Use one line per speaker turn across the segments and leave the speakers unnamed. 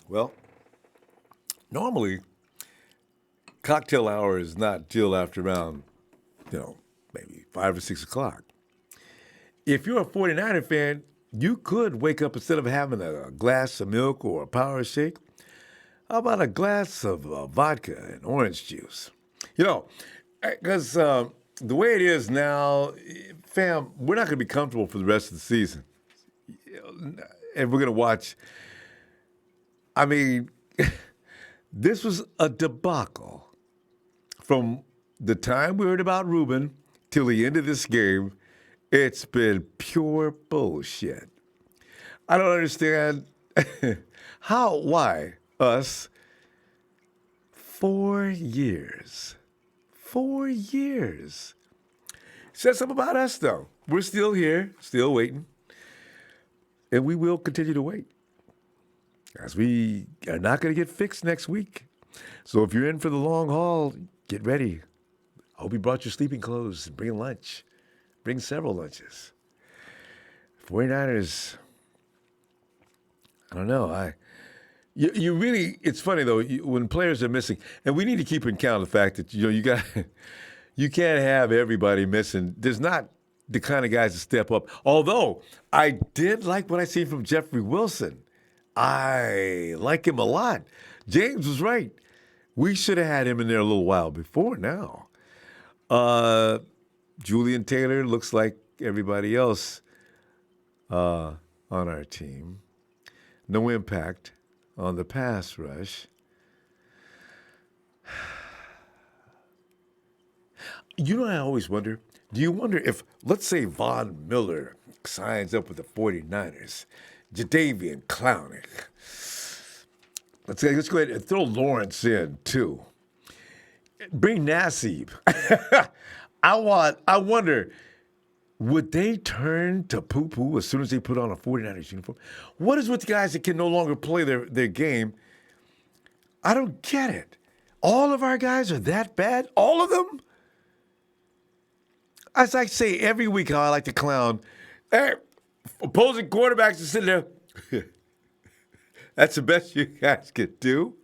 Well, normally cocktail hour is not till after around, maybe 5 or 6 o'clock. If you're a 49er fan, you could wake up instead of having a glass of milk or a power shake. How about a glass of vodka and orange juice? Because the way it is now, fam, we're not going to be comfortable for the rest of the season. And we're going to watch. I mean, this was a debacle. From the time we heard about Reuben till the end of this game, it's been pure bullshit. I don't understand why us, 4 years. 4 years. Says something about us, though. We're still here, still waiting. And we will continue to wait. As we are not going to get fixed next week. So if you're in for the long haul, get ready. I hope you brought your sleeping clothes and bring lunch. Bring several lunches. 49ers, I don't know. You really, it's funny though, when players are missing, and we need to keep in count the fact that, you can't have everybody missing. There's not the kind of guys to step up. Although, I did like what I see from Jeffrey Wilson. I like him a lot. James was right. We should have had him in there a little while before now. Julian Taylor looks like everybody else on our team. No impact on the pass rush. I always wonder, do you wonder if, let's say, Von Miller signs up with the 49ers, Jadeveon Clowney. Let's go ahead and throw Lawrence in, too. Bring Nassib. I wonder, would they turn to poo-poo as soon as they put on a 49ers uniform? What is with the guys that can no longer play their game? I don't get it. All of our guys are that bad? All of them? As I say every week how I like to clown, hey, opposing quarterbacks are sitting there. That's the best you guys could do?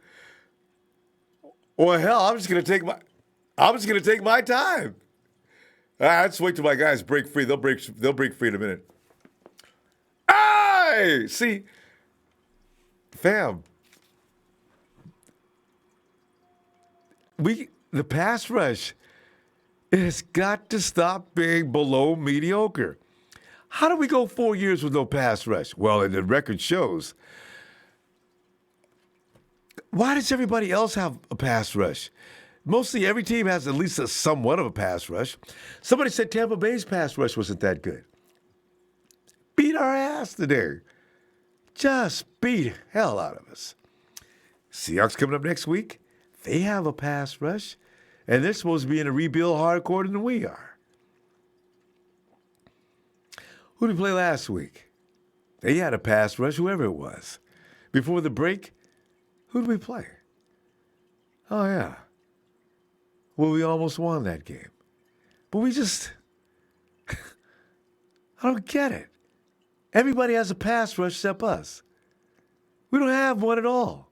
Well, hell, I'm just gonna take my time. Let's wait till my guys break free. They'll break free in a minute. Hey! See, fam. The pass rush has got to stop being below mediocre. How do we go 4 years with no pass rush? Well, and the record shows. Why does everybody else have a pass rush? Mostly every team has at least somewhat of a pass rush. Somebody said Tampa Bay's pass rush wasn't that good. Beat our ass today. Just beat hell out of us. Seahawks coming up next week. They have a pass rush. And they're supposed to be in a rebuild hardcore than we are. Who did we play last week? They had a pass rush, whoever it was. Before the break, who did we play? Oh, yeah. Well, we almost won that game. But we just, I don't get it. Everybody has a pass rush except us. We don't have one at all.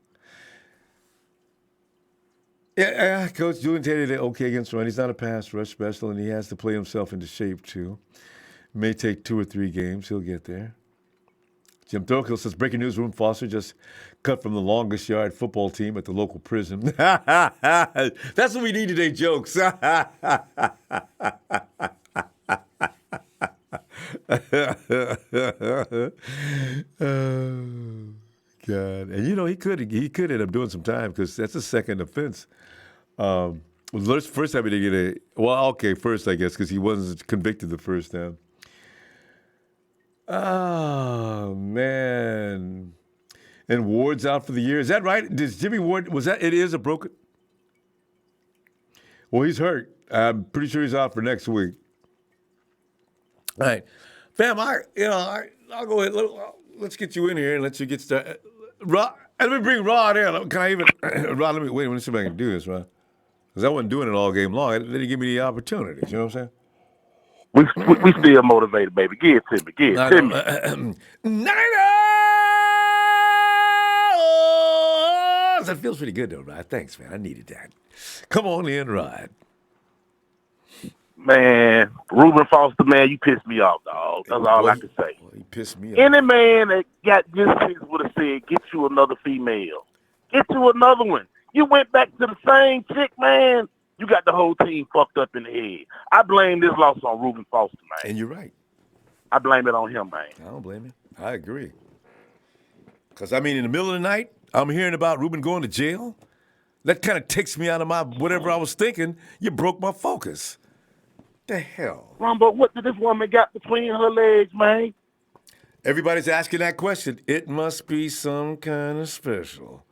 Yeah, Coach Julian Taylor did okay against run. He's not a pass rush special, and he has to play himself into shape, too. May take 2 or 3 games. He'll get there. Jim Thorkill says, breaking news, Reuben Foster just cut from the longest yard football team at the local prison. That's what we need today, jokes. Oh, God. And, he could end up doing some time because that's a second offense. First time he didn't get first, I guess, because he wasn't convicted the first time. Oh, man. And Ward's out for the year. Is that right? Does Jimmy Ward, it is a broken? Well, he's hurt. I'm pretty sure he's out for next week. All right. Fam, I'll go ahead. Let's get you in here and let you get started. Rod, let me bring Rod in. Can I even, Rod, let me see if I can do this, Rod. Because I wasn't doing it all game long. They didn't give me the opportunities. You know what I'm saying?
We still motivated, baby. Give it to me. Give it to me.
Niners! That feels pretty good, though, Rod. Thanks, man. I needed that. Come on in, Rod.
Man, Reuben Foster, man, you pissed me off, dog. That's all I can say.
Well, he pissed me off.
Any man that got this sense would have said, get you another female. Get you another one. You went back to the same chick, man. You got the whole team fucked up in the head. I blame this loss on Reuben Foster, man.
And you're right.
I blame it on him, man.
I don't blame you. I agree. Because, I mean, in the middle of the night, I'm hearing about Reuben going to jail. That kind of takes me out of my whatever I was thinking. You broke my focus. The hell?
Ronbo, what did this woman got between her legs, man?
Everybody's asking that question. It must be some kind of special.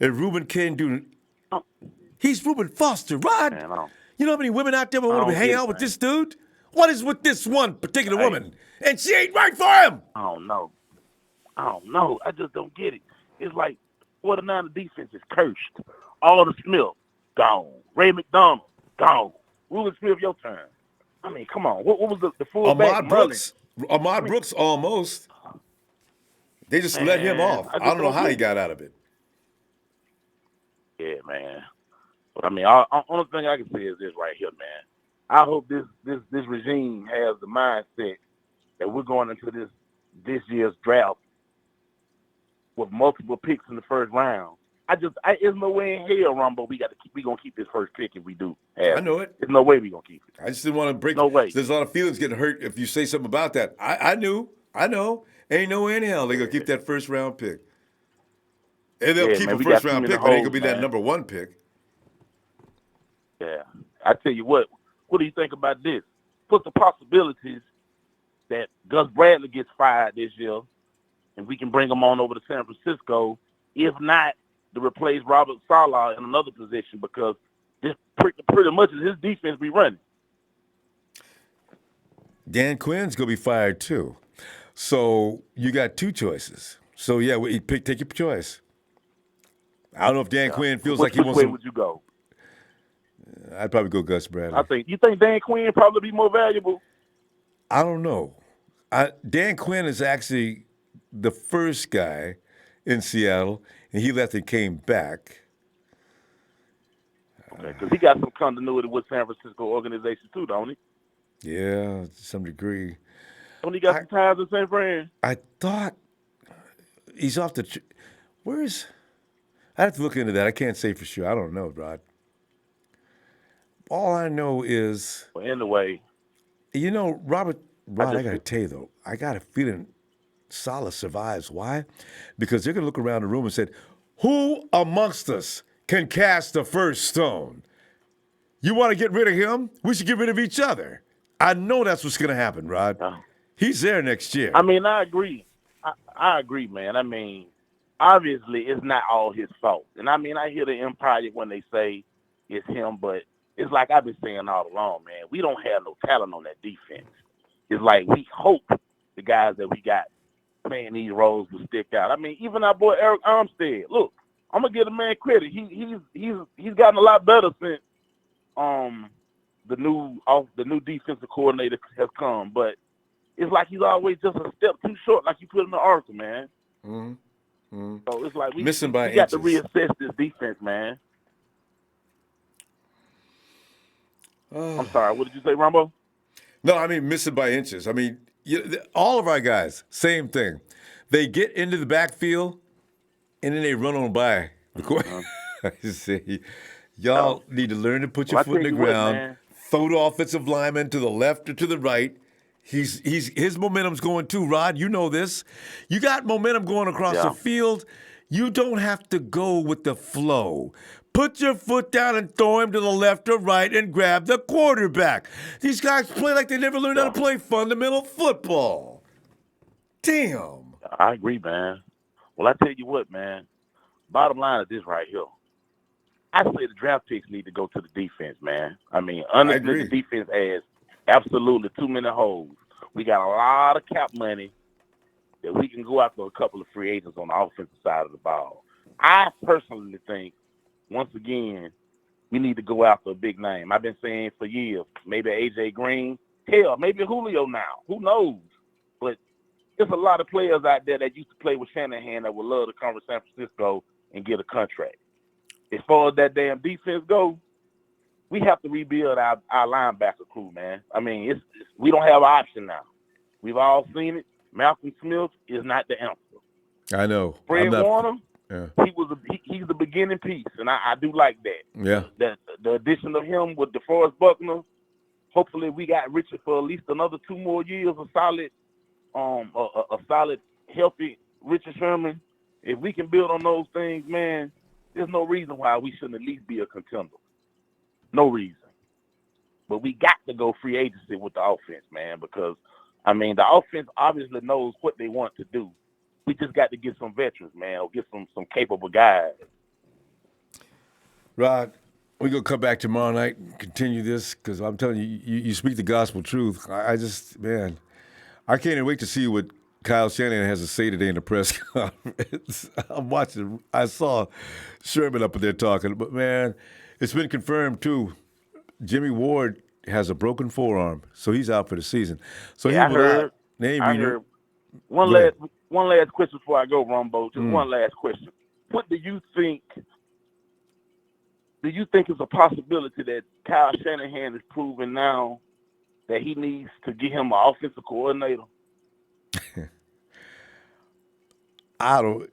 If Reuben can't do it, he's Reuben Foster, Rod.
Man,
you know how many women out there would want to hang out with this dude? What is with this one particular woman? And she ain't right for him.
I don't know. I just don't get it. It's like 49 defense is cursed. All the Smith, gone. Ray McDonald, gone. Reuben Smith, your turn. I mean, come on. What was the fullback?
Ahmad Brooks almost. They just let him off. I don't know how he got out of it.
Yeah, man. But I mean, only thing I can say is this right here, man. I hope this regime has the mindset that we're going into this year's draft with multiple picks in the first round. There's no way in hell, Ronbo, we gonna keep this first pick if we do.
I know it.
There's no way we gonna keep it.
I just didn't want to break.
No way.
There's a lot of feelings getting hurt if you say something about that. I know. Ain't no way in hell they're gonna keep that first round pick. And they'll keep a first round pick, but it ain't gonna be that number one pick.
Yeah. I tell you what do you think about this? Put the possibilities that Gus Bradley gets fired this year and we can bring him on over to San Francisco. If not, to replace Robert Saleh in another position, because this pretty much is his defense we running.
Dan Quinn's going to be fired too. So you got two choices. So, yeah, take your choice. I don't know if Dan Quinn feels like he wants to.
Which way would you go?
I'd probably go Gus Bradley.
You think Dan Quinn probably be more valuable?
I don't know. Dan Quinn is actually the first guy in Seattle, and he left and came back.
Okay, because he got some continuity with San Francisco organization too, don't he?
Yeah, to some degree.
Don't he got some ties in San Fran?
I thought he's off the. Where's? I have to look into that. I can't say for sure. I don't know, Rod. All I know is.
Well, anyway.
You know, Rod, I got to tell you, though, I got a feeling Saleh survives. Why? Because they're going to look around the room and say, who amongst us can cast the first stone? You want to get rid of him? We should get rid of each other. I know that's what's going to happen, Rod. He's there next year.
I mean, I agree. I agree, man. I mean, obviously, it's not all his fault. And, I mean, I hear the Empire when they say it's him, but it's like I've been saying all along, man. We don't have no talent on that defense. It's like we hope the guys that we got playing these roles will stick out. I mean, even our boy Eric Armstead. Look, I'm gonna give the man credit. He's gotten a lot better since the new defensive coordinator has come. But it's like he's always just a step too short, like you put in the article, man.
Mm-hmm. Mm-hmm.
So it's like we
got
to reassess this defense, man. I'm sorry. What did you say, Ronbo?
No, I mean missing by inches. I mean, all of our guys, same thing. They get into the backfield, and then they run on by. I say, y'all need to learn to put your foot in the ground. Throw the offensive lineman to the left or to the right. His momentum's going too, Rod. You know this. You got momentum going across the field. You don't have to go with the flow. Put your foot down and throw him to the left or right and grab the quarterback. These guys play like they never learned how to play fundamental football. Damn.
I agree, man. Well, I tell you what, man. Bottom line is this right here. I say the draft picks need to go to the defense, man. I mean, honestly, the defense has absolutely too many holes. We got a lot of cap money that we can go after a couple of free agents on the offensive side of the ball. I personally think, once again, we need to go after a big name. I've been saying for years, maybe A.J. Green. Hell, maybe Julio now. Who knows? But there's a lot of players out there that used to play with Shanahan that would love to come to San Francisco and get a contract. As far as that damn defense goes, we have to rebuild our linebacker crew, man. I mean, it's we don't have an option now. We've all seen it. Malcolm Smith is not the answer.
I know.
Fred Warner,
yeah.
he's the beginning piece, and I do like that.
Yeah.
The addition of him with DeForest Buckner, hopefully we got Richard for at least another 2 more years of solid, a solid, healthy Richard Sherman. If we can build on those things, man, there's no reason why we shouldn't at least be a contender. No reason. But we got to go free agency with the offense, man, because, I mean, the offense obviously knows what they want to do. We just got to get some veterans, man, or get some capable guys.
Rod, we're going to come back tomorrow night and continue this because I'm telling you, you speak the gospel truth. I just, man, I can't even wait to see what Kyle Shanahan has to say today in the press conference. I'm watching. I saw Sherman up there talking, but, man, it's been confirmed, too. Jimmy Ward has a broken forearm, so he's out for the season. So
yeah, I heard. One last question before I go, Ronbo. Just one last question. What do you think? Do you think it's a possibility that Kyle Shanahan is proving now that he needs to get him an offensive coordinator?
I don't.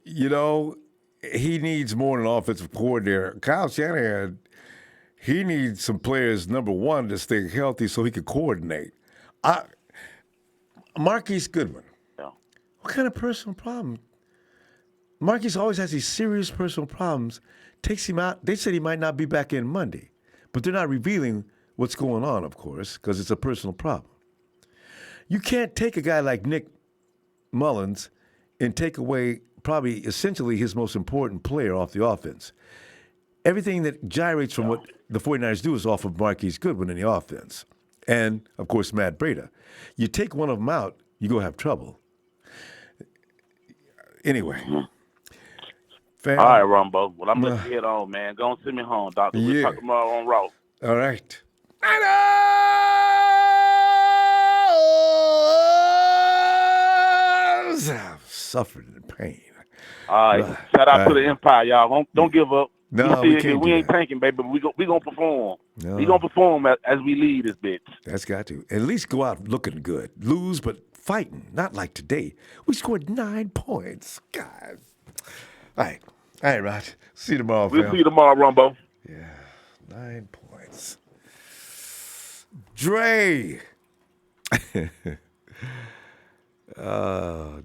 He needs more than an offensive coordinator. Kyle Shanahan, he needs some players, number one, to stay healthy so he can coordinate. Marquise Goodwin.
Yeah.
What kind of personal problem? Marquise always has these serious personal problems. Takes him out. They said he might not be back in Monday, but they're not revealing what's going on, of course, because it's a personal problem. You can't take a guy like Nick Mullins and take away probably essentially his most important player off the offense. Everything that gyrates from what the 49ers do is off of Marquise Goodwin in the offense. And, of course, Matt Breida. You take one of them out, you're going to have trouble. Anyway.
Fam, all right, Ronbo. Well, I'm going to head on, man. Go and send me home, doctor. We'll talk tomorrow on Raw.
All right. I'm suffering in pain.
All right. Shout out to the Empire, y'all. Don't give up.
No,
we ain't tanking, baby. We gonna perform. No. We gonna perform as we lead this bitch.
That's got to. At least go out looking good. Lose, but fighting. Not like today. We scored 9 points. God. All right, Rod. See you tomorrow,
We'll see you tomorrow, Ronbo.
Yeah, 9 points. Dre.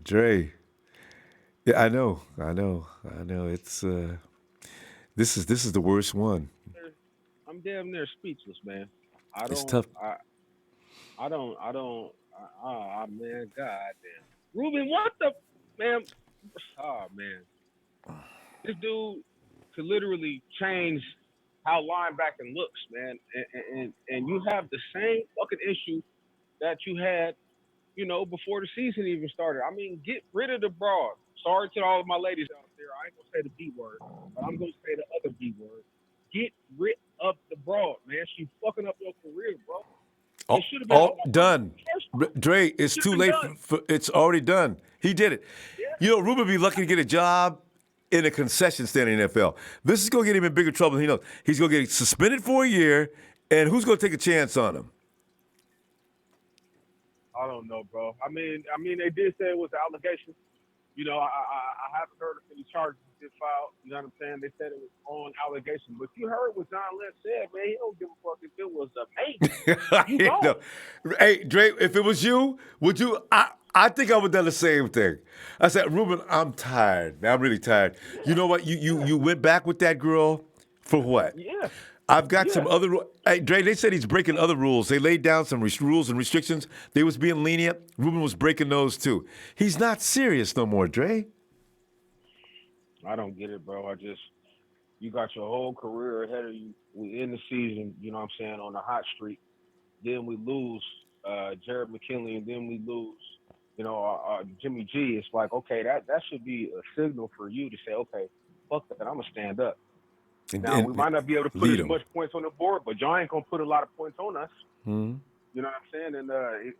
Dre. Yeah, I know. It's this is the worst one.
I'm damn near speechless, man.
It's tough.
Man, goddamn. Reuben, what the man? Oh man, this dude could literally change how linebacking looks, man. And you have the same fucking issue that you had, before the season even started. I mean, get rid of the broad. Sorry to all of my ladies out there. I ain't gonna say the B word, but I'm gonna say the other B word. Get rid of the broad, man. She's fucking up your career, bro.
Done. Dre, it's too late. It's already done. He did it. Yeah. Reuben be lucky to get a job in a concession stand in the NFL. This is going to get him in bigger trouble than he knows. He's going to get suspended for a year, and who's going to take a chance on him?
I don't know, bro. I mean, they did say it was an allegation. I haven't heard of any charges been filed. You know what I'm saying? They said it was on allegation. But you heard what John Lynch said, man. He don't give a fuck if it was a mate. You don't.
Hey, Dre, if it was you, would you? I think I would have done the same thing. I said, Reuben, I'm tired. Man, I'm really tired. Yeah. You know what? You went back with that girl for what?
Yeah.
I've got some other – hey, Dre, they said he's breaking other rules. They laid down some rules and restrictions. They was being lenient. Reuben was breaking those too. He's not serious no more, Dre.
I don't get it, bro. You got your whole career ahead of you. We in the season, you know what I'm saying, on the hot streak. Then we lose Jared McKinley, and then we lose, Jimmy G. It's like, okay, that should be a signal for you to say, okay, fuck that, I'm going to stand up. Now, we might not be able to put as much points on the board, but John ain't going to put a lot of points on us.
Mm-hmm.
You know what I'm saying? And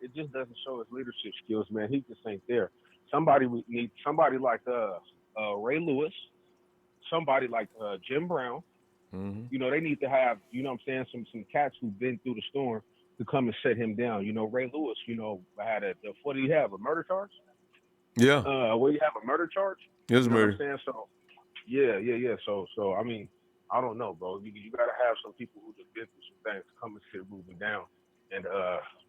it just doesn't show his leadership skills, man. He just ain't there. Somebody like Ray Lewis, somebody like Jim Brown.
Mm-hmm.
You know, they need to have, you know what I'm saying, some cats who've been through the storm to come and set him down. You know, Ray Lewis, you know, had what did he have? A murder charge?
Yeah,
Well, you have a murder charge?
it was
You know what I'm
murder.
saying? So, yeah. So I mean, I don't know, bro. You got to have some people who just been through some things to come and sit Reuben down and,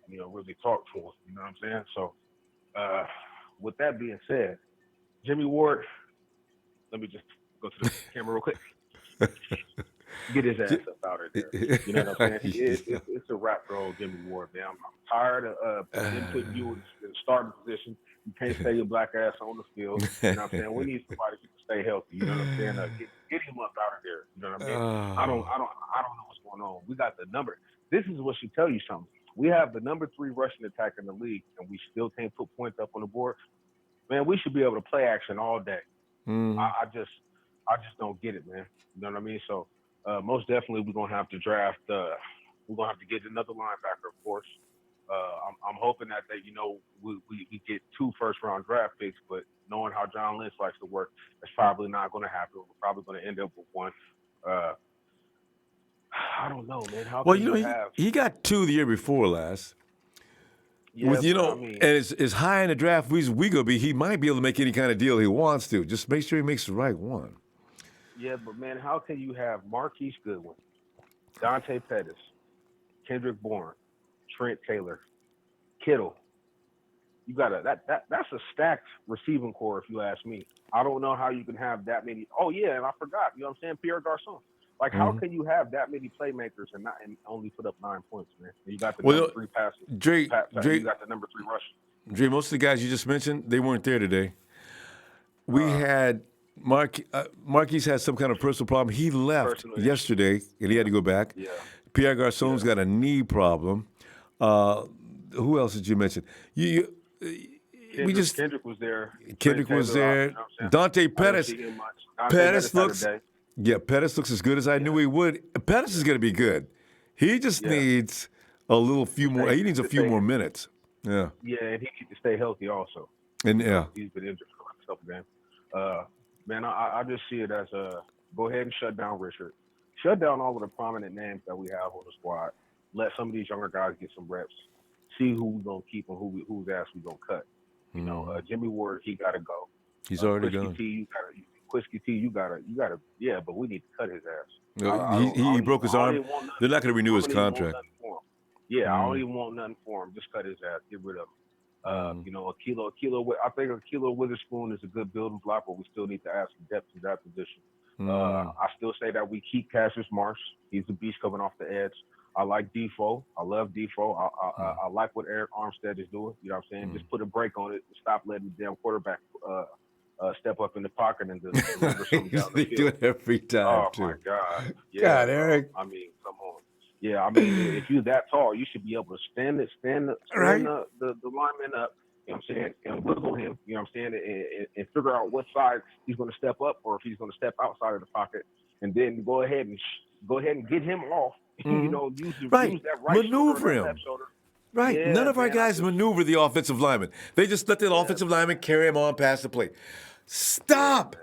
you know, really talk to him. You know what I'm saying? So, with that being said, Jimmy Ward, let me just go to the camera real quick. Get his ass up out of there. You know what I'm saying? It's a wrap for old Jimmy Ward, man. I'm tired of him putting you in the starting position. You can't stay your black ass on the field. You know what I'm saying? We need somebody who can stay healthy. You know what I'm saying? Get him up out of there. You know what I mean? I don't know what's going on. We got the number. This is what should tell you something. We have the number 3 rushing attack in the league, and we still can't put points up on the board. Man, we should be able to play action all day.
Mm.
I just don't get it, man. You know what I mean? So most definitely we're gonna have to draft. We're gonna have to get another linebacker, of course. I'm hoping that you know we get 2 first-round draft picks, but knowing how John Lynch likes to work, that's probably not going to happen. We're probably going to end up with one. I don't know, man. How
Well,
can
you know, he got 2 the year before last.
Yeah,
With, you know,
I mean,
and as high in the draft we gonna be, he might be able to make any kind of deal he wants to. Just make sure he makes the right one.
Yeah, but man, how can you have Marquise Goodwin, Dante Pettis, Kendrick Bourne, Trent Taylor, Kittle? You got that's a stacked receiving core, if you ask me. I don't know how you can have that many. Oh yeah, and I forgot. You know what I'm saying? Pierre Garçon. Like, how can you have that many playmakers and only put up 9 points, man? And you got the number 3 passes.
Dre,
you got the number 3 rushing.
Dre, most of the guys you just mentioned, they weren't there today. We had Marquise had some kind of personal problem. He left yesterday, and he had to go back.
Yeah.
Pierre Garçon's got a knee problem. Who else did you mention?
Kendrick was there.
Kendrick was there. Dante Pettis. Pettis looks. Yeah, Pettis looks as good as I knew he would. Pettis is going to be good. He just needs few more minutes. Yeah.
Yeah, and he needs to stay healthy also.
And
he's been injured for a couple games. Man, I just see it as go ahead and shut down Richard. Shut down all of the prominent names that we have on the squad. Let some of these younger guys get some reps. See who we're gonna keep and whose ass we gonna cut. You know, Jimmy Ward, he gotta go.
He's already gone.
Quisky T, you gotta. Yeah, but we need to cut his ass.
No, he broke his arm. They're not gonna renew his contract.
Yeah, I don't even want nothing for him. Just cut his ass. Get rid of him. You know, I think a Kilo Witherspoon is a good building block, but we still need to add some depth to that position. I still say that we keep Cassius Marsh. He's the beast coming off the edge. I like Defoe. I love Defoe. I like what Eric Armstead is doing. You know what I'm saying? Just put a break on it and stop letting the damn quarterback step up in the pocket and deliver something down the field.
They do it every time,
too. Oh, my God. Yeah,
God, Eric.
I mean, come on. Yeah, I mean, if you're that tall, you should be able to stand the lineman up, you know what I'm saying, and wiggle him, you know what I'm saying, and figure out what side he's going to step up or if he's going to step outside of the pocket, and then go ahead and get him off. You know, use that right
maneuver
shoulder,
him.
left shoulder.
Right.
Yeah,
none of our guys maneuver the offensive lineman. They just let the offensive lineman carry him on past the plate. Stop.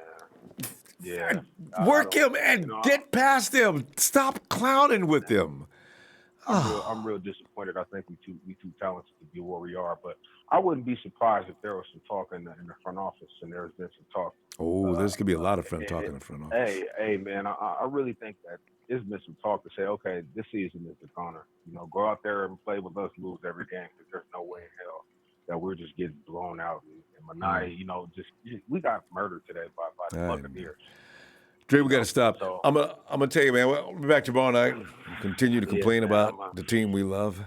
Yeah.
Work him and get past him. Stop clowning with him.
I'm real disappointed. I think we too talented to be where we are. But I wouldn't be surprised if there was some talk in the front office, and there's been some talk.
Oh, there's gonna be a lot of talk in the front office.
Hey, man, I really think that there's been some talk to say, okay, this season is the corner. You know, go out there and play with us, lose every game, because there's no way in hell that we're just getting blown out. And Manai, you know, just we got murdered today by the Buccaneers.
Dre, we got to stop. So, I'm gonna tell you, man. We'll be back tomorrow night. We'll continue to complain about the team we love.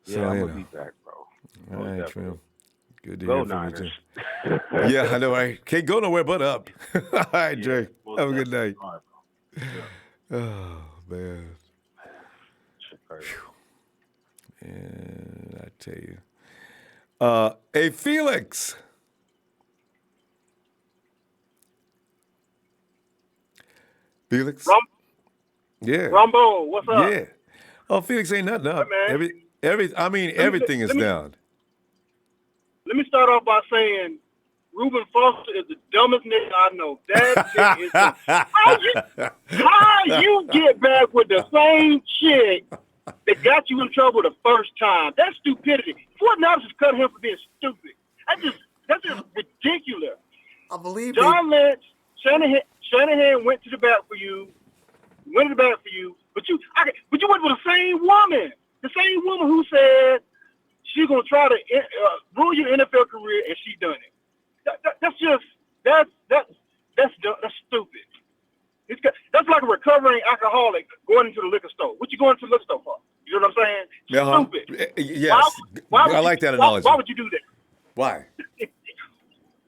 Yeah, I'm gonna be back, bro.
All right, Trim. Good to
go
hear from you, too. Yeah, I know. I can't go nowhere but up. All right, Dre. Have a good night.
All right,
oh man. And I tell you, hey Felix. Felix? Yeah.
Ronbo, what's up?
Yeah. Oh, Felix ain't nothing up.
Man.
Everything is down.
Let me start off by saying Reuben Foster is the dumbest nigga I know. That shit is how you get back with the same chick that got you in trouble the first time? That's stupidity. 49ers just cut him for being stupid. That's just ridiculous.
I believe
John Lynch, Shanahan went to the bat for you. But you went with the same woman. The same woman who said she's gonna try to ruin your NFL career, and she done it. That's stupid. That's like a recovering alcoholic going into the liquor store. What you going to the liquor store for? You know what I'm saying? Stupid.
Yes. I like that analogy.
Why would you do that?
Why?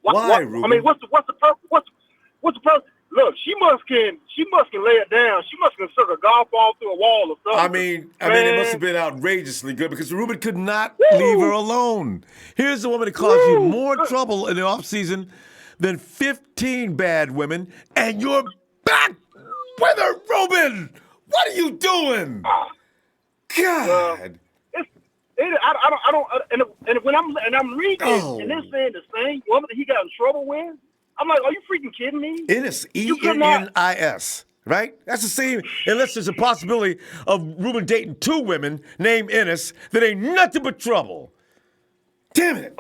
Why,
Reuben?
I mean, what's the purpose? What's the purpose? Look, she must can lay it down. She must can suck a golf ball through a wall or something.
I mean, it must have been outrageously good because Reuben could not leave her alone. Here's the woman that caused you more trouble in the offseason than 15 bad women, and you're back with her, Reuben. What are you doing? God.
I don't. And when I'm reading and they're saying the same woman that he got in trouble with, I'm like, are you freaking kidding me?
Ennis, E-N-N-I-S, right? That's the same, unless there's a possibility of Reuben dating two women named Ennis that ain't nothing but trouble. Damn it.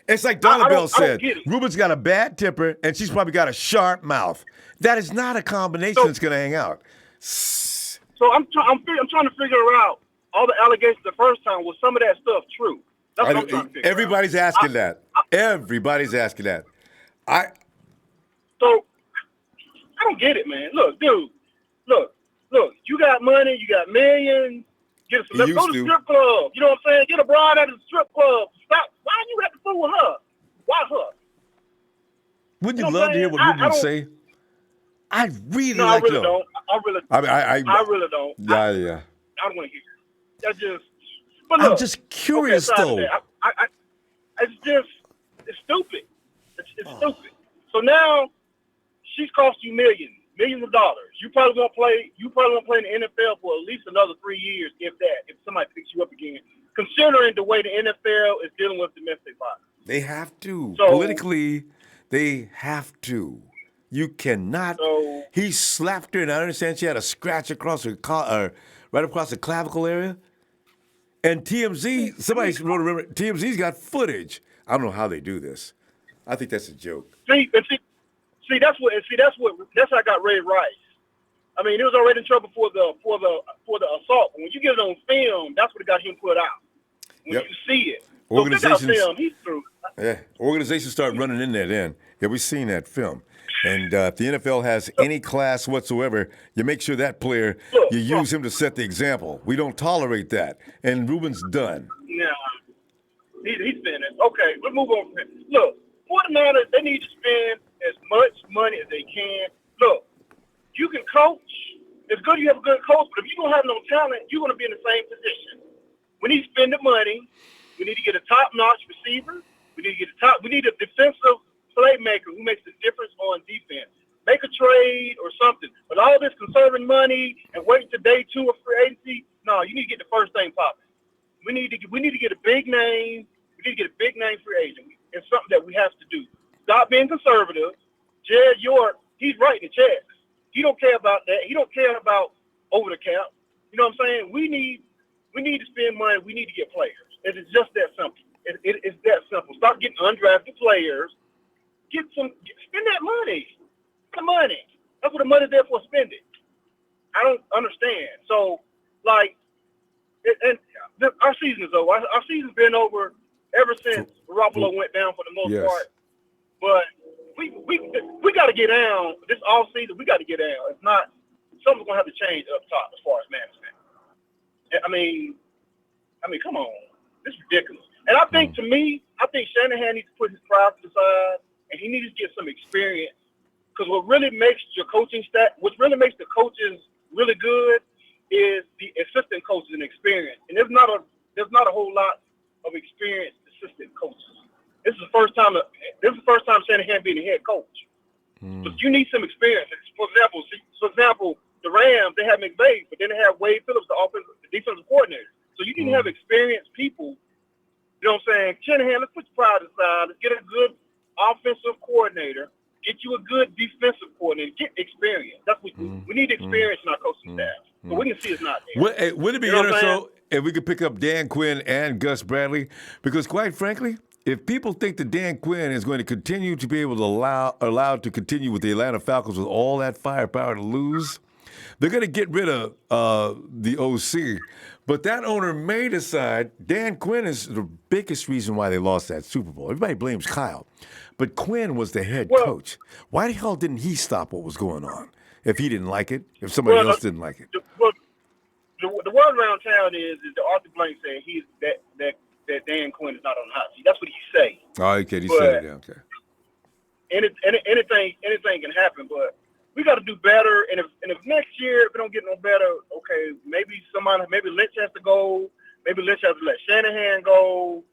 It's like Donna Bell said, Reuben's got a bad temper and she's probably got a sharp mouth. That is not a combination that's going to hang out.
So I'm trying to figure out all the allegations the first time. Was some of that stuff true? That's what I'm trying to figure
Everybody's
out.
asking that. Everybody's asking that.
So I don't get it, man. Look, dude. Look. You got money. You got millions. Let's go to the strip club. You know what I'm saying? Get a bride at the strip club. Stop. Why do you have to fool with her? Why her?
Wouldn't you love to hear what Reuben say? I really
I really don't. I really don't.
Yeah.
I don't want to hear it. That's just. But look,
I'm just curious, though.
It's stupid. It's stupid. So now she's cost you millions of dollars. You probably won't play in the NFL for at least another 3 years, if that. If somebody picks you up again, considering the way the NFL is dealing with domestic violence.
They have to. Politically, they have to. You cannot. He slapped her, and I understand she had a scratch across her right across the clavicle area. And TMZ, somebody wrote, remember, TMZ's got footage. I don't know how they do this. I think that's a joke.
See, that's how I got Ray Rice. I mean, he was already in trouble for the assault. When you get it on film, that's what got him put out. When you see it, he's through.
Yeah, organizations start running in there then. Yeah, we've seen that film. And if the NFL has any class whatsoever, you make sure that player, you use him to set the example. We don't tolerate that. And Reuben's done.
No, he's finished. Okay, let's move on from him. Look, 49ers, they need to spend as much money as they can. Look, you can coach. It's good you have a good coach, but if you don't have no talent, you're going to be in the same position. We need to spend the money. We need to get a top-notch receiver. We need a defensive playmaker who makes the difference on defense. Make a trade or something. But all this conserving money and waiting to day 2 of free agency, no, you need to get the first thing popping. We need to get a big name. We need to get a big name free agent. It's something that we have to do. Stop being conservative. Jared York, he's writing the checks. He don't care about that. He don't care about over the cap. You know what I'm saying? We need to spend money. We need to get players. It's just that simple. It's that simple. Stop getting undrafted players. Spend that money. The money. That's what the money's there for. Spend it. I don't understand. So, our season is over. Our season's been over ever since Garoppolo went down for the most part. But we got to get down this off season. We got to get down. If not, something's gonna have to change up top as far as management. I mean, come on, this is ridiculous. And I think Shanahan needs to put his pride to the side, and he needs to get some experience. Because what really makes the coaches really good is the assistant coaches and experience. And there's not a whole lot of experienced assistant coaches. This is the first time Shanahan being a head coach. So you need some experience. For example, the Rams, they have McVay, but then they have Wade Phillips, the defensive coordinator. So you need to have experienced people. You know what I'm saying? Shanahan, let's put your pride aside. Let's get a good offensive coordinator, get you a good defensive coordinator, get experience. That's what we need experience in our coaching staff. But we can see it's not there.
Would it be interesting if we could pick up Dan Quinn and Gus Bradley? Because quite frankly, if people think that Dan Quinn is going to continue to be able to allowed to continue with the Atlanta Falcons with all that firepower to lose, they're going to get rid of the OC. But that owner may decide Dan Quinn is the biggest reason why they lost that Super Bowl. Everybody blames Kyle. But Quinn was the head coach. Why the hell didn't he stop what was going on if he didn't like it, if somebody else didn't like it?
The word around town is that Arthur Blank saying he's that Dan Quinn is not on the hot seat. That's what he say.
Oh, okay. He said it. Okay.
Anything can happen, but we got to do better. And if next year if we don't get no better, okay, maybe Lynch has to go. Maybe Lynch has to let Shanahan go,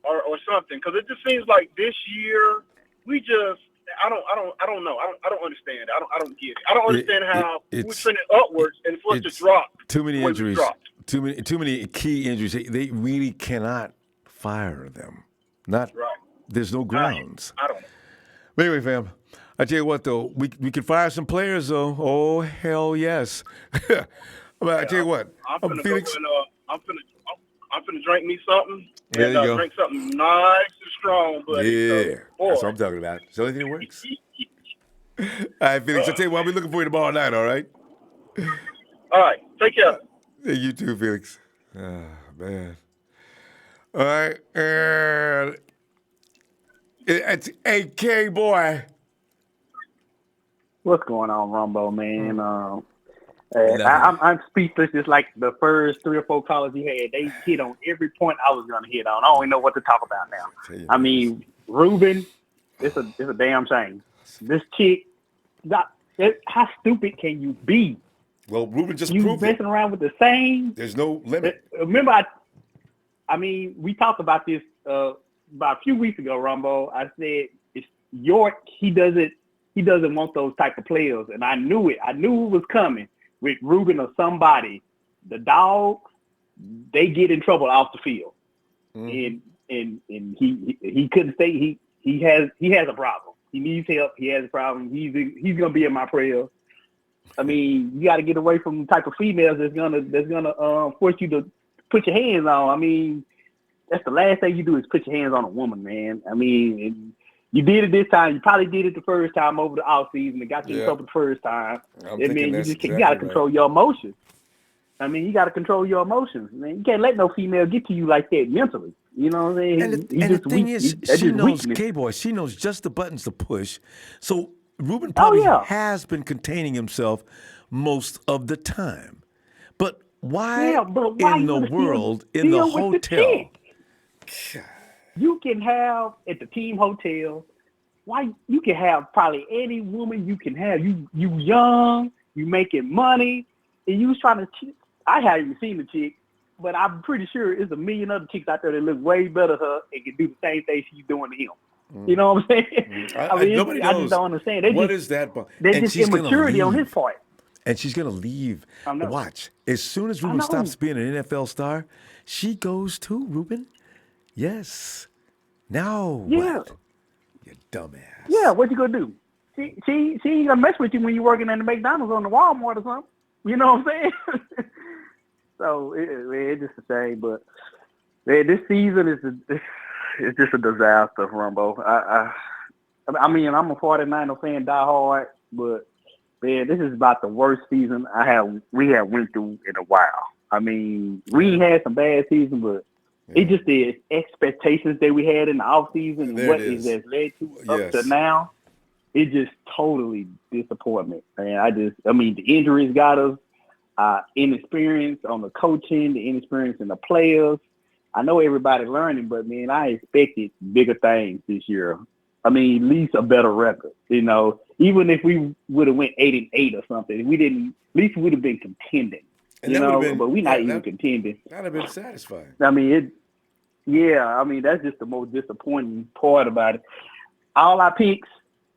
or something. Because it just seems like this year we just I don't know. I don't understand. I don't get it. I don't understand how we're trending upwards and for us to drop.
Too many injuries. Too many key injuries. They really cannot fire them. Not right. There's no grounds.
I don't know.
But anyway, fam, I tell you what though, we can fire some players though. Oh hell yes. But I tell you what,
I'm Felix. I'm finna drink me something.
There you go.
Drink something nice and strong, buddy.
Yeah, that's what I'm talking about. It's the only thing that works. All right, Felix. I tell you what, I'll be looking for you tomorrow night. All right.
All right. Take care.
Hey, you too, Felix. Oh, man. All right, and it's AK boy.
What's going on, Ronbo, man? I'm speechless. Just like the first 3 or 4 callers you had, they hit on every point I was going to hit on. I don't even know what to talk about now. I mean, Reuben, it's a damn shame. This chick, how stupid can you be?
Well, Reuben just
you
proved
messing around with the same.
There's no limit.
Remember, I mean, we talked about this about a few weeks ago, Rumbo. I said it's York. He doesn't want those type of players, and I knew it. I knew it was coming with Reuben or somebody. The dogs, they get in trouble off the field, and he couldn't stay. He has a problem. He needs help. He has a problem. He's gonna be in my prayers. I mean, you got to get away from the type of females that's gonna force you to put your hands on. I mean, that's the last thing you do is put your hands on a woman, man. I mean, you did it this time. You probably did it the first time over the offseason. It got you in trouble the first time. I mean, you got to control your emotions. I mean, you got to control your emotions, man. You can't let no female get to you like that mentally. You know what I mean?
And the thing is, she knows, K-Boy, she knows just the buttons to push. So Reuben probably has been containing himself most of the time. But why in the world, in the hotel?
You can have at the team hotel, you can have probably any woman you can have. You young, you making money, and you was trying to cheat. I haven't even seen the chick, but I'm pretty sure there's a million other chicks out there that look way better than her and can do the same thing she's doing to him. You know what I'm saying? I just don't understand.
Is that?
They're just immaturity on his part.
And she's going to leave. Watch. As soon as Reuben stops being an NFL star, she goes too, Reuben. Yes. Now what? You dumbass.
Yeah, what you going to do? She ain't going to mess with you when you're working at the McDonald's on the Walmart or something. You know what I'm saying? So, it's just a shame. But, man, this season is just a disaster, Rumbo. I mean, I'm a 49er fan, die hard, but man, this is about the worst season we have went through in a while. I mean, we had some bad seasons, but it just the expectations that we had in the offseason and what it has led to up to now. It just totally disappointment. And I mean, the injuries got us, inexperience on the coaching, the inexperience in the players. I know everybody learning, but man, I expected bigger things this year. I mean, at least a better record. You know, even if we would have went 8-8 or something, we didn't. At least we would have been contending. And you know, but we're not even contending.
That'd have been satisfying.
I mean, I mean, that's just the most disappointing part about it. All our picks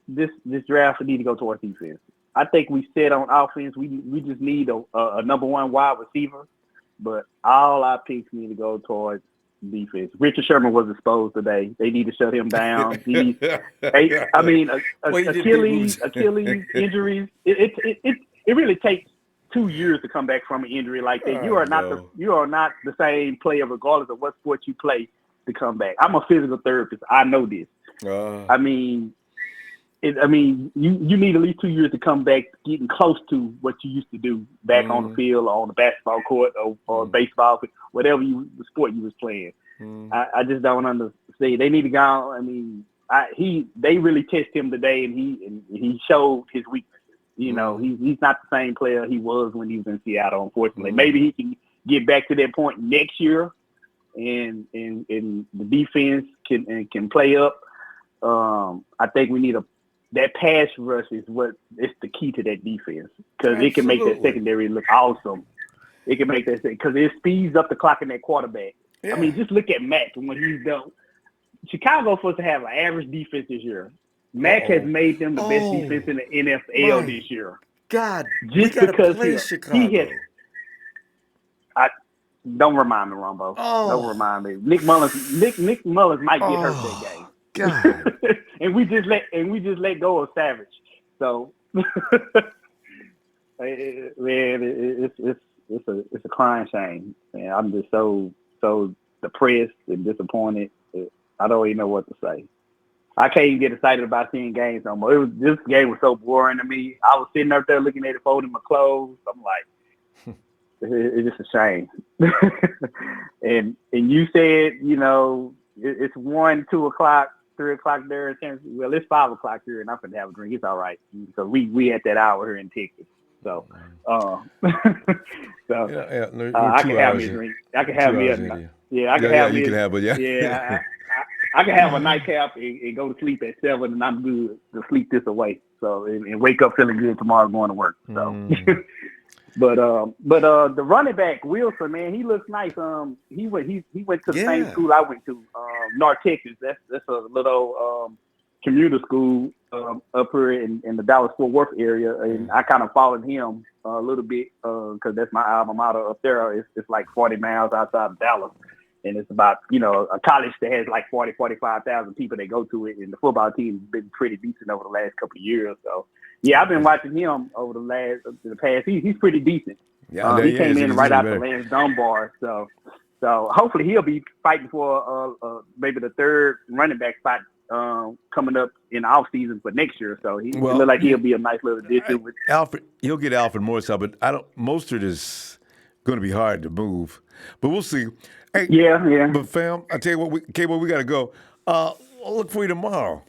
this draft need to go towards defense. I think we said on offense we just need a number one wide receiver, but all our picks need to go towards defense. Richard Sherman was exposed today. They need to shut him down. Achilles injuries. It really takes 2 years to come back from an injury like that. You are not the same player regardless of what sport you play to come back. I'm a physical therapist. I know this. You need at least 2 years to come back getting close to what you used to do back on the field or on the basketball court or baseball, whatever the sport you was playing. I just don't understand. They need to go. They really tested him today, and he showed his weaknesses. You know, he's not the same player he was when he was in Seattle. Unfortunately, maybe he can get back to that point next year, and the defense can play up. I think we need that pass rush is the key to that defense because it can make that secondary look awesome. It can make that because it speeds up the clock in that quarterback. Yeah. I mean, just look at Mac and what he's done. Chicago's supposed to have an average defense this year. Mac has made them the best defense in the NFL this year.
God,
just
we gotta
because
play Chicago.
Don't remind me, Ronbo. Don't remind me. Nick Mullins might get hurt that game.
God.
and we just let go of Savage. So man, it's a crying shame. Man, I'm just so depressed and disappointed. I don't even know what to say. I can't even get excited about seeing games no more. This game was so boring to me. I was sitting up there looking at it, folding my clothes. I'm like, it's just a shame. and you said, you know, it's 1, 2 o'clock, 3 o'clock there in Texas. Well, it's 5 o'clock here, and I'm gonna have a drink. It's all right because we at that hour here in Texas. So, I can have me a drink. I can have me a yeah. I can have me.
You can have it. Yeah.
Yeah. I can have a nightcap and go to sleep at 7, and I'm good to sleep this away. So and wake up feeling good tomorrow going to work. So, but the running back Wilson, man, he looks nice. He went to the same school I went to, North Texas. That's a little commuter school up here in the Dallas-Fort Worth area, and I kind of followed him a little bit because that's my alma mater up there. It's like 40 miles outside of Dallas. And it's about, you know, a college that has like 40, 45,000 people that go to it. And the football team has been pretty decent over the last couple of years. So, yeah, I've been watching him over the past. He's pretty decent. Yeah, he came in right after Lance Dunbar. So hopefully he'll be fighting for maybe the third running back spot coming up in the offseason for next year. So it looks like he'll be a nice little addition.
Alfred, he'll get Alfred Morris out, but Mostert is going to be hard to move. But we'll see. Hey,
yeah.
But fam, I tell you what, we got to go. I'll look for you tomorrow.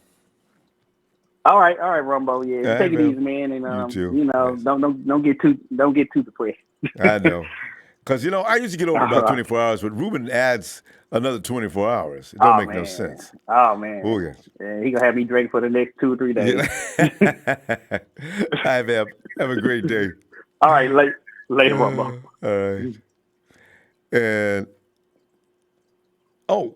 All right, Rumbo. Yeah, take it easy, man, and you know, don't get too depressed.
I know, because you know I usually get over about 24 hours, but Reuben adds another 24 hours. It don't make no sense.
Oh man, he gonna have me drink for the next 2 or 3 days.
Have a great day.
All right, later, Rumbo.
All right, and. Oh,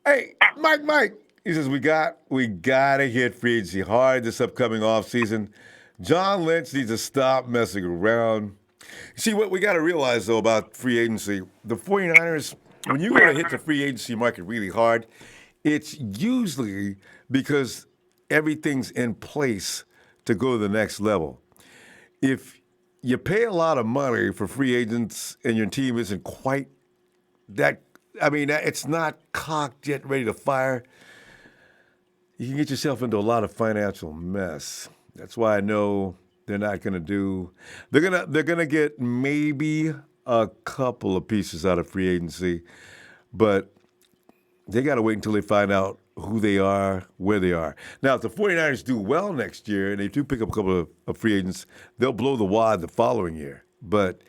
hey, Mike. He says we gotta hit free agency hard this upcoming offseason. John Lynch needs to stop messing around. See, what we gotta realize though about free agency, the 49ers, when you gotta hit the free agency market really hard, it's usually because everything's in place to go to the next level. If you pay a lot of money for free agents and your team isn't quite that, I mean, it's not cocked yet, ready to fire, you can get yourself into a lot of financial mess. That's why I know they're not going to do. They're gonna get maybe a couple of pieces out of free agency, but they got to wait until they find out who they are, where they are. Now, if the 49ers do well next year and they do pick up a couple of free agents, they'll blow the wad the following year. But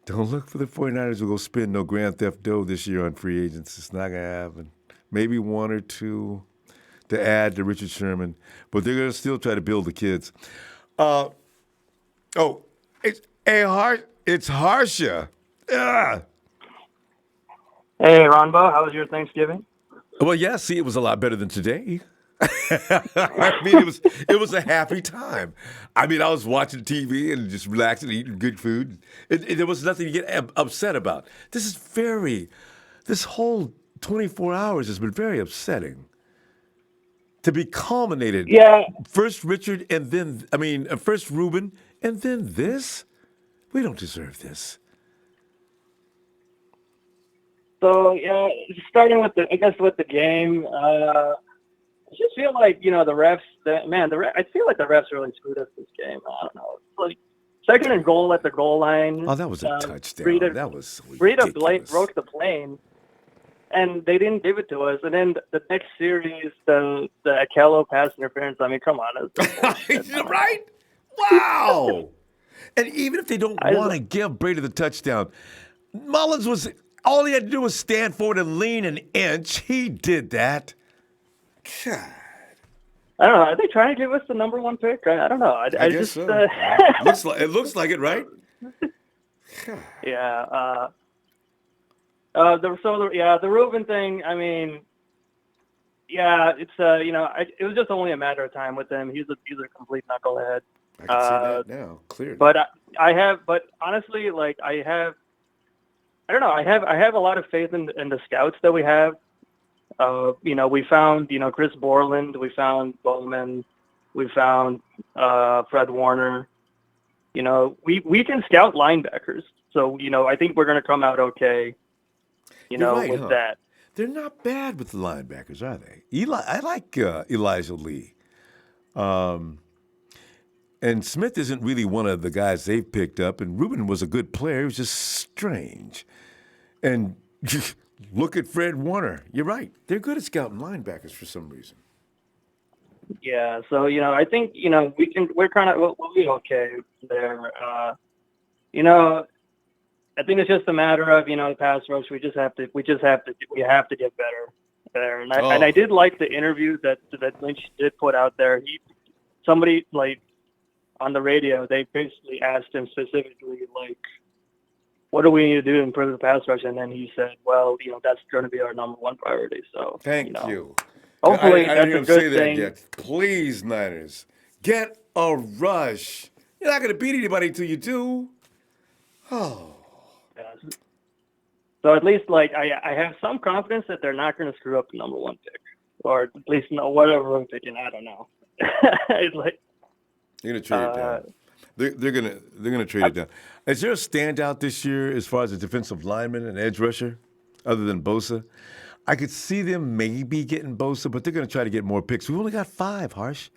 don't look for the 49ers to go spend no grand theft dough this year on free agents. It's not going to happen. Maybe 1 or 2 to add to Richard Sherman, but they're going to still try to build the kids. It's Harsha. Ugh.
Hey, Ronbo, how was your Thanksgiving?
Well, yeah, see, it was a lot better than today. I mean, it was a happy time. I mean, I was watching TV and just relaxing, eating good food. There was nothing to get upset about. This whole 24 hours has been very upsetting. To be culminated.
Yeah.
First Richard and then, first Reuben and then this? We don't deserve this.
So yeah, starting with the game, I just feel like the refs. I feel like the refs really screwed us this game. I don't know. Like second and goal at the goal line.
Oh, that was a touchdown.
Breida,
that was ridiculous.
Breida broke the plane, and they didn't give it to us. And then the next series, the Akello pass interference. I mean, come on,
right? Wow. And even if they don't want to give Breida the touchdown, Mullins was. All he had to do was stand forward and lean an inch. He did that. God.
I don't know. Are they trying to give us the number one pick? I don't know. I
guess
just,
so. It looks like it, right?
Yeah. The Reuben thing. I mean, yeah, it's it was just only a matter of time with him. He's a complete knucklehead.
I can see that now, clearly.
But but honestly, like I don't know. I have a lot of faith in the scouts that we have. We found Chris Borland, we found Bowman, we found Fred Warner. We can scout linebackers, so I think we're going to come out okay. With that.
They're not bad with the linebackers, are they? I like Elijah Lee. And Smith isn't really one of the guys they've picked up, and Reuben was a good player. He was just strange. And look at Fred Warner. You're right. They're good at scouting linebackers for some reason.
Yeah, so I think we'll be okay there. I think it's just a matter of the pass rush. We have to get better there. And I did like the interview that Lynch did put out there. Somebody like on the radio, they basically asked him specifically like, what do we need to do to improve the pass rush? And then he said, well, that's going to be our number one priority. So
thank you.
Hopefully
I
that's
didn't
a good
say
thing.
That yet. Please, Niners, get a rush. You're not going to beat anybody till you do. Oh.
Yeah. So at least I have some confidence that they're not going to screw up the number one pick, or at least whatever we're picking. I don't know. It's like
you're going to trade it down. They're gonna trade it down. Is there a standout this year as far as a defensive lineman and edge rusher, other than Bosa? I could see them maybe getting Bosa, but they're gonna try to get more picks. We've only got 5, Harsh.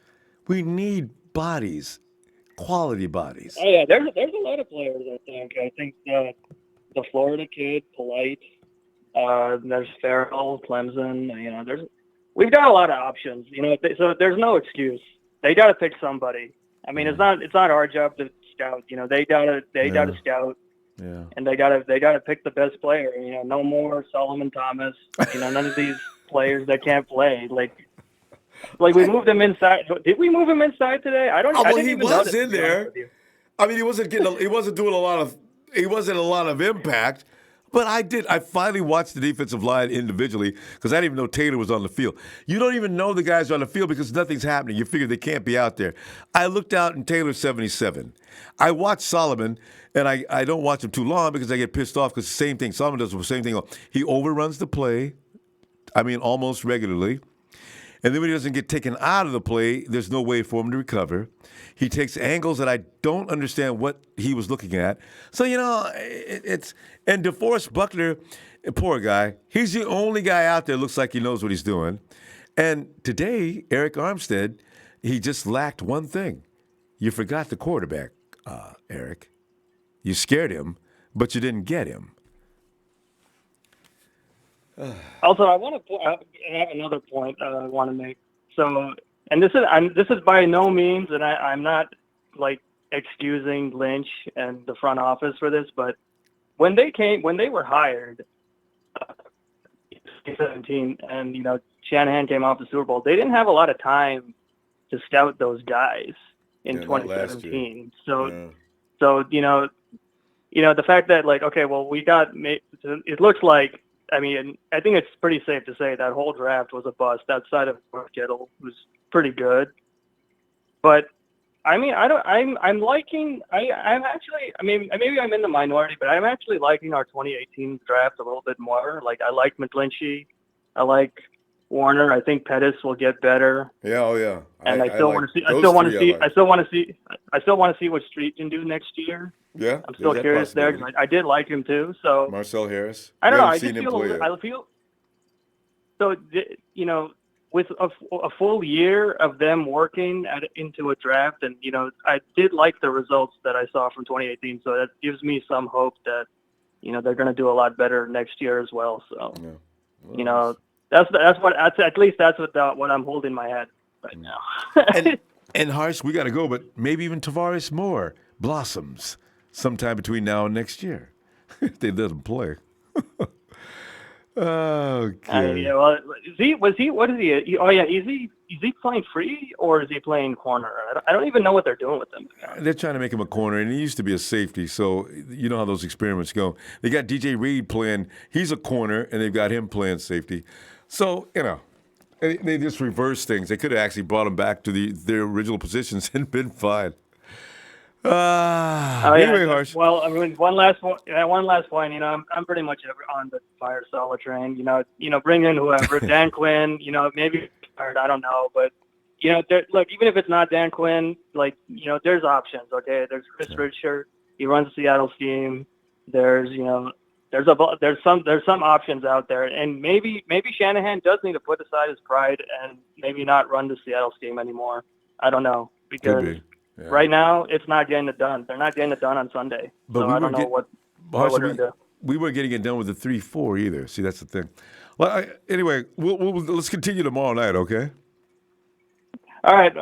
We need bodies, quality bodies.
Oh yeah, there's a lot of players. I think the Florida kid, Polite. There's Farrell, Clemson. We've got a lot of options. So there's no excuse. They got to pick somebody. I mean, it's not our job to scout. They gotta scout, and they gotta pick the best player. No more Solomon Thomas. None of these players that can't play. Like we moved him inside. Did we move him inside today? I don't.
Oh, well,
I didn't
he
even
was
notice,
in there. I mean, he wasn't doing a lot of. He wasn't a lot of impact. But I finally watched the defensive line individually because I didn't even know Taylor was on the field. You don't even know the guys are on the field because nothing's happening. You figure they can't be out there. I looked out and Taylor's 77. I watched Solomon, and I don't watch him too long because I get pissed off because the same thing. Solomon does the same thing. He overruns the play, almost regularly. And then when he doesn't get taken out of the play, there's no way for him to recover. He takes angles that I don't understand what he was looking at. So, and DeForest Buckner, poor guy, he's the only guy out there looks like he knows what he's doing. And today, Eric Armstead, he just lacked one thing. You forgot the quarterback, Eric. You scared him, but you didn't get him.
Also, I have another point I want to make. So, and this is by no means, and I'm not excusing Lynch and the front office for this, but when they were hired, 2017, and Shanahan came off the Super Bowl, they didn't have a lot of time to scout those guys in 2017. So the fact that we got, it looks like. I mean, I think it's pretty safe to say that whole draft was a bust outside of Kittle, who's pretty good. But I mean, I'm liking. I'm actually. I mean, maybe I'm in the minority, but I'm actually liking our 2018 draft a little bit more. Like, I like McGlinchey. I like Warner. I think Pettis will get better.
Yeah, oh yeah.
And I still want to see. I
those
still want to
three
see. I still want to see. I still want to see what Street can do next year.
Yeah,
I'm still
there's that
curious there
possibility.
because I did like him too. So
Marcel Harris.
I don't
We
know. I
haven't
just
seen him
feel.
play yet.
I feel. So you know, with a full year of them working into a draft, and you know, I did like the results that I saw from 2018. So that gives me some hope that you know they're going to do a lot better next year as well. So
Yeah. Well,
you know, that's at least that's what I'm holding my head right now.
and Harsh, we got to go, but maybe even Tavares Moore blossoms sometime between now and next year. If they let him play. Okay.
Yeah, well, what is he? Oh yeah, is he playing free or is he playing corner? I don't even know what they're doing with him.
They're trying to make him a corner, and he used to be a safety, so you know how those experiments go. They got DJ Reed playing, he's a corner, and they've got him playing safety. So, you know, they just reverse things. They could have actually brought him back to their original positions and been fine. Anyway, Harsh.
Well, I mean, one last point. You know, I'm pretty much on the fire solid train. You know, bring in whoever, Dan Quinn. You know, maybe I don't know, but you know, look, even if it's not Dan Quinn, like you know, there's options. Okay, there's Chris Richard. He runs the Seattle scheme. There's some options out there, and maybe Shanahan does need to put aside his pride and maybe not run the Seattle scheme anymore. I don't know because.
Could be. Yeah.
Right now, it's not getting it done. They're not getting it done on Sunday.
But
so I don't know what we're going to do.
We weren't getting it done with the 3-4 either. See, that's the thing. Well, anyway, let's continue tomorrow night, okay?
All right.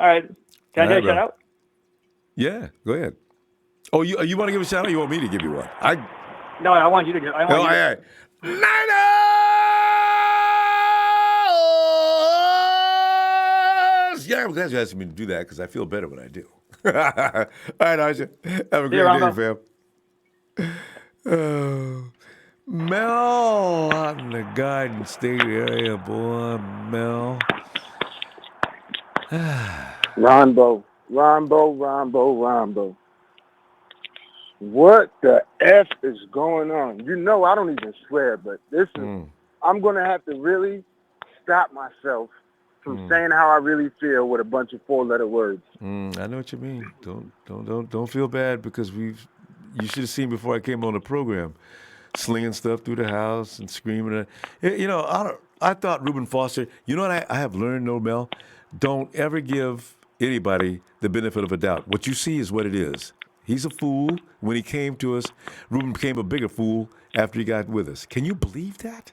Can I get a shout out?
Yeah, go ahead. Oh, you want to give a shout out? Or you want me to give you one?
No, I want you to give.
Niners! Yeah, I'm glad you asked me to do that because I feel better when I do. All right, Aisha. Have a great day, fam. Mel out in the Garden State area, boy. Mel.
Ronbo. What the F is going on? You know I don't even swear, but this is I'm gonna have to really stop myself from saying how I really feel with a bunch of 4-letter words.
I know what you mean. Don't feel bad because you should have seen before I came on the program, slinging stuff through the house and screaming. You know, I thought Reuben Foster. You know what I have learned, no, Mel? Don't ever give anybody the benefit of a doubt. What you see is what it is. He's a fool. When he came to us, Reuben became a bigger fool after he got with us. Can you believe that?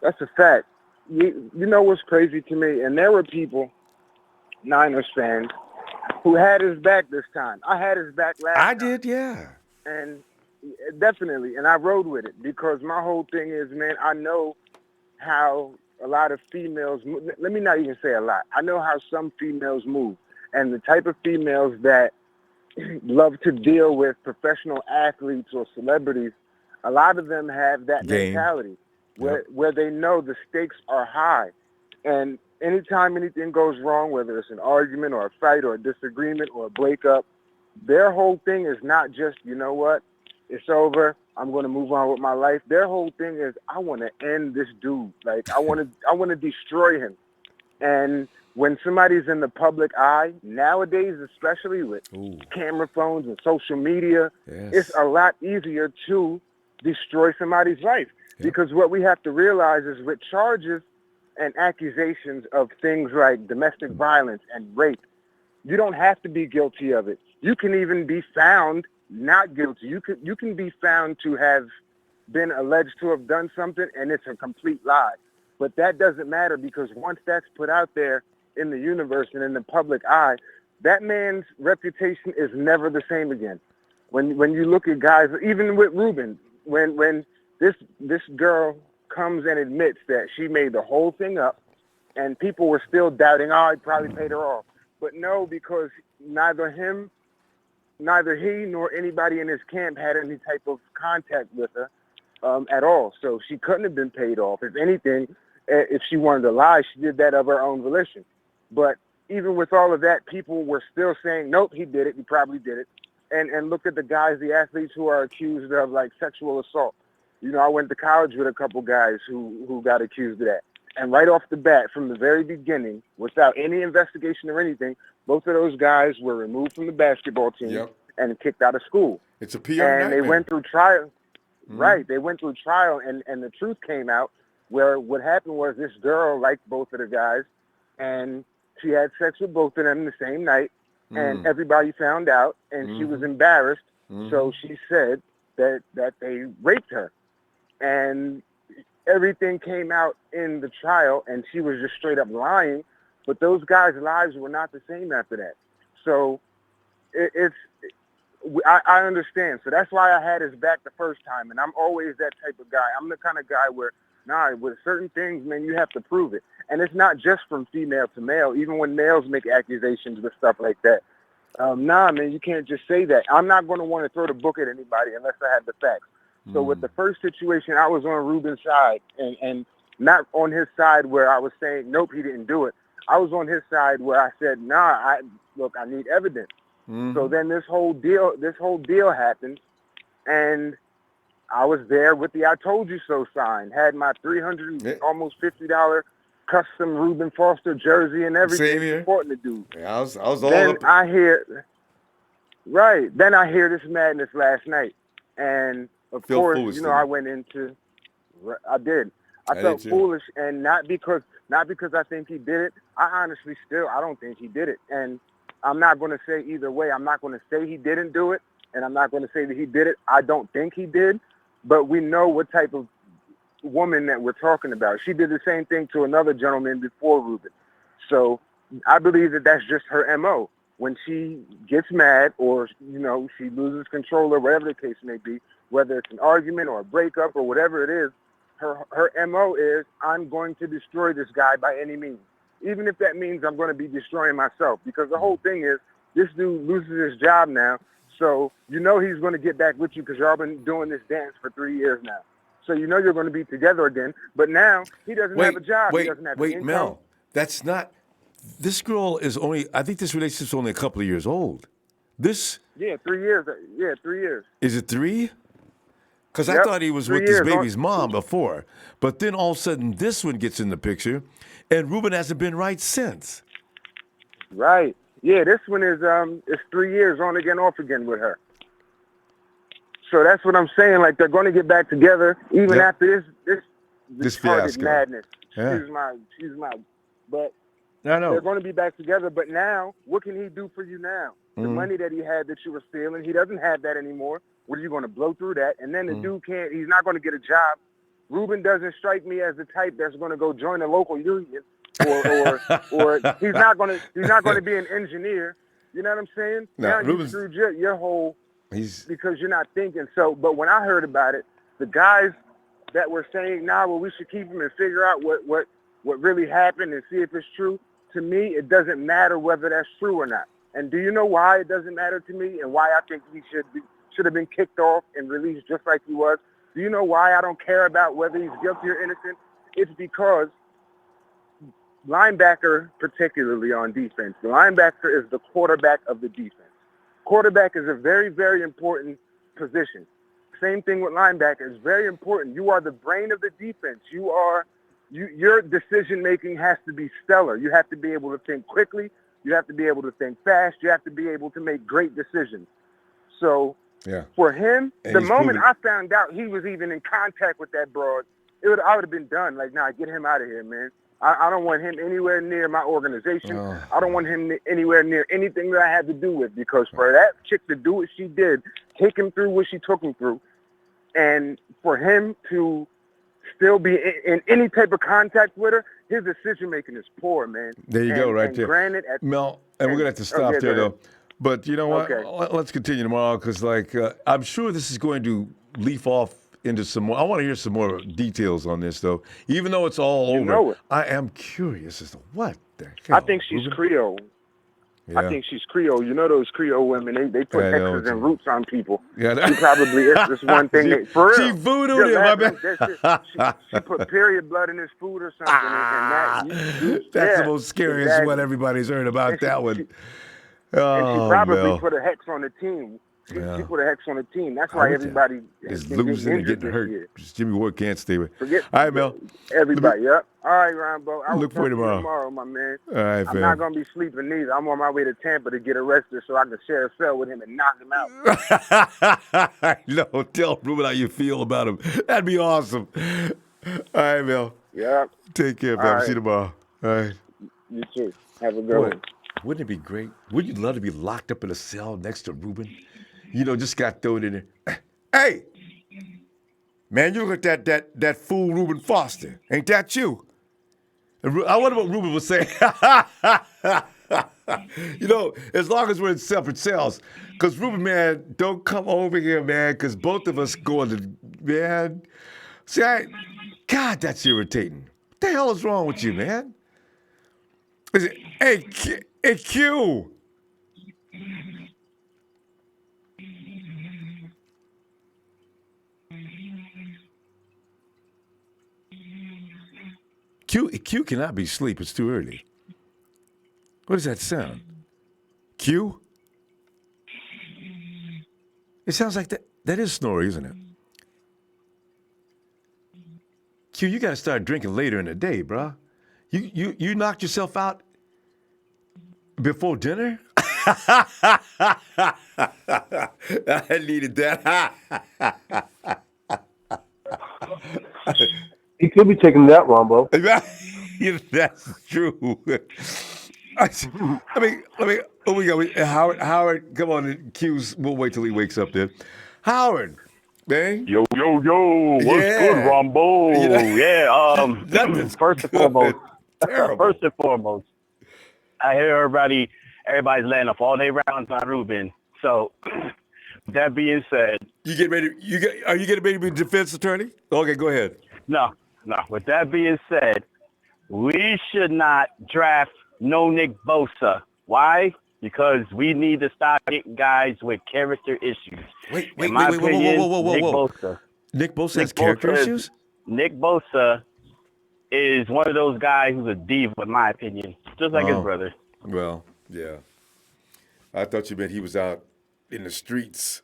That's a fact. You know what's crazy to me? And there were people, Niners fans, who had his back this time. I had his back last time.
I did, yeah.
And definitely. And I rode with it because my whole thing is, man, I know how a lot of females, let me not even say a lot. I know how some females move. And the type of females that love to deal with professional athletes or celebrities, a lot of them have that mentality. Where they know the stakes are high. And anytime anything goes wrong, whether it's an argument or a fight or a disagreement or a breakup, their whole thing is not just, you know what, it's over, I'm going to move on with my life. Their whole thing is, I want to end this dude. Like, I want to destroy him. And when somebody's in the public eye, nowadays, especially with camera phones and social media, it's a lot easier to destroy somebody's life. Because what we have to realize is with charges and accusations of things like domestic violence and rape, you don't have to be guilty of it. You can even be found not guilty. You can be found to have been alleged to have done something and it's a complete lie. But that doesn't matter because once that's put out there in the universe and in the public eye, that man's reputation is never the same again. When you look at guys, even with Reuben, when this girl comes and admits that she made the whole thing up and people were still doubting, he probably paid her off. But no, because neither he nor anybody in his camp had any type of contact with her at all. So she couldn't have been paid off. If anything, if she wanted to lie, she did that of her own volition. But even with all of that, people were still saying, nope, he did it. He probably did it. And look at the guys, the athletes who are accused of like sexual assault. You know, I went to college with a couple guys who got accused of that. And right off the bat, from the very beginning, without any investigation or anything, both of those guys were removed from the basketball team and kicked out of school.
It's a PR
and
nightmare.
They went through trial. Right. They went through trial, and the truth came out where what happened was this girl liked both of the guys, and she had sex with both of them the same night, and everybody found out, and she was embarrassed. So she said that they raped her. And everything came out in the trial, and she was just straight up lying. But those guys' lives were not the same after that. So I understand. So that's why I had his back the first time. And I'm always that type of guy. I'm the kind of guy where, with certain things, man, you have to prove it. And it's not just from female to male. Even when males make accusations with stuff like that. Man, you can't just say that. I'm not going to want to throw the book at anybody unless I have the facts. So with the first situation, I was on Reuben's side and not on his side where I was saying, nope, he didn't do it. I was on his side where I said, I need evidence. So then this whole deal happened, and I was there with the "I told you so" sign. Had my almost $50 custom Reuben Foster jersey and everything, supporting the dude.
Yeah, I was all
then
up.
Then I hear this madness last night, and of course, I went into. I did. I felt foolish, and not because I think he did it. I honestly I don't think he did it, and I'm not going to say either way. I'm not going to say he didn't do it, and I'm not going to say that he did it. I don't think he did, but we know what type of woman that we're talking about. She did the same thing to another gentleman before Reuben. So I believe that that's just her MO. When she gets mad or, she loses control or whatever the case may be, whether it's an argument or a breakup or whatever it is, her MO is, I'm going to destroy this guy by any means. Even if that means I'm going to be destroying myself. Because the whole thing is, this dude loses his job now, so he's going to get back with you because y'all been doing this dance for 3 years now. So you're going to be together again. But now he doesn't have a job. He doesn't have an income.
Mel, that's not – this girl is only – I think this relationship's only a couple of years old.
Yeah, 3 years. Yeah, 3 years.
Is it 3? Because I thought he was with this baby's mom before. But then all of a sudden this one gets in the picture, and Reuben hasn't been right since.
Right. Yeah, this one is 3 years on again, off again with her. So that's what I'm saying. Like, they're going to get back together even after this
fiasco.
Madness.
Yeah.
She's my. But
I know.
They're going to be back together. But now, what can he do for you now? The money that he had that you were stealing, he doesn't have that anymore. What are you going to blow through that? And then the dude he's not going to get a job. Reuben doesn't strike me as the type that's going to go join a local union or he's not going to be an engineer. You know what I'm saying?
No,
now
Reuben's,
you screwed your whole because you're not thinking. So, but when I heard about it, the guys that were saying, we should keep him and figure out what really happened and see if it's true. To me, it doesn't matter whether that's true or not. And do you know why it doesn't matter to me and why I think he should have been kicked off and released just like he was? Do you know why I don't care about whether he's guilty or innocent? It's because linebacker, particularly on defense, the linebacker is the quarterback of the defense. Quarterback is a very, very important position. Same thing with linebacker. It's very important. You are the brain of the defense. Your decision-making has to be stellar. You have to be able to think quickly. You have to be able to think fast. You have to be able to make great decisions. So for him, the moment I found out he was even in contact with that broad, I would have been done. Like, get him out of here, man. I don't want him anywhere near my organization. I don't want him anywhere near anything that I had to do with, because for that chick to do what she did, take him through what she took him through, and for him to still be in any type of contact with her, his decision-making is poor, man.
There you go, right there.
Granted,
Mel, and we're going to have to stop there, though. But you know what?
Okay.
Let's continue tomorrow, because I'm sure this is going to leaf off into some more. I want to hear some more details on this, though. Even though it's all over, I am curious as to what the hell.
I think she's Creole.
Yeah.
I think she's Creole. You know those Creole women, they put
I know
hexes
what
and
you-
roots on people.
Yeah,
She probably is this one thing that, for
she
real.
voodooed him,
You're
my
laughing,
man.
she put period blood in his food or something, and that,
That's the
yeah,
most scariest
exactly.
one everybody's heard about
And
that one.
and she
Oh,
probably
Mel.
put a hex on the team. She
Yeah.
put a hex on the team. That's
I
why
with that.
everybody
Is
has been
losing and
injured
getting
this
hurt.
year.
Just Jimmy Ward can't stay with.
Forget
All right, Mel.
everybody. Yep. All right, Ronbo. I will
Look
talk
for
to
you
you
tomorrow.
tomorrow, my man.
All right,
I'm
fam.
not gonna be sleeping either. I'm on my way to Tampa to get arrested so I can share a cell with him and knock him out.
No, tell Reuben how you feel about him. That'd be awesome. All right, Mel.
Yep.
Take care,
All
fam.
right.
See you tomorrow. All right.
You too. Have a good
Boy,
one.
wouldn't it be great? Wouldn't you love to be locked up in a cell next to Reuben? You know, just got thrown in there. Hey, man, you look at that fool Reuben Foster. Ain't that you? I wonder what Reuben would say. You know, as long as we're in separate cells. Because Reuben, man, don't come over here, man, because both of us going to, man. See, God, that's irritating. What the hell is wrong with you, man? Is it, hey, Q. Q cannot be asleep. It's too early. What does that sound? Q? It sounds like that is Snorri, isn't it? Q, you got to start drinking later in the day, bruh. You knocked yourself out before dinner? I needed that.
He could be taking that, Ronbo.
That's true. Oh, we go. Howard, come on, Q's. We'll wait till he wakes up then. Howard, man.
Yo, what's
Yeah.
good, Rombo?
Nothing's
First and
good.
foremost,
Terrible.
first and foremost, I hear everybody's laying off all day rounds on Reuben. So, that being said,
You get ready? Are you getting ready to be a defense attorney? Okay, go ahead.
no. With that being said, we should not draft no Nick Bosa. Why? Because we need to stop getting guys with character issues.
Wait,
In my opinion,
whoa.
Nick Bosa.
Nick Bosa has character issues?
Nick Bosa is one of those guys who's a diva, in my opinion, just like his brother.
Well, yeah. I thought you meant he was out in the streets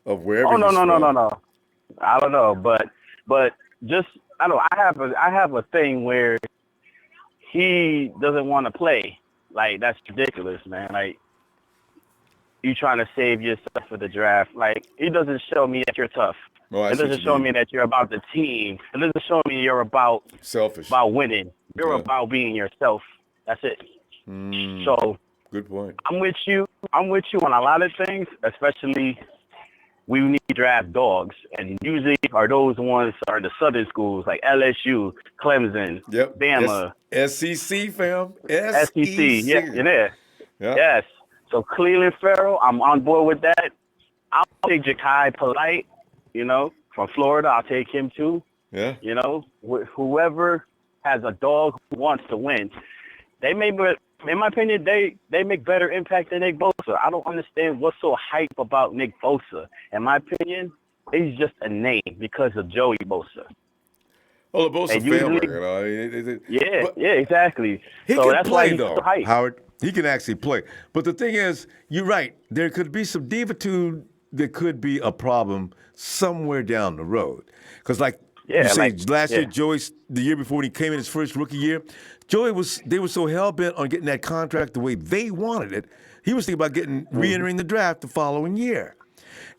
of wherever.
Oh no.
I
I don't know, but just I don't. I have a thing where he doesn't want to play. Like that's ridiculous, man. Like you trying to save yourself for the draft. Like it doesn't show me that you're tough.
Oh,
It doesn't show me that you're about the team. It doesn't show me you're about
selfish.
about winning. You're
Yeah.
about being yourself. That's it. So
good point.
I'm with you on a lot of things, especially we need to draft dogs. And usually those ones are the southern schools like LSU, Clemson,
Yep.
Bama.
SEC, fam.
SEC. Yeah.
Yep.
Yes. So Cleveland Farrell, I'm on board with that. I'll take Ja'Kai Polite, from Florida. I'll take him too.
Yeah.
Whoever has a dog who wants to win. They may, in my opinion, they make better impact than Nick Bosa. I don't understand what's so hype about Nick Bosa. In my opinion, he's just a name because of Joey Bosa.
Oh, the Bosa
And
family,
Yeah,
But
exactly.
He
So
can
that's
play,
why he's
though,
so hype.
Howard. He can actually play. But the thing is, you're right. There could be some divitude that could be a problem somewhere down the road. Because you say last year, Joey, the year before when he came in his first rookie year, they were so hell-bent on getting that contract the way they wanted it, he was thinking about re-entering the draft the following year.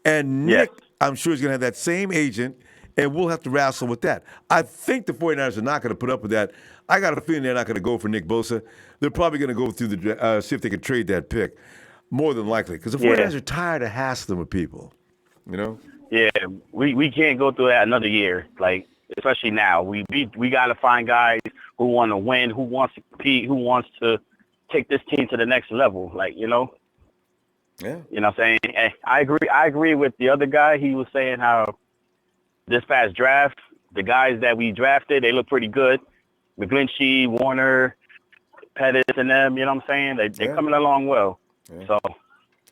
And Nick, I'm sure, is going to have that same agent, and we'll have to wrestle with that. I think the 49ers are not going to put up with that. I got a feeling they're not going to go for Nick Bosa. They're probably going to go through see if they can trade that pick, more than likely. Because the 49ers are tired of hassling with people,
Yeah, we can't go through that another year, especially now. We got to find guys who want to win, who wants to compete, who wants to take this team to the next level,
Yeah.
You know what I'm saying? I agree with the other guy. He was saying how this past draft, the guys that we drafted, they look pretty good. McGlinchey, Warner, Pettis, and them, you know what I'm saying? They're coming along well.
Yeah.
So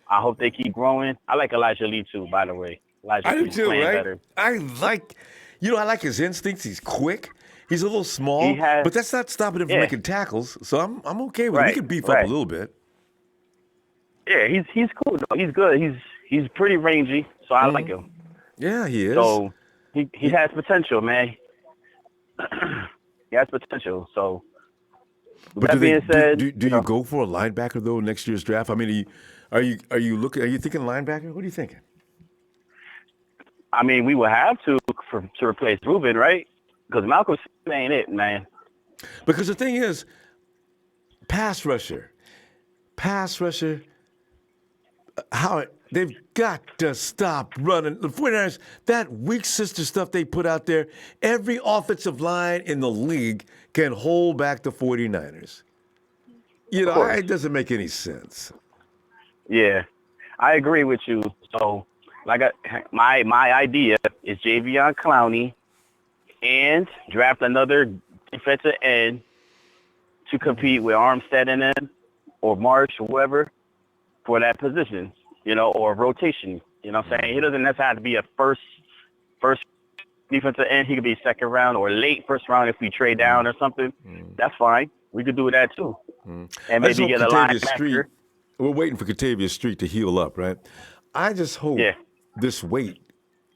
I hope they keep growing. I like Elijah Lee too, by the way. Elijah
I do
Lee's
too,
playing
right?
better.
I like his instincts. He's quick. He's a little small,
He has,
but that's not stopping him from
yeah,
making tackles. So I'm okay with it. We
right,
can beef up a
right.
little bit.
Yeah, he's cool though. He's good. He's pretty rangy, so I like him.
Yeah, he is.
So he has potential, man. He has potential. So with
But
that being said,
do you go for a linebacker though next year's draft? I mean, are you thinking linebacker? What are you thinking?
I mean, we will have to replace Reuben, right? Because Malcolm ain't it, man.
Because the thing is, pass rusher, how they've got to stop running. The 49ers, that weak sister stuff they put out there, every offensive line in the league can hold back the 49ers. You know, it doesn't make any sense.
Yeah, I agree with you. So, my idea is Javion Clowney and draft another defensive end to compete with Armstead and them or Marsh or whoever for that position, or rotation. You know what I'm saying? He doesn't necessarily have to be a first defensive end. He could be second round or late first round if we trade down or something. That's fine. We could do that too. And maybe get a linebacker.
We're waiting for Katavius Street to heal up, right? I just hope this weight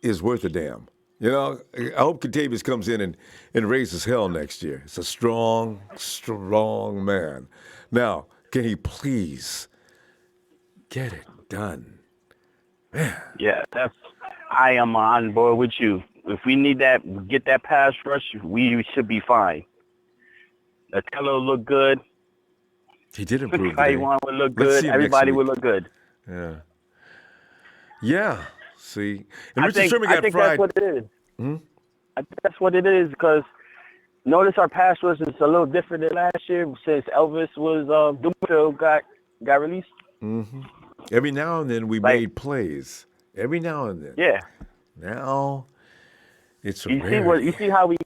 is worth a damn. I hope Katavius comes in and raises hell next year. It's a strong, strong man. Now, can he please get it done? Man.
Yeah, I am on board with you. If we need get that pass rush, we should be fine. Otello look good.
He did improve today.
Taiwan would look good. Everybody would look good.
Yeah. Yeah. See, and
I
Richard
think
Sherman got fried.
That's what it is. I think that's what it is because notice our pass rush is a little different than last year since Elvis was Dumervil got released.
Mm-hmm. Every now and then we made plays. Every now and then.
Yeah.
Now it's
you see how we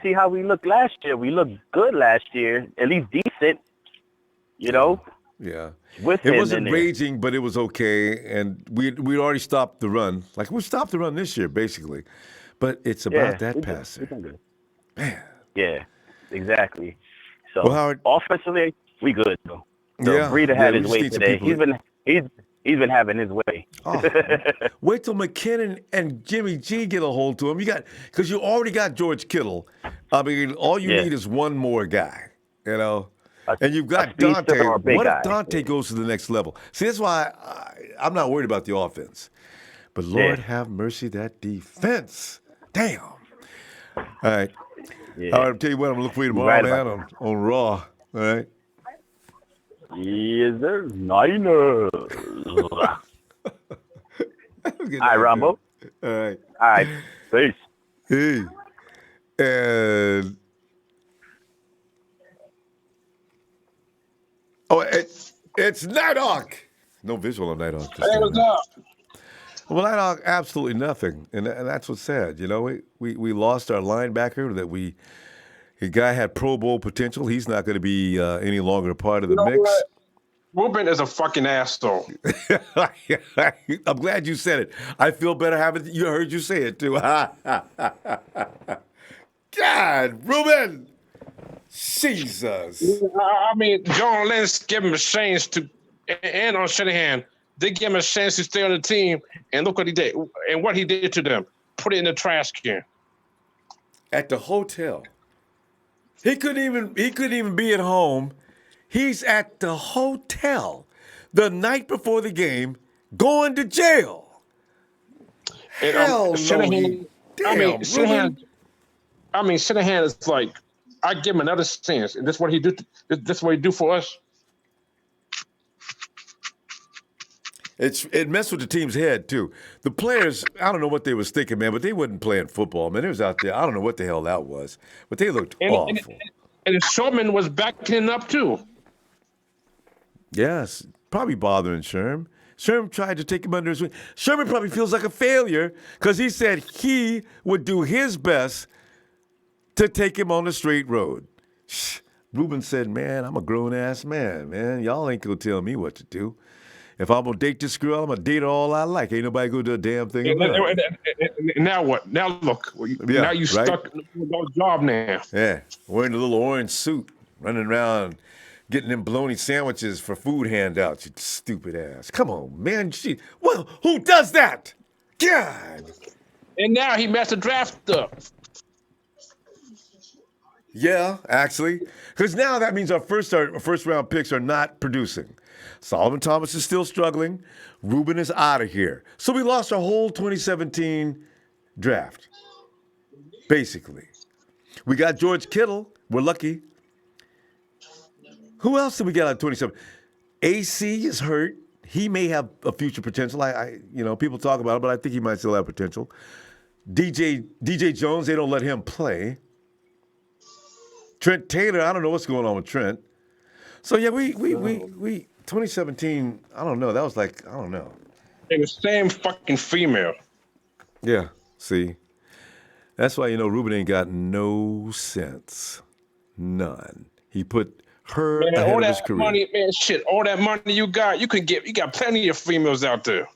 see how we looked last year. We looked good last year, at least decent.
Yeah.
With
it wasn't raging, but it was okay, and we already stopped the run. Like we stopped the run this year, basically. But it's about that passer. Man.
Yeah, exactly. So
Howard,
offensively, we good though. So Breida had his way today. He's been having his way.
Wait till McKinnon and Jimmy G get a hold to him. Because you already got George Kittle. I mean, all you need is one more guy. And you've got Dante. What if Dante goes to the next level? See, that's why I'm not worried about the offense. But Lord have mercy, that defense. Damn. All right.
Yeah.
All right, I'll tell you what, I'm going to look for you tomorrow, man, on Raw. All right?
Yes, sir. Niners. All right, Ronbo.
All right.
All right. Peace.
Hey. And... it's Nighthawk. No visual on Nighthawk.
Hey, what's up?
Well, Nighthawk, absolutely nothing, and that's what's sad. We lost our linebacker that the guy had Pro Bowl potential. He's not going to be any longer a part of the mix.
What? Reuben is a fucking asshole.
I'm glad you said it. I feel better having you heard you say it too. God, Reuben. Jesus.
I mean, John Lynch gave him a chance to, and on Shanahan, they gave him a chance to stay on the team, and look what he did. And what he did to them, put it in the trash can.
At the hotel. He couldn't even be at home. He's at the hotel the night before the game, going to jail.
And,
Hell
Shanahan,
no.
Shanahan is like, I give him another chance, and this is what he do. This is what he do for us.
It messed with the team's head too. The players, I don't know what they was thinking, man, but they wasn't playing football, man. They was out there. I don't know what the hell that was, but they looked awful.
And Shurman was backing up too.
Yes, probably bothering Sherm. Sherm tried to take him under his wing. Sherman probably feels like a failure because he said he would do his best to take him on the straight road. Reuben said, man, I'm a grown-ass man. Y'all ain't gonna tell me what to do. If I'm gonna date this girl, I'm gonna date her all I like. Ain't nobody gonna do a damn thing about it.
And now what? Now look.
Yeah,
now you
right?
stuck with no job now.
Yeah, wearing a little orange suit, running around, getting them bologna sandwiches for food handouts. You stupid ass. Come on, man. Well, who does that? God.
And now he messed the draft up.
Yeah, actually, because now that means our first round picks are not producing. Solomon Thomas is still struggling. Reuben is out of here. So we lost our whole 2017 draft, basically. We got George Kittle. We're lucky. Who else did we get out of 27? AC is hurt. He may have a future potential. People talk about it, but I think he might still have potential. DJ Jones, they don't let him play. Trent Taylor, I don't know what's going on with Trent. So yeah, we 2017, I don't know. That was like, I don't know.
They're the same fucking female.
Yeah, see. That's why, Reuben ain't got no sense. None. He put her ahead of his career.
Money, man, shit, all that money you got plenty of females out there.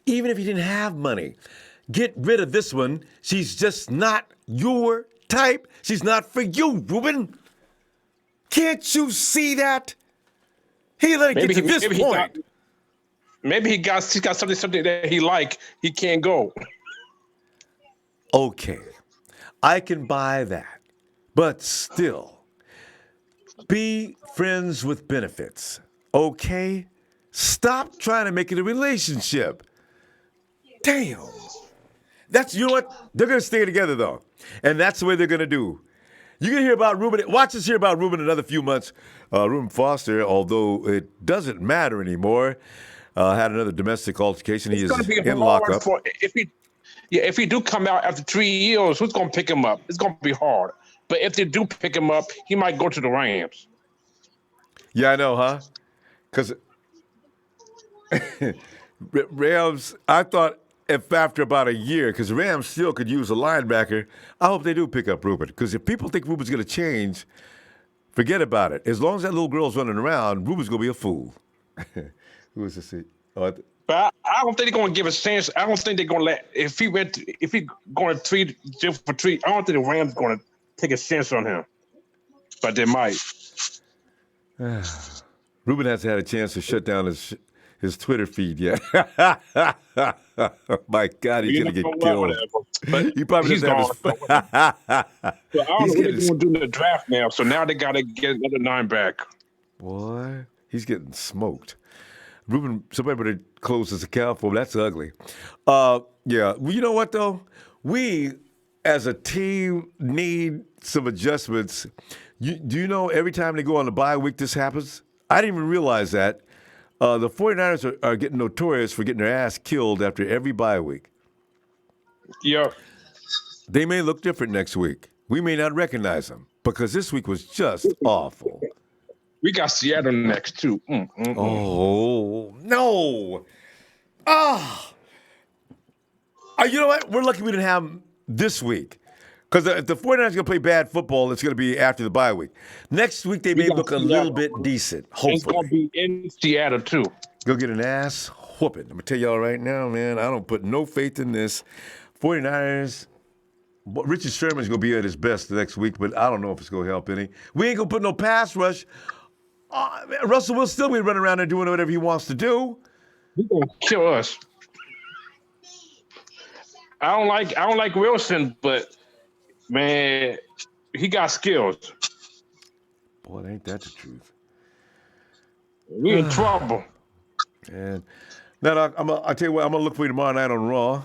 Even if you didn't have money, get rid of this one. She's just not your type. She's not for you, Reuben. Can't you see that? He let it get to this point.
Maybe he's got something that he like. He can't go.
Okay, I can buy that, but still, be friends with benefits. Okay, stop trying to make it a relationship. Damn. You know what? They're gonna stay together though, and that's the way they're gonna do. You're gonna hear about Reuben. Watch us hear about Reuben in another few months. Reuben Foster, although it doesn't matter anymore, had another domestic altercation. He is in lockup.
If he do come out after 3 years, who's gonna pick him up? It's gonna be hard. But if they do pick him up, he might go to the Rams.
Yeah, I know, huh? Because Rams, I thought if after about a year, because Rams still could use a linebacker, I hope they do pick up Reuben. Because if people think Reuben's going to change, forget about it. As long as that little girl's running around, Reuben's going to be a fool. Who is this?
But I don't think they're going to give a chance. I don't think they're going to if he going to treat just for treat, I don't think the Rams going to take a chance on him. But they might.
Reuben hasn't had a chance to shut down his Twitter feed yet. My God, he's going to get killed.
But
he probably doesn't have his...
So I don't know what they're going to do in the draft now. So now they got to get another 9 back.
Boy, he's getting smoked. Reuben, somebody better close his account for him. That's ugly. Yeah. Well, you know what, though? We, as a team, need some adjustments. Do you know every time they go on the bye week this happens? I didn't even realize that. The 49ers are getting notorious for getting their ass killed after every bye week.
Yeah.
They may look different next week. We may not recognize them because this week was just awful.
We got Seattle next, too.
Oh, no. You know what? We're lucky we didn't have them this week. Because if the 49ers are going to play bad football, it's going to be after the bye week. Next week, they may look a little bit decent, hopefully.
It's going to be in Seattle, too.
Go get an ass whooping. I'm going to tell y'all right now, man, I don't put no faith in this. 49ers, Richard Sherman's going to be at his best next week, but I don't know if it's going to help any. We ain't going to put no pass rush. Russell will still be running around there doing whatever he wants to do.
He's going to kill us. I don't like Wilson, but... Man, he got skills.
Boy, ain't that the truth?
We in trouble.
And now I tell you what, I'm gonna look for you tomorrow night on Raw.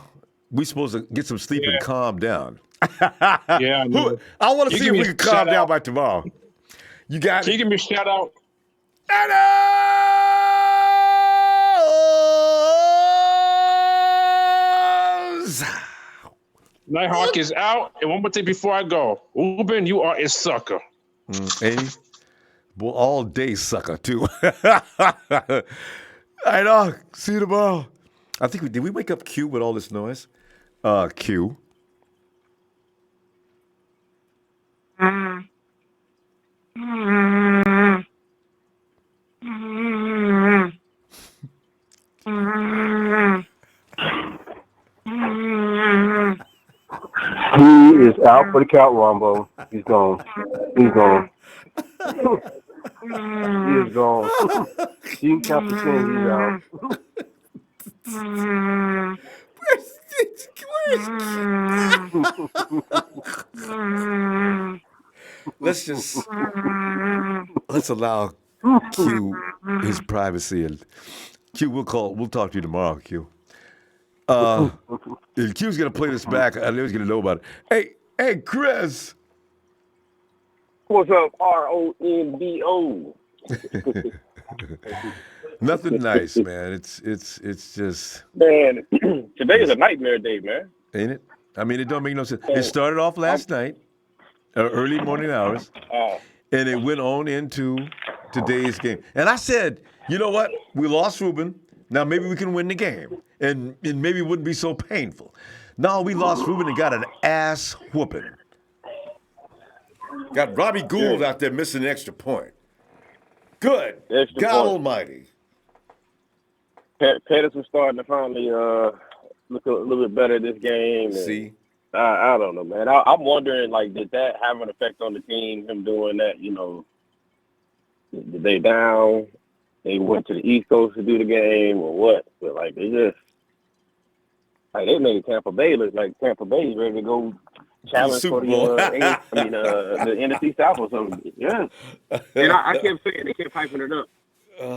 We supposed to get some sleep and calm down.
Yeah,
I want to see if we can calm down by tomorrow. You got it.
Can you give me a shout out? Nighthawk is out. And one more thing before I go. Reuben, you are a sucker.
Hey, boy, all day sucker, too. I know. See you tomorrow. I think did we wake up Q with all this noise? Q.
He is out for the count, Ronbo. He's gone. He's gone. He is gone. You can count to 10. He's out.
Let's allow Q his privacy, and Q, we'll talk to you tomorrow, Q. If Q's gonna play this back, I know he's gonna know about it. Hey, Chris.
What's up, RONBO?
Nothing nice, man. It's just,
Man, today is a nightmare day, man.
ain't it? I mean, it don't make no sense. It started off last night, early morning hours, and it went on into today's game. And I said, you know what? We lost Reuben. Now maybe we can win the game, and maybe it wouldn't be so painful. No, we lost Reuben and got an ass whooping. Got Robbie Gould out there missing an extra point. Good.
Extra
God
point.
almighty.
Pettis was starting to finally look a little bit better this game. And
See?
I don't know, man. I'm wondering, like, did that have an effect on the team, him doing that, you know? Did they down? They went to the East Coast to do the game or what? But, like, they made Tampa Bay look like Tampa Bay ready to go challenge
Super
for
Bowl.
the NFC South or something. Yeah. And I kept saying, they kept hyping it up.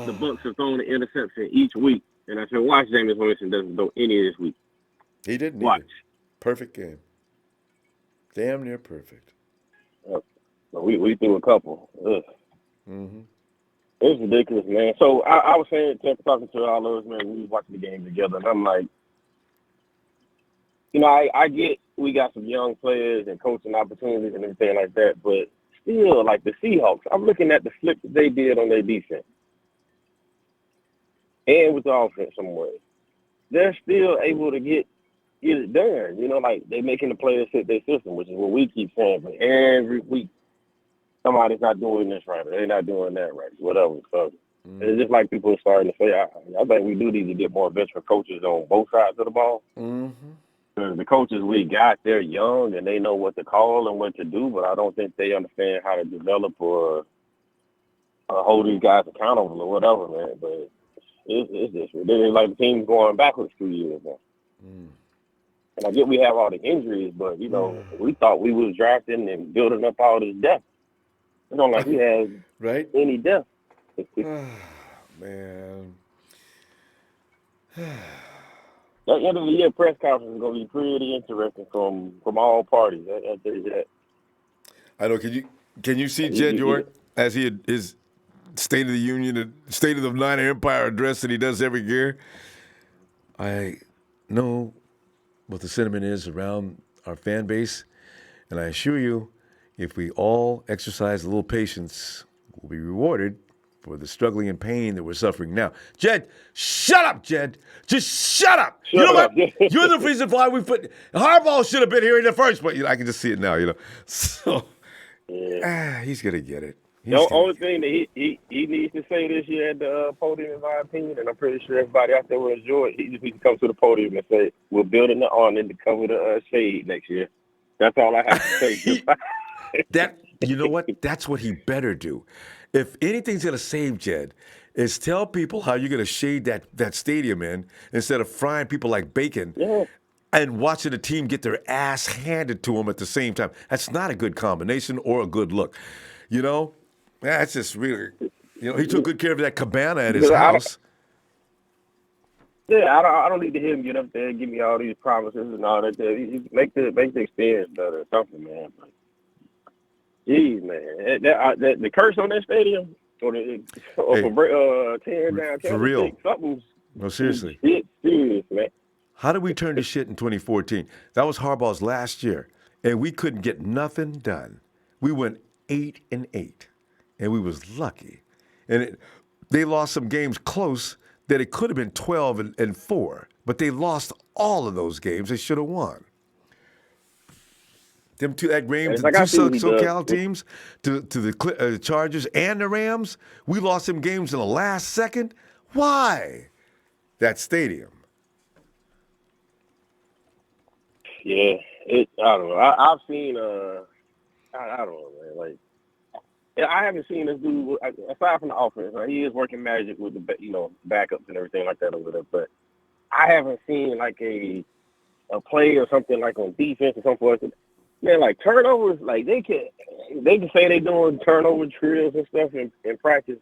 The Bucs have thrown an interception each week. And I said, watch Jameis Winston doesn't throw any this week.
He didn't.
Watch.
Either. Perfect game. Damn near perfect.
We threw a couple. Ugh.
Mm-hmm.
It's ridiculous, man. So I was saying, talking to all of us, man, we was watching the game together, and I'm like, you know, I get we got some young players and coaching opportunities and everything like that, but still, like the Seahawks, I'm looking at the flip that they did on their defense and with the offense some way. They're still able to get it done. You know, like they making the players fit their system, which is what we keep saying. But every week, somebody's not doing this right or they're not doing that right, whatever. So it's just like people are starting to say, I think we do need to get more veteran coaches on both sides of the ball.
Mm-hmm.
Because the coaches we got, they're young and they know what to call and what to do, but I don't think they understand how to develop or hold these guys accountable or whatever, man. But it's just ridiculous. Like the team's going backwards 2 years now. And I get we have all the injuries, but, you know, we thought we was drafting and building up all this depth. It's not like we have any depth.
Man.
That end of the year press conference is going to be pretty interesting from all parties. I'll tell you that.
I know. Can you see Jed York as his State of the Union, State of the Niner Empire address that he does every year? I know what the sentiment is around our fan base, and I assure you, if we all exercise a little patience, we'll be rewarded for the struggling and pain that we're suffering now. Jed, shut up, Jed. Just shut up. You know what? You're the reason why we put Harbaugh should have been here in the first place. I can just see it now, you know. So he's gonna get it.
The only thing that he needs to say this year at the podium, in my opinion, and I'm pretty sure everybody out there will enjoy it, he just needs to come to the podium and say, we're building the awning to cover the shade next year. That's all I have to say.
You know what? That's what he better do. If anything's going to save Jed, is tell people how you're going to shade that stadium in instead of frying people like bacon and watching the team get their ass handed to them at the same time. That's not a good combination or a good look. You know? That's just really, you know, he took good care of that cabana at his house.
I don't need to hear him get up there and give me all these promises and all that. Make the experience better or something, man. But, geez, man, the curse on that stadium or for tearing down
for real.
Something's
No, seriously.
Serious, man.
How did we turn to shit in 2014? That was Harbaugh's last year, and we couldn't get nothing done. We went 8-8, and we was lucky. And they lost some games close that it could have been 12-4, but they lost all of those games they should have won. Them two at Graham,
It's
the
like I
two
see what he does.
SoCal teams, to the Chargers and the Rams. We lost them games in the last second. Why? That stadium.
Yeah, I don't know. I've seen I don't know, man. Like, yeah, I haven't seen this dude aside from the offense. Like, he is working magic with the backups and everything like that over there, but I haven't seen like a play or something like on defense or something like that. Man, like turnovers, like they can say they doing turnover drills and stuff in practice.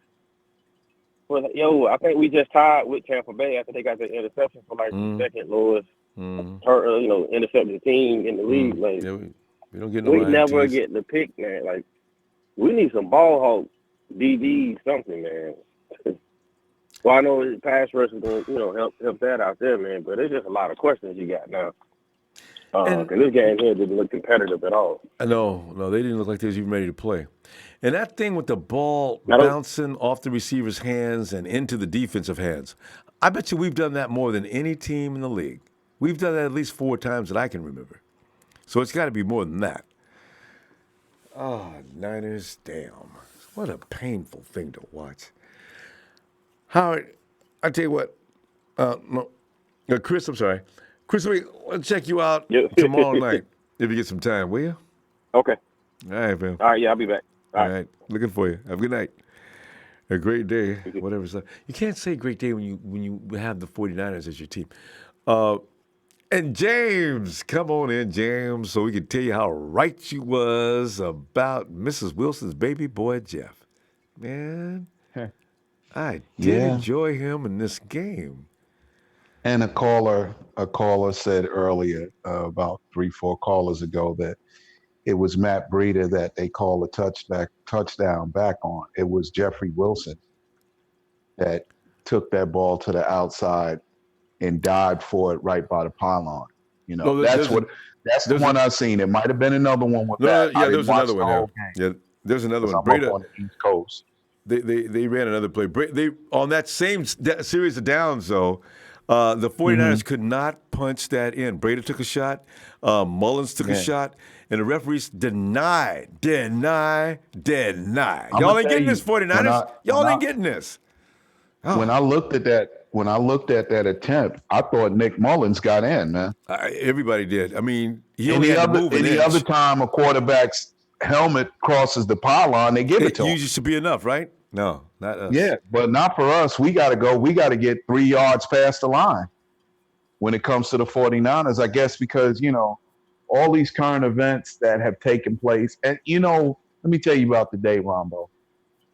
But I think we just tied with Tampa Bay after they got the interception for like the second lowest, interception team in the league. Like,
yeah, we don't get no
we never
INTs.
get the pick, man. Like, we need some ball hawk DB something, man. Well, I know the pass rush is going to help that out there, man. But there's just a lot of questions you got now. Because this game here didn't look competitive at all.
No, they didn't look like they was even ready to play. And that thing with the ball bouncing off the receiver's hands and into the defensive hands, I bet you we've done that more than any team in the league. We've done that at least 4 times that I can remember. So it's got to be more than that. Oh, Niners, damn. What a painful thing to watch. Howard, I tell you what, Chris, I'm sorry. Chris, I'll check you out tomorrow night if you get some time, will you?
Okay.
All right, man.
All right, yeah, I'll be back.
All right. Looking for you. Have a good night. A great day, whatever's left. You can't say great day when you have the 49ers as your team. And James, come on in, James, so we can tell you how right you was about Mrs. Wilson's baby boy, Jeff. Man, I did enjoy him in this game.
And a caller said earlier, about 3-4 callers ago, that it was Matt Breida that they called a touchdown back on. It was Jeffrey Wilson that took that ball to the outside and dived for it right by the pylon. That's the one I've seen. It might have been another one with that.
Yeah, there was another one there. Yeah, there's another one.
Breida on the East Coast.
They ran another play. They on that same series of downs though. The 49ers could not punch that in. Breida took a shot. Mullins took a shot. And the referees deny. Y'all ain't getting this, 49ers. Y'all ain't getting this. Oh.
When I looked at that attempt, I thought Nick Mullins got in, man.
Everybody did. I mean, he only had to move an inch.
Any other time a quarterback's helmet crosses the pylon, they give it to him.
It usually should be enough, right? No, not us.
Yeah, but not for us. We got to go. We got to get 3 yards past the line when it comes to the 49ers, I guess, because, all these current events that have taken place. And, let me tell you about the day, Ronbo.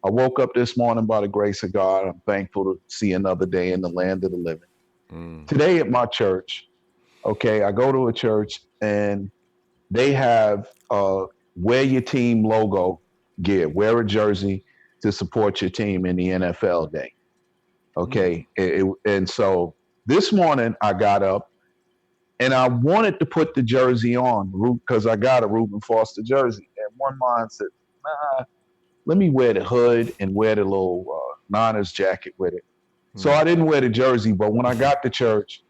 I woke up this morning by the grace of God. I'm thankful to see another day in the land of the living. Today at my church, I go to a church and they have wear your team logo gear, wear a jersey to support your team in the NFL day. And so this morning I got up and I wanted to put the jersey on because I got a Reuben Foster jersey. And one mind said, let me wear the hood and wear the little Niners jacket with it. So I didn't wear the jersey, but when I got to church,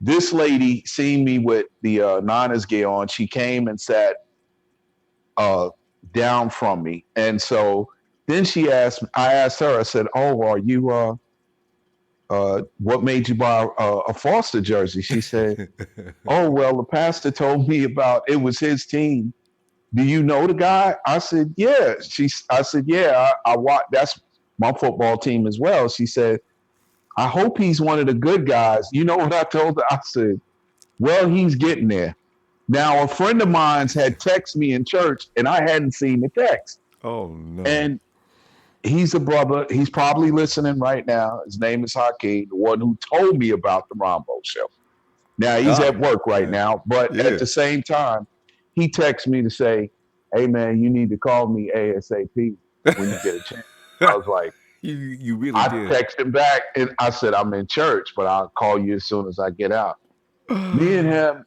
this lady seen me with the Niners gear on. She came and sat down from me. And so then I asked her, I said, oh, are you, what made you buy a Foster jersey? She said, oh, well, the pastor told me it was his team. Do you know the guy? I said, yeah. I said, yeah, I watch. That's my football team as well. She said, I hope he's one of the good guys. You know what I told her? I said, well, he's getting there. Now, a friend of mine's had texted me in church, and I hadn't seen the text.
Oh, no.
And he's a brother. He's probably listening right now. His name is Hakeem, the one who told me about the Ronbo show. Now, he's at work right now, but at the same time, he texted me to say, hey, man, you need to call me ASAP when you get a chance. I was like,
you really
I
did.
texted him back, and I said, I'm in church, but I'll call you as soon as I get out. Me and him,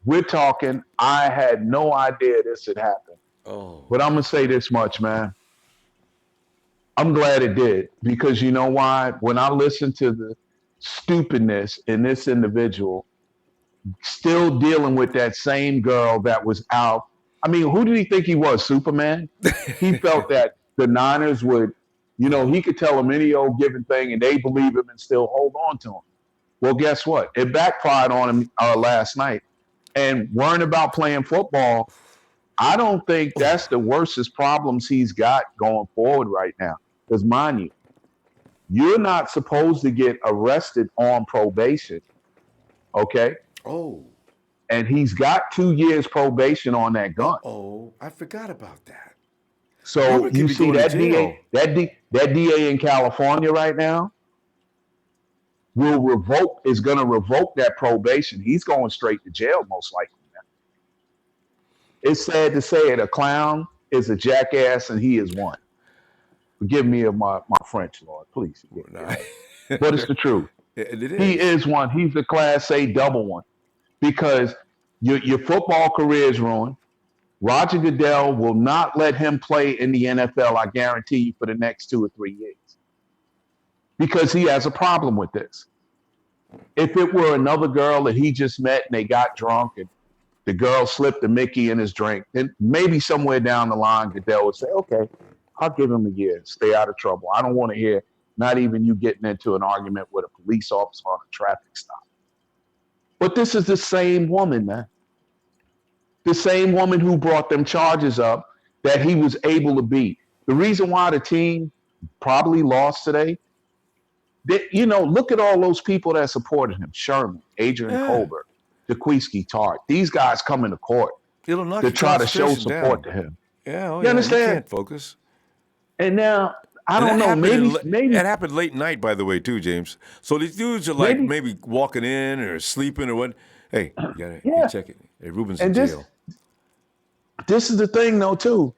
we're talking. I had no idea this had happened.
Oh.
But I'm going to say this much, man. I'm glad it did, because you know why? When I listen to the stupidness in this individual, still dealing with that same girl that was out I mean, who did he think he was, Superman? He felt that the Niners would, he could tell them any old given thing and they believe him and still hold on to him. Well, guess what? It backfired on him last night. And worrying about playing football, I don't think that's the worstest problems he's got going forward right now. Because mind you, you're not supposed to get arrested on probation, okay?
Oh.
And he's got 2 years probation on that gun.
Oh, I forgot about that.
So you see that DA in California right now is going to revoke that probation. He's going straight to jail most likely now. It's sad to say it. A clown is a jackass, and he is one. Forgive me of my French, Lord. Please forgive me. But it's the truth. He is one. He's a Class A double one. Because your football career is ruined. Roger Goodell will not let him play in the NFL, I guarantee you, for the next 2 or 3 years. Because he has a problem with this. If it were another girl that he just met and they got drunk and the girl slipped a Mickey in his drink, then maybe somewhere down the line, Goodell would say, okay, I'll give him a year. Stay out of trouble. I don't want to hear not even you getting into an argument with a police officer on a traffic stop. But this is the same woman, man. The same woman who brought them charges up that he was able to beat. The reason why the team probably lost today, look at all those people that supported him. Sherman, Adrian Colbert, DeQuisky Tart. These guys come into court to try to show support to him.
Yeah,
you understand?
You can't focus.
And now, I don't know, maybe
it happened late night, by the way, too, James. So these dudes are like maybe walking in or sleeping or what. Hey, you gotta check it. Hey, Reuben's in jail.
This is the thing, though, too.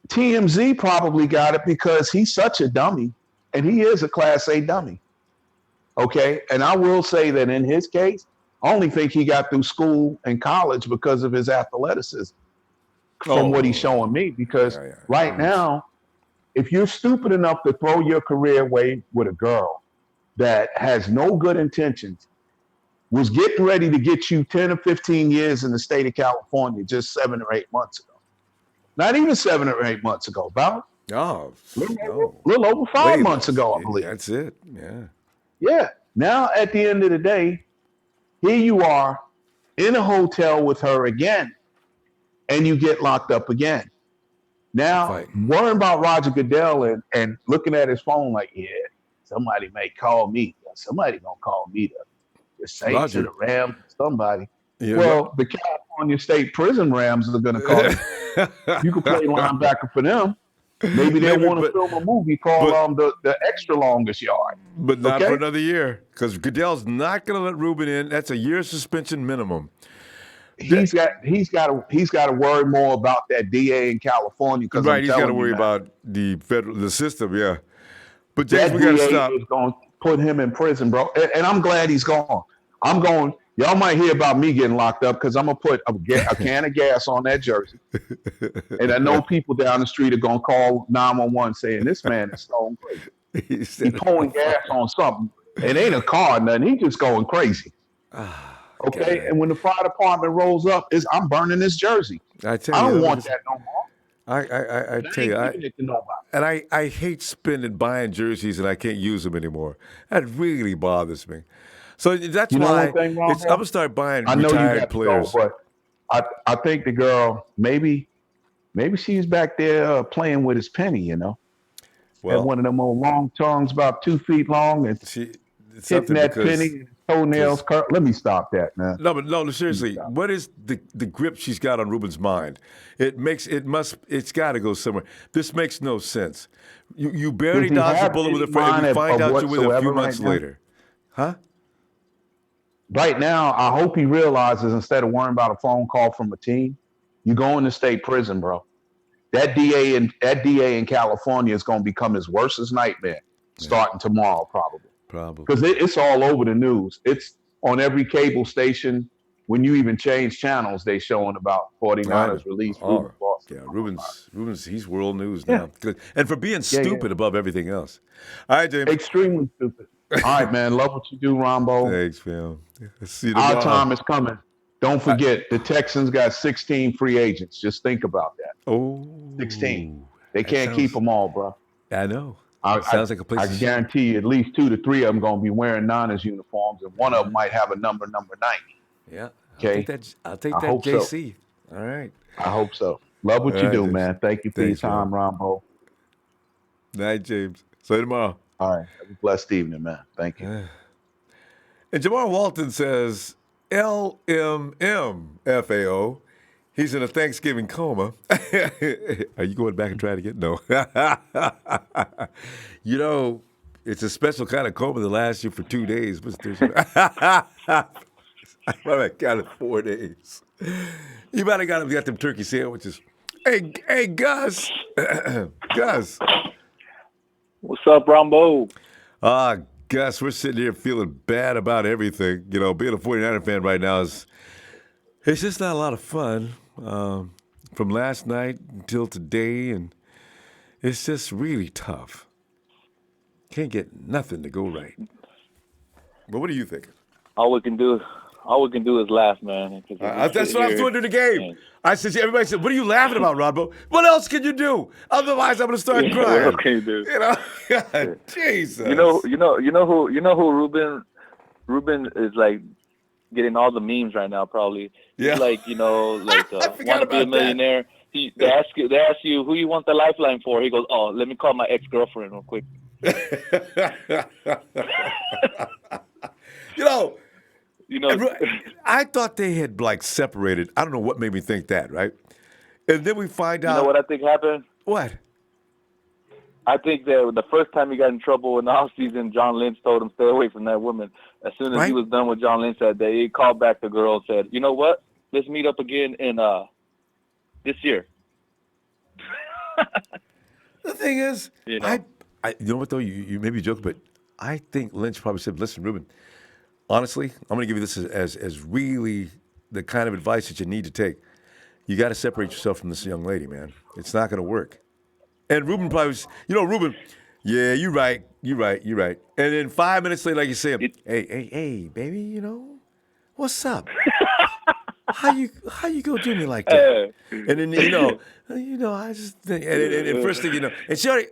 TMZ probably got it because he's such a dummy, and he is a Class A dummy. Okay? And I will say that in his case, I only think he got through school and college because of his athleticism from what he's showing me. Because right now, if you're stupid enough to throw your career away with a girl that has no good intentions, was getting ready to get you 10 or 15 years in the state of California just 7 or 8 months ago. Not even 7 or 8 months ago, about little over 5 months ago, I believe.
That's it, yeah.
Yeah. Now, at the end of the day, here you are in a hotel with her again, and you get locked up again. Now, worrying about Roger Goodell and looking at his phone like, yeah, somebody may call me. Somebody going to call me to say to the Rams, somebody. Yeah, well, the California State Prison Rams are going to call you. You can play linebacker for them. Maybe they want to film a movie called the Extra Longest Yard.
But not for another year, because Goodell's not going to let Reuben in. That's a year suspension minimum.
He's got to worry more about that DA in California.
Right, he's got to worry about the system, yeah. But James, we got to stop.
Is going to put him in prison, bro. And I'm glad he's gone. I'm going. Y'all might hear about me getting locked up because I'm going to put a can of gas on that jersey. And I know people down the street are going to call 911 saying, this man is stone crazy. He's pouring gas on something. It ain't a car or nothing. He's just going crazy. Okay? God. And when the fire department rolls up, I'm burning this jersey. I don't want that no more.
I tell you, I hate buying jerseys and I can't use them anymore. That really bothers me. So that's why I'm gonna start buying retired players.
Go, but I think the girl maybe she's back there playing with his penny, Well, and one of them old long tongues about 2 feet long, and hitting that penny, toenails curl. Let me stop that, man.
No, seriously. What is the grip she's got on Reuben's mind? It's got to go somewhere. This makes no sense. You barely dodged the bullet with a friend, and we find out you're with a few months later. Huh?
Right now, I hope he realizes instead of worrying about a phone call from a team, you're going to state prison, bro. That DA in California is going to become his worst nightmare starting tomorrow, probably. Because it's all over the news. It's on every cable station. When you even change channels, they showing about 49ers release.
Reuben's he's world news now. And for being stupid above everything else. All right, James.
Extremely stupid. All right, man. Love what you do, Ronbo.
Thanks, man. See you tomorrow.
Our time is coming. Don't forget, the Texans got 16 free agents. Just think about that.
Oh,
16. They can't keep them all, bro.
I know.
Sounds
like a place
I
to
can
shoot.
guarantee you at least 2 to 3 of them going to be wearing Niners uniforms, and one of them might have a number 90.
Yeah.
Okay?
I'll take
I
that
hope so.
JC. All right.
I hope so. Love what
All
you
right,
do,
James.
man. Thank you for
Thanks,
your time, Ronbo.
Night, James. See you tomorrow.
All right. Have a blessed evening, man. Thank you.
And Jamar Walton says, LMMFAO. He's in a Thanksgiving coma. Are you going back and trying to get? No. You know, it's a special kind of coma that lasts you for 2 days. I might have got it 4 days. You might have got them turkey sandwiches. Hey, Gus. Gus.
What's up, Ronbo?
Gus, we're sitting here feeling bad about everything. You know, being a 49er fan right now it's just not a lot of fun. From last night until today, and it's just really tough. Can't get nothing to go right. But what are you thinking?
All we can do is laugh, man.
That's what I was doing during the game. I said, everybody said, "What are you laughing about, Ronbo? What else can you do? Otherwise, I'm going to start crying."
What else can you do?
You know, God, Jesus.
You know who Reuben is like getting all the memes right now. Probably.
Yeah.
He's like want to be a millionaire. They ask you who you want the lifeline for. He goes, "Oh, let me call my ex-girlfriend real quick."
You know, I thought they had like separated. I don't know what made me think that, right? And then we find out.
You know what I think happened?
What?
I think that the first time he got in trouble in the offseason, John Lynch told him stay away from that woman. As soon as he was done with John Lynch that day, he called back the girl and said, "You know what? Let's meet up again in this year."
The thing is,
you know
what though? You may be joking, but I think Lynch probably said, "Listen, Reuben, honestly, I'm going to give you this as really the kind of advice that you need to take. You got to separate yourself from this young lady, man. It's not going to work." And Reuben probably was, Reuben, yeah, you're right. And then 5 minutes later, like you said, hey, baby, what's up? How you gonna do me like that? And then I just think, and first thing you know, and she already,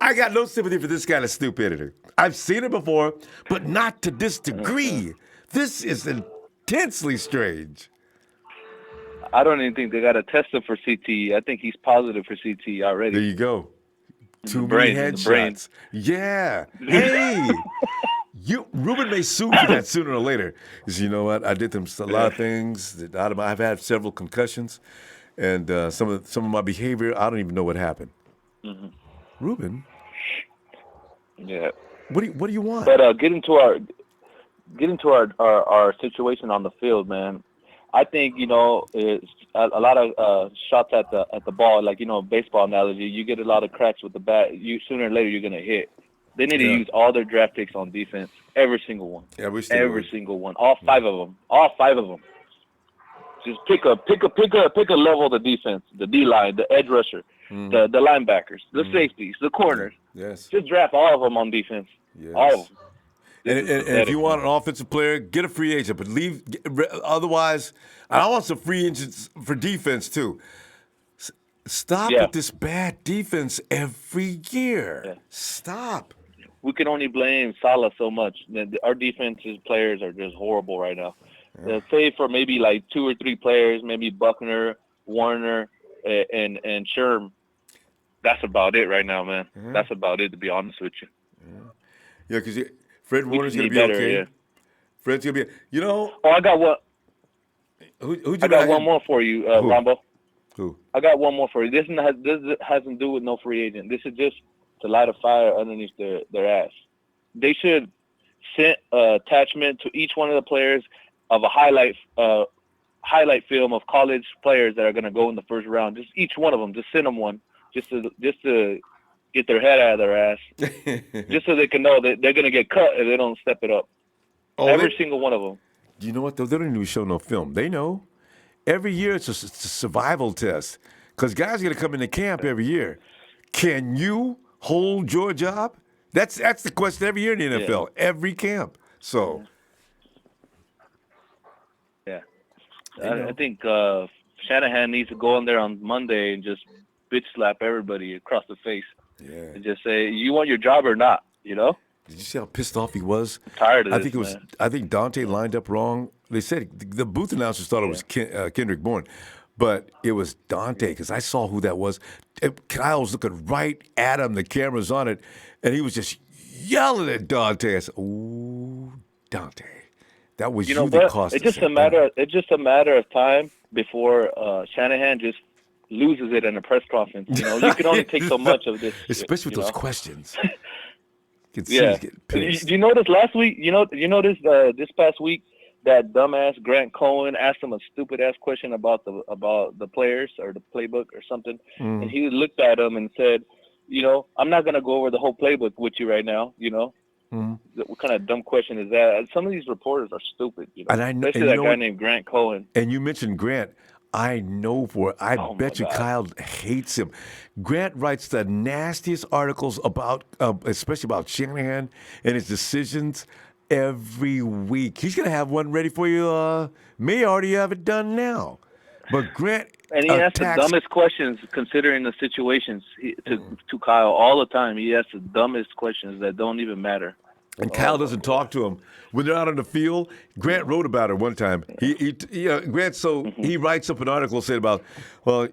I got no sympathy for this kind of stupidity. I've seen it before, but not to this degree. This is intensely strange.
I don't even think they got to test him for CTE. I think he's positive for CTE already.
There you go. Too many headshots. Yeah. Hey, Reuben may sue for that sooner or later. Because you know what? I did them a lot of things. I've had several concussions, and some of my behavior, I don't even know what happened. Mm-hmm. Reuben.
Yeah.
What do you want?
But get into our situation on the field, man. I think it's a lot of shots at the ball, like baseball analogy. You get a lot of cracks with the bat. Sooner or later you're gonna hit. They need to use all their draft picks on defense, every single one. Every single one, all 5 of them. All 5 of them. Just pick a level of the defense, the D line, the edge rusher, the linebackers, the safeties, the corners.
Yes.
Just draft all of them on defense. Yes. All of them.
And if you want an offensive player, get a free agent. But otherwise, I want some free agents for defense too. Stop with this bad defense every year. Yeah. Stop.
We can only blame Salah so much. Our defensive players are just horrible right now. Yeah. Save for maybe like 2 or 3 players, maybe Buckner, Warner, and Sherm. That's about it right now, man. Yeah. That's about it, to be honest with you.
Yeah, because Fred Warner's going to be better, okay. Yeah. Fred's going to be,
Oh, I got one. I got one more for you, Ronbo.
Who?
I got one more for you. This hasn't to do with no free agent. This is just to light a fire underneath their ass. They should send an attachment to each one of the players of a highlight film of college players that are going to go in the first round. Just each one of them. Just send them one. Just to get their head out of their ass. Just so they can know that they're going to get cut if they don't step it up. Every single one of them.
You know what, though? They don't even show no film. They know. Every year it's a survival test. Because guys are going to come into camp every year. Can you hold your job? That's the question every year in the NFL. Every camp. So.
Yeah. I think Shanahan needs to go in there on Monday and just bitch slap everybody across the face
Yeah.
and just say, "You want your job or not?" You know?
Did you see how pissed off he was?
I'm tired of
I
this,
think it was.
man.
I think Dante lined up wrong. They said the booth announcers thought it was Kendrick Bourne, but it was Dante because I saw who that was. Kyle was looking right at him. The camera's on it, and he was just yelling at Dante. I said, "Ooh, Dante, that was
You know
you that
what?
cost
It's
us
just
that
a matter.
penalty."
It's just a matter of time before Shanahan just loses it in a press conference. You know, you can only take so much of this,
especially with
you
those
know?
questions. You can see
Yeah.
he's getting pissed.
Do you notice last week? You notice this past week that dumbass Grant Cohen asked him a stupid ass question about the players or the playbook or something, and he looked at him and said, "I'm not gonna go over the whole playbook with you right now." What kind of dumb question is that? Some of these reporters are stupid, especially that guy named Grant Cohen.
And you mentioned Grant. I know for it. I bet you
God.
Kyle hates him. Grant writes the nastiest articles about, especially about Shanahan and his decisions every week. He's going to have one ready for you. May already have it done now. But Grant
and he asks the dumbest questions considering the situations to Kyle all the time. He asks the dumbest questions that don't even matter.
And Kyle doesn't talk to him when they're out on the field. Grant wrote about it one time. Grant, he writes up an article saying about, well,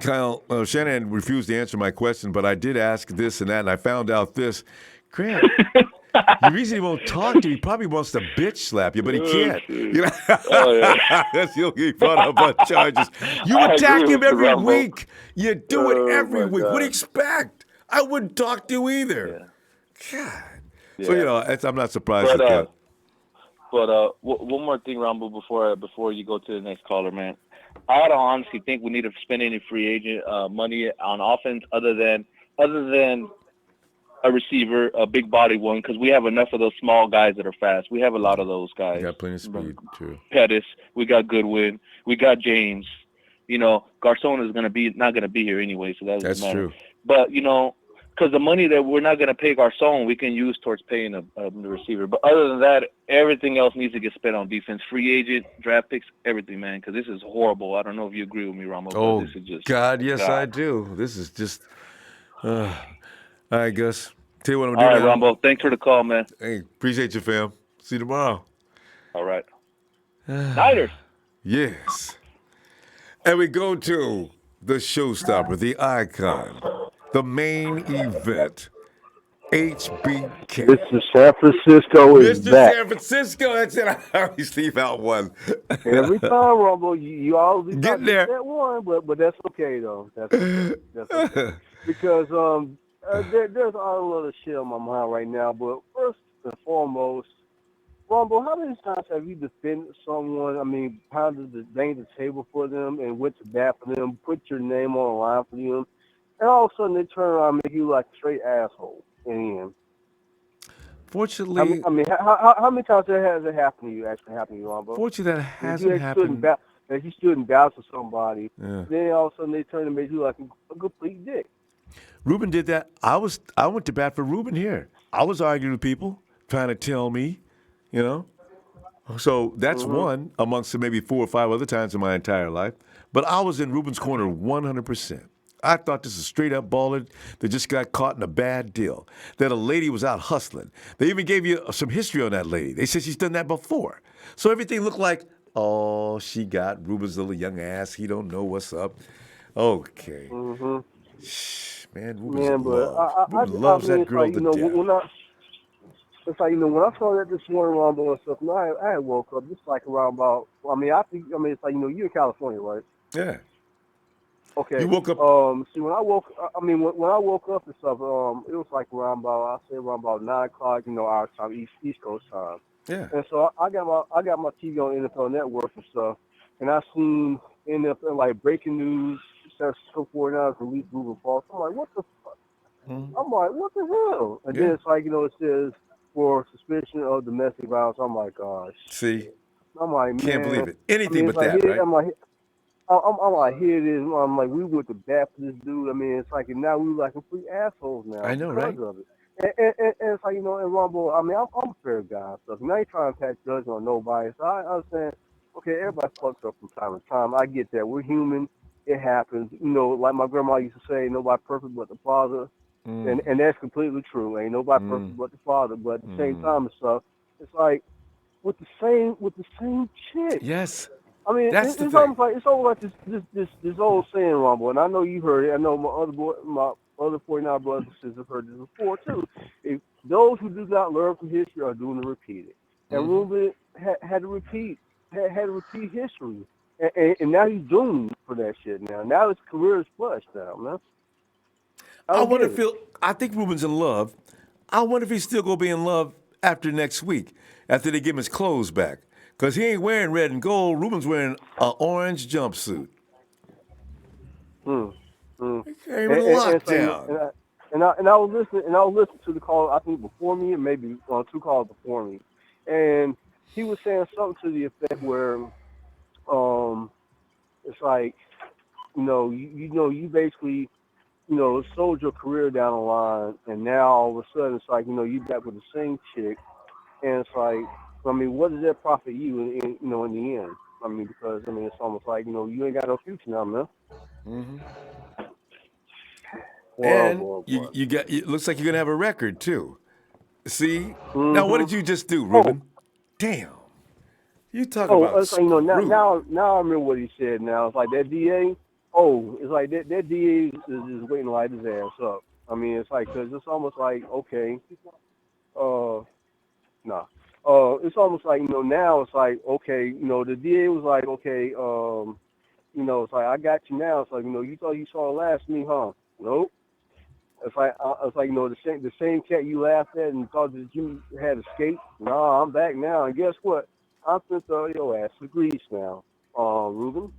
Kyle, Shanahan refused to answer my question, but I did ask this and that, and I found out this. Grant, the reason he won't talk to you, he probably wants to bitch slap you, but he can't. He'll get brought up on charges. You attack him every week. You do it every week. What do you expect? I wouldn't talk to you either. God. So I'm not surprised at that.
But one more thing, Ronbo, before you go to the next caller, man. I don't honestly think we need to spend any free agent money on offense other than a receiver, a big body one, because we have enough of those small guys that are fast. We have a lot of those guys.
We got plenty of speed, too.
Pettis, we got Goodwin, we got James. Garçon is not gonna be here anyway, so that doesn't matter.
True.
But because the money that we're not going to pay Garçon, we can use towards paying the receiver. But other than that, everything else needs to get spent on defense. Free agent, draft picks, everything, man, because this is horrible. I don't know if you agree with me, Ramo.
Oh,
this is just,
God, yes, I do. This is just all right, Gus. Tell you what I'm
doing. All right,
now.
Rambo. Thanks for the call, man.
Hey, appreciate you, fam. See you tomorrow.
All right. Niners.
Yes. And we go to the showstopper, the icon, the main event, HBK.
Mr. San Francisco is
Mr.
back.
San Francisco, that's it. I always leave out one.
Every time, Rumble, you always
get there.
That one, but that's okay though. That's okay. Because there's all a lot of shit on my mind right now. But first and foremost, Rumble, how many times have you defended someone? I mean, pounded the table for them and went to bat for them, put your name on the line for them, and all of a sudden they turn around and make you like a straight asshole in the end.
Fortunately,
I mean, how many times has it happened to you? Actually, happened to you, Rombo?
Fortunately, that hasn't happened.
That you stood and vouched for somebody,
yeah.
Then all of a sudden they turn and make you like a complete dick.
Reuben did that. I went to bat for Reuben here. I was arguing with people trying to tell me, So that's one amongst maybe 4 or 5 other times in my entire life. But I was in Reuben's corner 100%. I thought this was straight up baller that just got caught in a bad deal. That a lady was out hustling. They even gave you some history on that lady. They said she's done that before. So everything looked like, oh, she got Reuben's little young ass. He don't know what's up. Okay. Shh, man, Reuben's in love. Reuben loves that girl to death.
It's like, when I saw that this morning, Ronbo and stuff, I had woke up just like around about, it's like, you're in California, right?
Yeah.
Okay.
You woke up.
See, when I woke up and stuff, it was like around about 9 o'clock, our time, East Coast time.
Yeah.
And so I got my TV on NFL Network and stuff, and I seen NFL like breaking news, San Francisco 49ers released Reuben Foster. I'm like, what the fuck? I'm like, what the hell? And then it's like, it says for suspicion of domestic violence. I'm like, gosh.
See.
I'm like, man.
Can't believe it. Anything but that, right?
I'm like, here it is. I'm like, we went to bat for this dude. I mean, it's like, and now we like complete assholes now.
I know, right?
Of it. And it's like, and Rumble, I mean, I'm a fair guy and stuff. And I ain't trying to pass judgment on nobody. So I understand okay, everybody fucks up from time to time. I get that. We're human. It happens. You know, like my grandma used to say, nobody perfect but the father. And that's completely true. Ain't nobody perfect but the father. But at the same time and stuff, it's like with the same chick.
Yes.
I mean,
That's the
it's
thing.
almost like this old saying, Ronbo, and I know you heard it. I know my other 49 brothers and sisters have heard this before too. If those who do not learn from history are doomed to repeat it. And Reuben had to repeat history, and now he's doomed for that shit. Now his career is flushed now, man.
I think Ruben's in love. I wonder if he's still gonna be in love after next week, after they give him his clothes back. Because he ain't wearing red and gold. Ruben's wearing an orange jumpsuit. He came in lockdown.
And I was listening to the call, I think before me, and maybe two calls before me, and he was saying something to the effect where it's like, you basically, sold your career down the line, and now all of a sudden it's like, you back with the same chick, and it's like, I mean, what does that profit you in the end? I mean, because it's almost like, you ain't got no future now, man.
And you got. It looks like you're gonna have a record too. See? Now, what did you just do, Reuben? Damn. You talk about
it's like, now I remember what he said. Now it's like that DA. Oh, it's like that DA is waiting to light his ass up. I mean, it's like, because it's almost like, okay, nah. It's almost like, now it's like, okay, the DA was like, okay, it's like, I got you now. It's like, you thought you saw last me, huh? Nope. It's like, the same cat you laughed at and thought that you had escaped. Nah, I'm back now. And guess what? I'm finna throw your ass to Greece now, Reuben.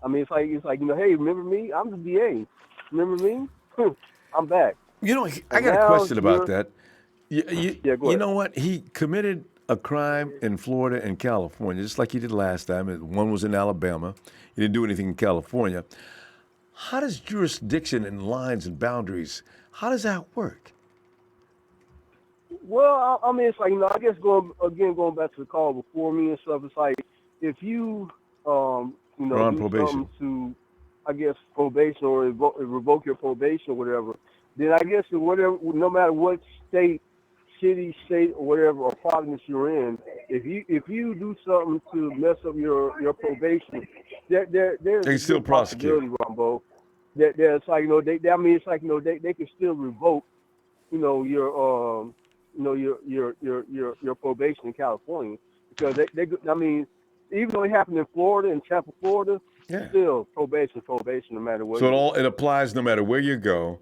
I mean, it's like, hey, remember me? I'm the DA. Remember me? I'm back.
I got a question about that.
Go ahead.
Know what? He committed a crime in Florida and California, just like he did last time. One was in Alabama. He didn't do anything in California. How does jurisdiction and lines and boundaries, how does that work?
Well, I mean, it's like, I guess going back to the call before me and stuff, it's like, if you, do
probation.
something to, I guess, probation or revoke your probation or whatever, then I guess no matter what state, city, state, or whatever, or province you're in, if you do something to mess up your probation, there's
They still prosecute.
Ronbo. It's like, it's like, they can still revoke, your probation in California, because I mean, even though it happened in Florida, in Tampa, Florida, still probation, no matter where.
So it applies no matter where you go.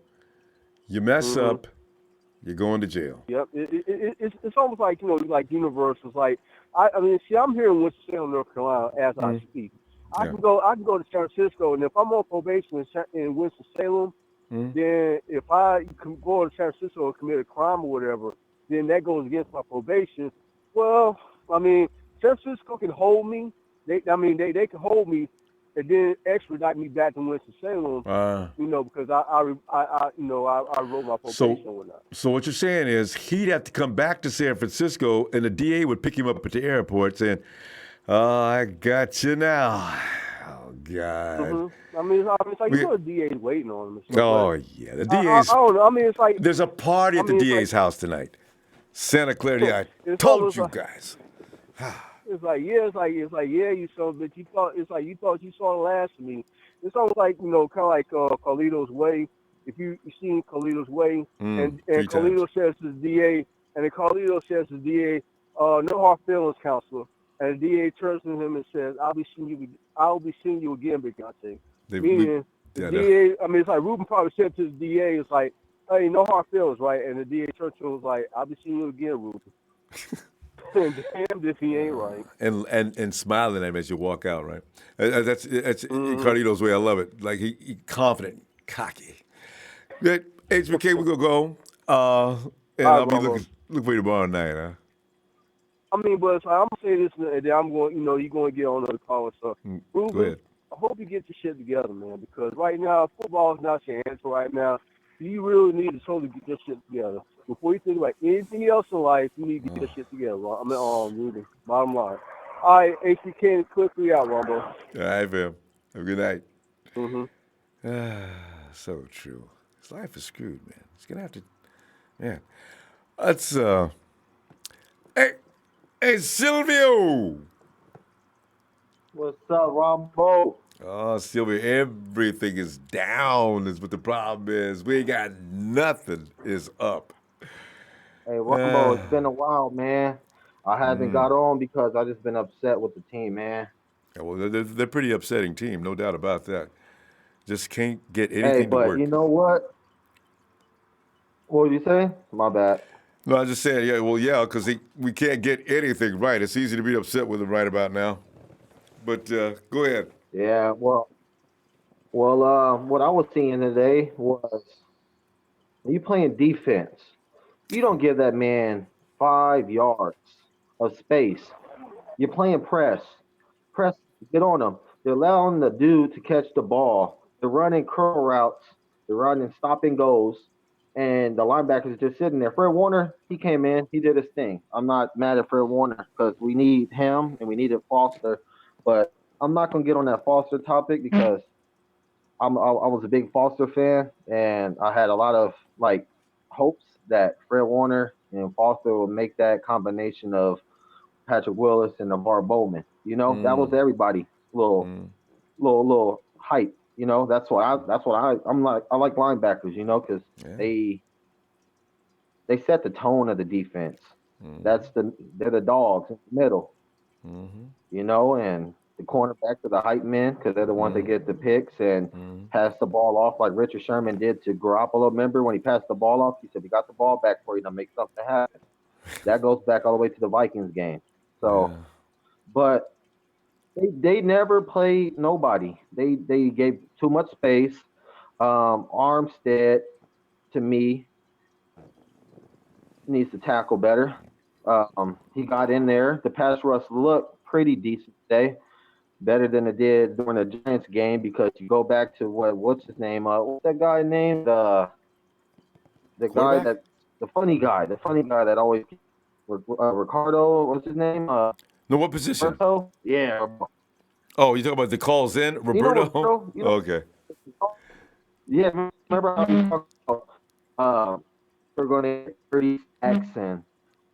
You mess up, you're going to jail.
Yep, it's almost like like universal. Like I mean, see, I'm here in Winston-Salem, North Carolina, as I speak. I can go to San Francisco, and if I'm on probation in Winston-Salem, then if I can go to San Francisco and commit a crime or whatever, then that goes against my probation. Well, I mean, San Francisco can hold me. They can hold me and then extradite me back to Winston-Salem. Because I wrote my probation or whatnot.
So what you're saying is he'd have to come back to San Francisco, and the DA would pick him up at the airport, saying, "Oh, I got you now." Oh God.
I mean, it's like the DA's waiting on him.
Yeah, the DA's.
I don't know. I mean, it's like
there's a party at the DA's house tonight. Santa Clarita, I told you guys.
It's like, you saw, but you thought you saw the last of me. It's almost like, kind of like Carlito's Way. If you seen Carlito's Way, and Carlito says to the DA, and then Carlito says to the DA, no hard feelings, counselor. And the DA turns to him and says, I'll be seeing you again, Big Dante. Meaning, the DA, I mean, it's like Reuben probably said to the DA, it's like, hey, no hard feelings, right? And the DA turns to him and was like, I'll be seeing you again, Reuben. Damned if he ain't right.
And smiling at him as you walk out, right? That's Carlito's way. I love it. Like he confident, cocky. Good. HBK, we're gonna go. And I'll be looking for you tomorrow night, huh?
I mean, but it's like, I'm gonna say this, and then I'm going. You're going to get on the call and stuff. Reuben,
go ahead.
I hope you get your shit together, man. Because right now, football is not your answer right now. You really need to totally get your shit together. Before you think about anything else in life, you need to get your shit together. I mean, Reuben, bottom line. All right, ATK, quickly out, Ronbo.
All right, fam. Have a good night.
Mm-hmm.
So true. His life is screwed, man. He's gonna have to, man. Let's hey, hey, Silvio.
What's up, Ronbo?
Oh, Silvio, everything is down. Is what the problem is. We ain't got nothing. Is up.
Hey, Ronbo, it's been a while, man. I haven't got on because I just been upset with the team, man.
Yeah, well, they're a pretty upsetting team, no doubt about that. Just can't get
Hey,
anything to
but you
work.
know what? What did you say? My bad.
No, I was just saying, yeah, well, yeah, because we can't get anything right. It's easy to be upset with them right about now. But go ahead.
Yeah, what I was seeing today was when you playing defense, you don't give that man 5 yards of space. You're playing press. Press, get on them. They're allowing the dude to catch the ball. They're running curl routes. They're running stop and goes. And the linebackers just sitting there. Fred Warner, he came in. He did his thing. I'm not mad at Fred Warner because we need him and we needed Foster. But I'm not going to get on that Foster topic because I was a big Foster fan. And I had a lot of, like, hopes that Fred Warner and Foster would make that combination of Patrick Willis and Navarre Bowman. You know, that was everybody little hype. You know, I like linebackers. You know, because they set the tone of the defense. They're the dogs in the middle. You know, and the cornerbacks are the hype men because they're the ones that get the picks and pass the ball off like Richard Sherman did to Garoppolo. Remember when he passed the ball off? He said, "We got the ball back for you to make something happen." That goes back all the way to the Vikings game. So, but they never played nobody. They gave too much space. Armstead, to me, needs to tackle better. He got in there. The pass rush looked pretty decent today, better than it did during the Giants game because you go back to what's his name? What's that guy named? The guy the funny guy that always Ricardo. What's his name?
No, what position?
Roberto? Yeah.
Oh, you talking about the calls in, Roberto? Okay.
Yeah, remember how we talked about we're going to get 30 sacks and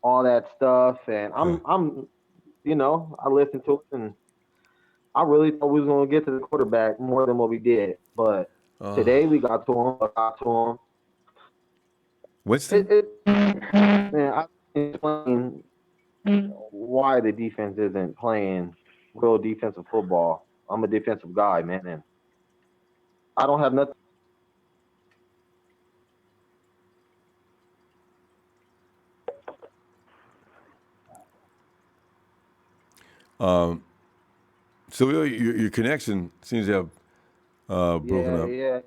all that stuff, and I'm I listened to it and I really thought we was going to get to the quarterback more than what we did, but today we got to him.
Winston?
Man, I can't explain why the defense isn't playing real defensive football. I'm a defensive guy, man, and I don't have nothing.
So your connection seems to have broken up.
Yeah.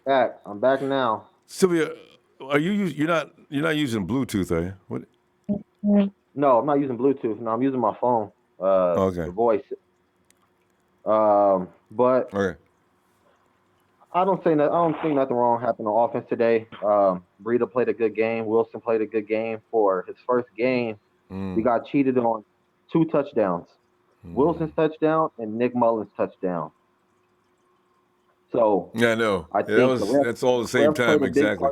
Back. I'm back now.
Sylvia, you're not using Bluetooth, are you? What?
No, I'm not using Bluetooth. No, I'm using my phone. The voice. But I don't think nothing wrong happened on offense today. Breida played a good game. Wilson played a good game for his first game. We got cheated on 2 touchdowns. Wilson's touchdown and Nick Mullins' touchdown. So
yeah, I know.
I think
that's all the same time, exactly.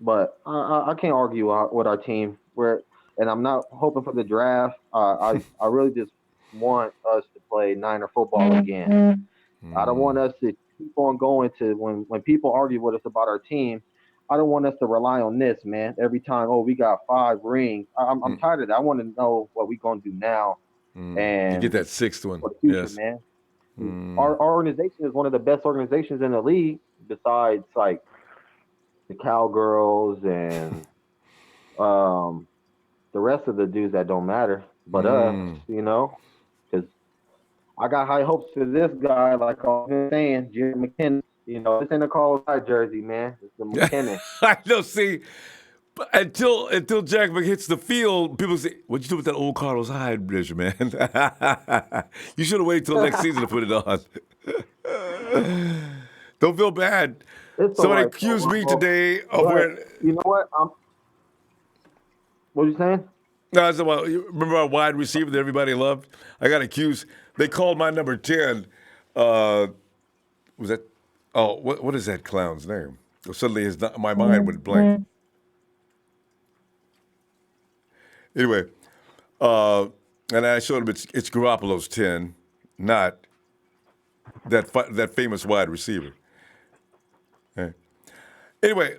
But I can't argue with our team. And I'm not hoping for the draft. I really just want us to play Niner football again. I don't want us to keep on going to when people argue with us about our team. I don't want us to rely on this, man. Every time, we got 5 rings. I'm tired of that. I want to know what we're going to do now. And
you get that 6th one.
For the future, man. Our organization is one of the best organizations in the league, besides like the Cowgirls and the rest of the dudes that don't matter. But us, because I got high hopes for this guy, like I've been saying, Jerry McKinnon. This ain't a Carlos Hyde jersey, man. It's the McKinnon.
I know. See, but until Jack hits the field, people say, "What'd you do with that old Carlos Hyde jersey, man?" You should have waited till next season to put it on. Don't feel bad. Somebody accused me today of wearing.
You know what? What are you saying?
No, it's about, remember our wide receiver that everybody loved? I got accused. They called my number 10. Was that? Oh, what is that clown's name? Suddenly my mind went blank. Anyway, and I showed him it's Garoppolo's 10, not that famous wide receiver. Okay. Anyway,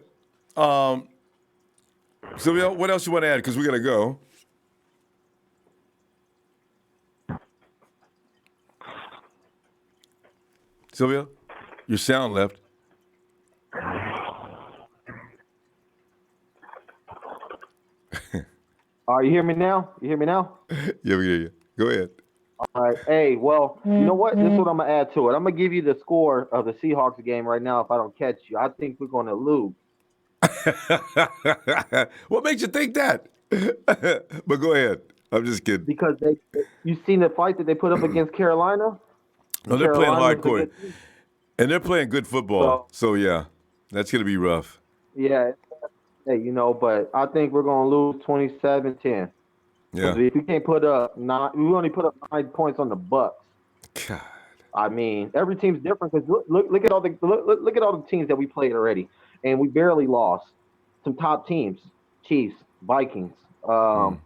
Sylvia, what else you want to add? Because we got to go. Sylvia, your sound left.
You hear me now?
Yeah, we hear you. Go ahead.
All right. Hey, well, you know what? This is what I'm going to add to it. I'm going to give you the score of the Seahawks game right now if I don't catch you. I think we're going to lose.
What makes you think that? But go ahead. I'm just kidding.
Because you seen the fight that they put up against Carolina?
No, they're playing hardcore. And they're playing good football. So yeah, that's going to be rough.
Yeah. Hey, but I think we're going to lose 27-10.
Yeah.
If we can't put up we only put up 9 points on the Bucs.
God.
I mean, every team's different because look at all the teams that we played already, and we barely lost. Some top teams: Chiefs, Vikings, the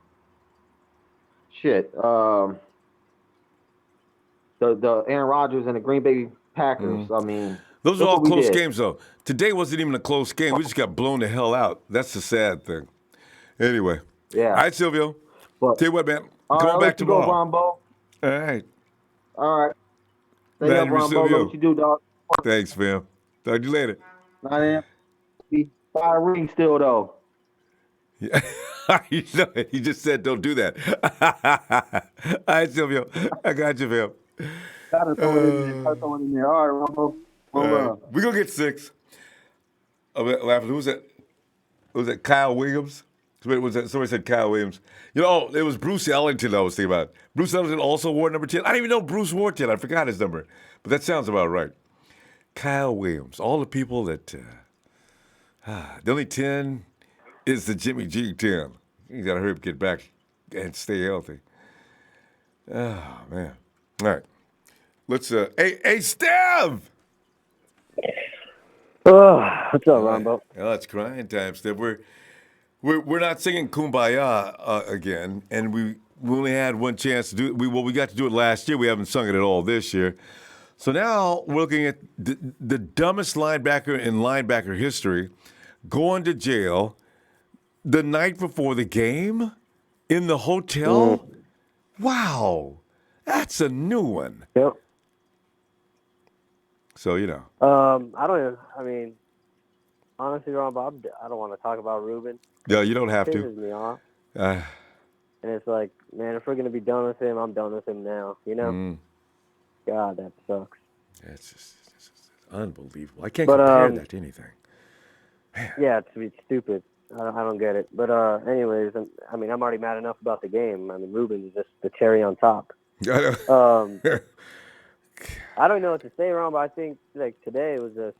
Aaron Rodgers and the Green Bay Packers. I mean,
those are all close games, though. Today wasn't even a close game. We just got blown the hell out. That's the sad thing. Anyway.
Yeah.
All right, Silvio. Tell you what, man. Come back tomorrow.
Go, Ronbo.
All right.
All right. Stay up, Ronbo. What you do, dog?
Thanks, fam. Talk to you later.
9 a.m. Fire ring still, though.
Yeah. He just said don't do that. All right, Silvio. I got you, fam.
Gotta throw it in there. All right, Ronbo.
We're going to get 6. Laughing. Who was that? Was that Kyle Williams? Somebody said Kyle Williams. It was Bruce Ellington I was thinking about. Bruce Ellington also wore number 10. I didn't even know Bruce wore 10. I forgot his number. But that sounds about right. Kyle Williams. All the people that... the only 10 is the Jimmy G 10. You got to hurry up, get back, and stay healthy. Oh, man. All right. Let's... Hey, Stev!
What's up, Ronbo?
Oh, it's crying time, Stev. We're not singing Kumbaya again, and we only had one chance to do it. We got to do it last year. We haven't sung it at all this year. So now we're looking at the dumbest linebacker in linebacker history going to jail the night before the game in the hotel. Wow, that's a new one.
Yep.
So
honestly, Ronbo, I don't want to talk about Reuben.
Yeah, you don't have
it
to.
Pisses me off. And it's like, man, if we're gonna be done with him, I'm done with him now. God, that sucks.
It's just unbelievable. I can't compare that to anything. Man.
Yeah, it's stupid. I don't get it. But anyways, I'm already mad enough about the game. Reuben is just the cherry on top. I don't know what to say, Ron, but I think today was just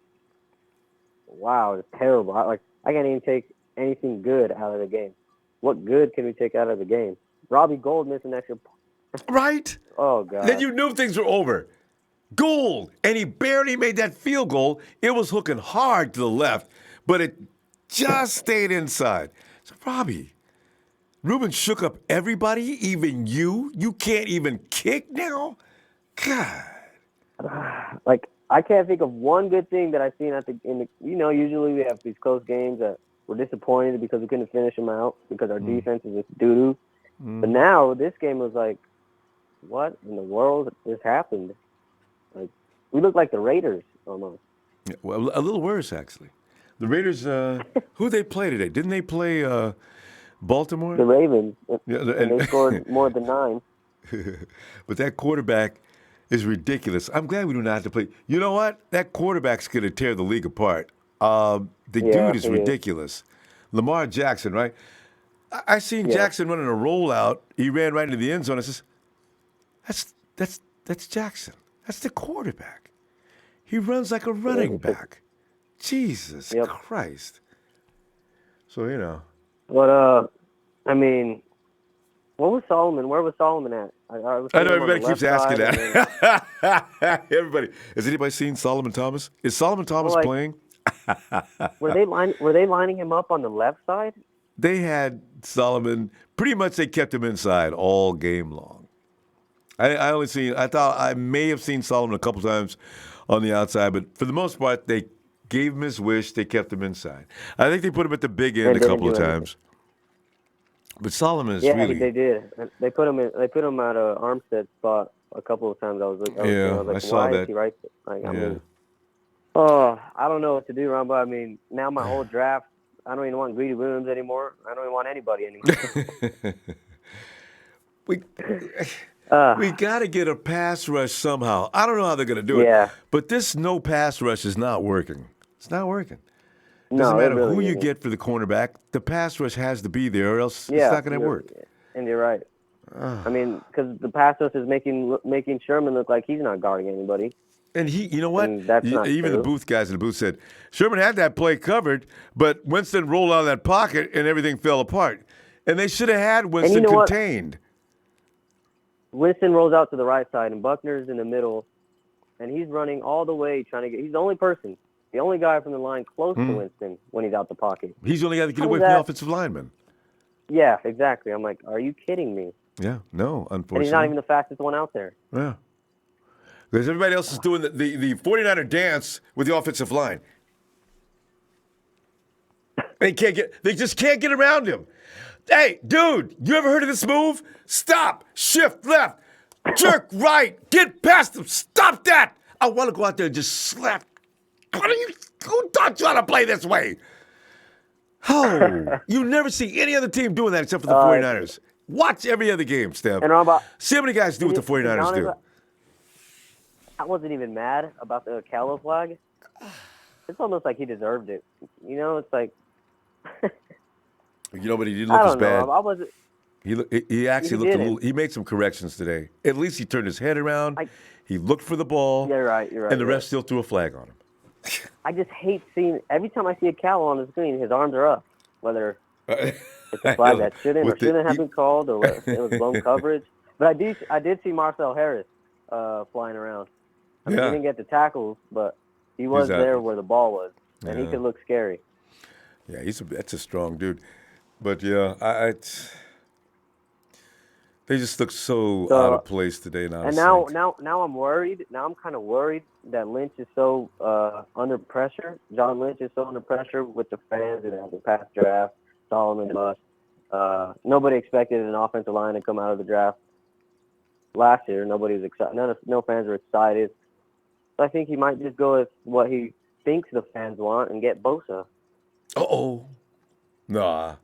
wow, it's terrible. I can't even take anything good out of the game. What good can we take out of the game? Robbie Gould missed an extra point.
Right?
Oh, God.
Then you knew things were over. Gould, and he barely made that field goal. It was hooking hard to the left, but it just stayed inside. So, Robbie, Reuben shook up everybody, even you. You can't even kick now? God.
I can't think of one good thing that I've seen usually we have these close games that we're disappointed because we couldn't finish them out because our defense is just doo-doo. But now this game was like, what in the world just happened? We look like the Raiders almost.
Yeah, well, a little worse, actually. The Raiders, who they play today? Didn't they play Baltimore?
The Ravens.
Yeah,
and they scored more than 9.
But that quarterback is ridiculous. I'm glad we do not have to play. You know what? That quarterback's going to tear the league apart. The dude is ridiculous. Lamar Jackson, right? I seen Jackson running a rollout. He ran right into the end zone. I says, that's Jackson. That's the quarterback. He runs like a running back. Jesus Christ. So,
But, What was Solomon? Where was Solomon at?
I know everybody keeps asking that. Everybody, has anybody seen Solomon Thomas? Is Solomon Thomas playing?
Were they lining him up on the left side?
They had Solomon. Pretty much, they kept him inside all game long. I thought I may have seen Solomon a couple times on the outside, but for the most part, they gave him his wish. They kept him inside. I think they put him at the big end a couple of times. But Solomon is really.
Yeah, they did. They put him at a Armstead spot a couple of times. I was like,
I saw
why
that.
is he right there? Like, I mean, I don't know what to do, Ronbo. I mean, now my whole draft, I don't even want Greedy Williams anymore. I don't even want anybody anymore.
We got to get a pass rush somehow. I don't know how they're going to do it. But this no pass rush is not working. It's not working. Doesn't matter really who you get for the cornerback. The pass rush has to be there, or else it's not going to work.
And you're right. I mean, because the pass rush is making Sherman look like he's not guarding anybody.
And you know what?
That's not
even
true.
the booth guys in the booth said Sherman had that play covered, but Winston rolled out of that pocket and everything fell apart. And they should have had Winston contained.
Winston rolls out to the right side, and Buckner's in the middle, and he's running all the way trying to get. He's the only guy from the line close to Winston when he's out the pocket.
He's the only guy that get away from the offensive lineman.
Yeah, exactly. I'm like, are you kidding me?
Yeah, no, unfortunately.
And he's not even the fastest one out there.
Yeah. Because everybody else is doing the 49er dance with the offensive line. They just can't get around him. Hey, dude, you ever heard of this move? Stop, shift left, jerk right, get past him. Stop that. I want to go out there and just slap. Who taught you how to play this way? Oh, you never see any other team doing that except for the 49ers. Watch every other game, Steph. See how many guys do what the 49ers do.
I wasn't even mad about the Callow flag. It's almost like he deserved it. You know, it's like.
You know, but he didn't look as bad.
I wasn't.
He actually looked a little. He made some corrections today. At least he turned his head around. He looked for the ball.
You're right.
And the ref still threw a flag on him.
I just hate seeing every time I see a Callow on the screen, his arms are up. Whether it's a flag that shouldn't have been called, or it was blown coverage. But I did see Marcel Harris flying around. I mean, he didn't get the tackles, but he was there where the ball was, and he could look scary.
Yeah, that's a strong dude. But yeah, they just look so out of place today.
And now I'm worried. Now I'm kind of worried that Lynch is so under pressure. John Lynch is so under pressure with the fans and the past draft. Solomon must. Nobody expected an offensive line to come out of the draft last year. Nobody was excited. No fans were excited. So I think he might just go with what he thinks the fans want and get Bosa.
Nah.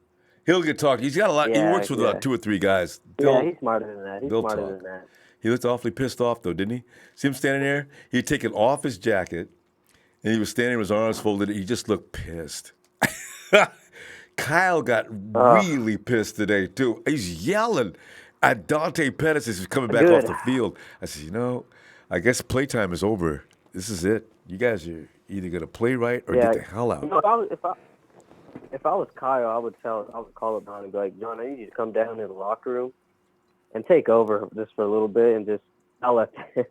He'll get talked. He's got a lot. He works with about 2 or 3 guys.
He's smarter than that. Than that.
He looked awfully pissed off, though, didn't he? See him standing there? He'd taken off his jacket, and he was standing with his arms folded. He just looked pissed. Kyle got really pissed today, too. He's yelling at Dante Pettis as he's coming back off the field. I said, I guess playtime is over. This is it. You guys are either going to play right or get the hell out.
If I was Kyle, I would call up John and be like, John, I need you to come down to the locker room and take over just for a little bit and just yell at him.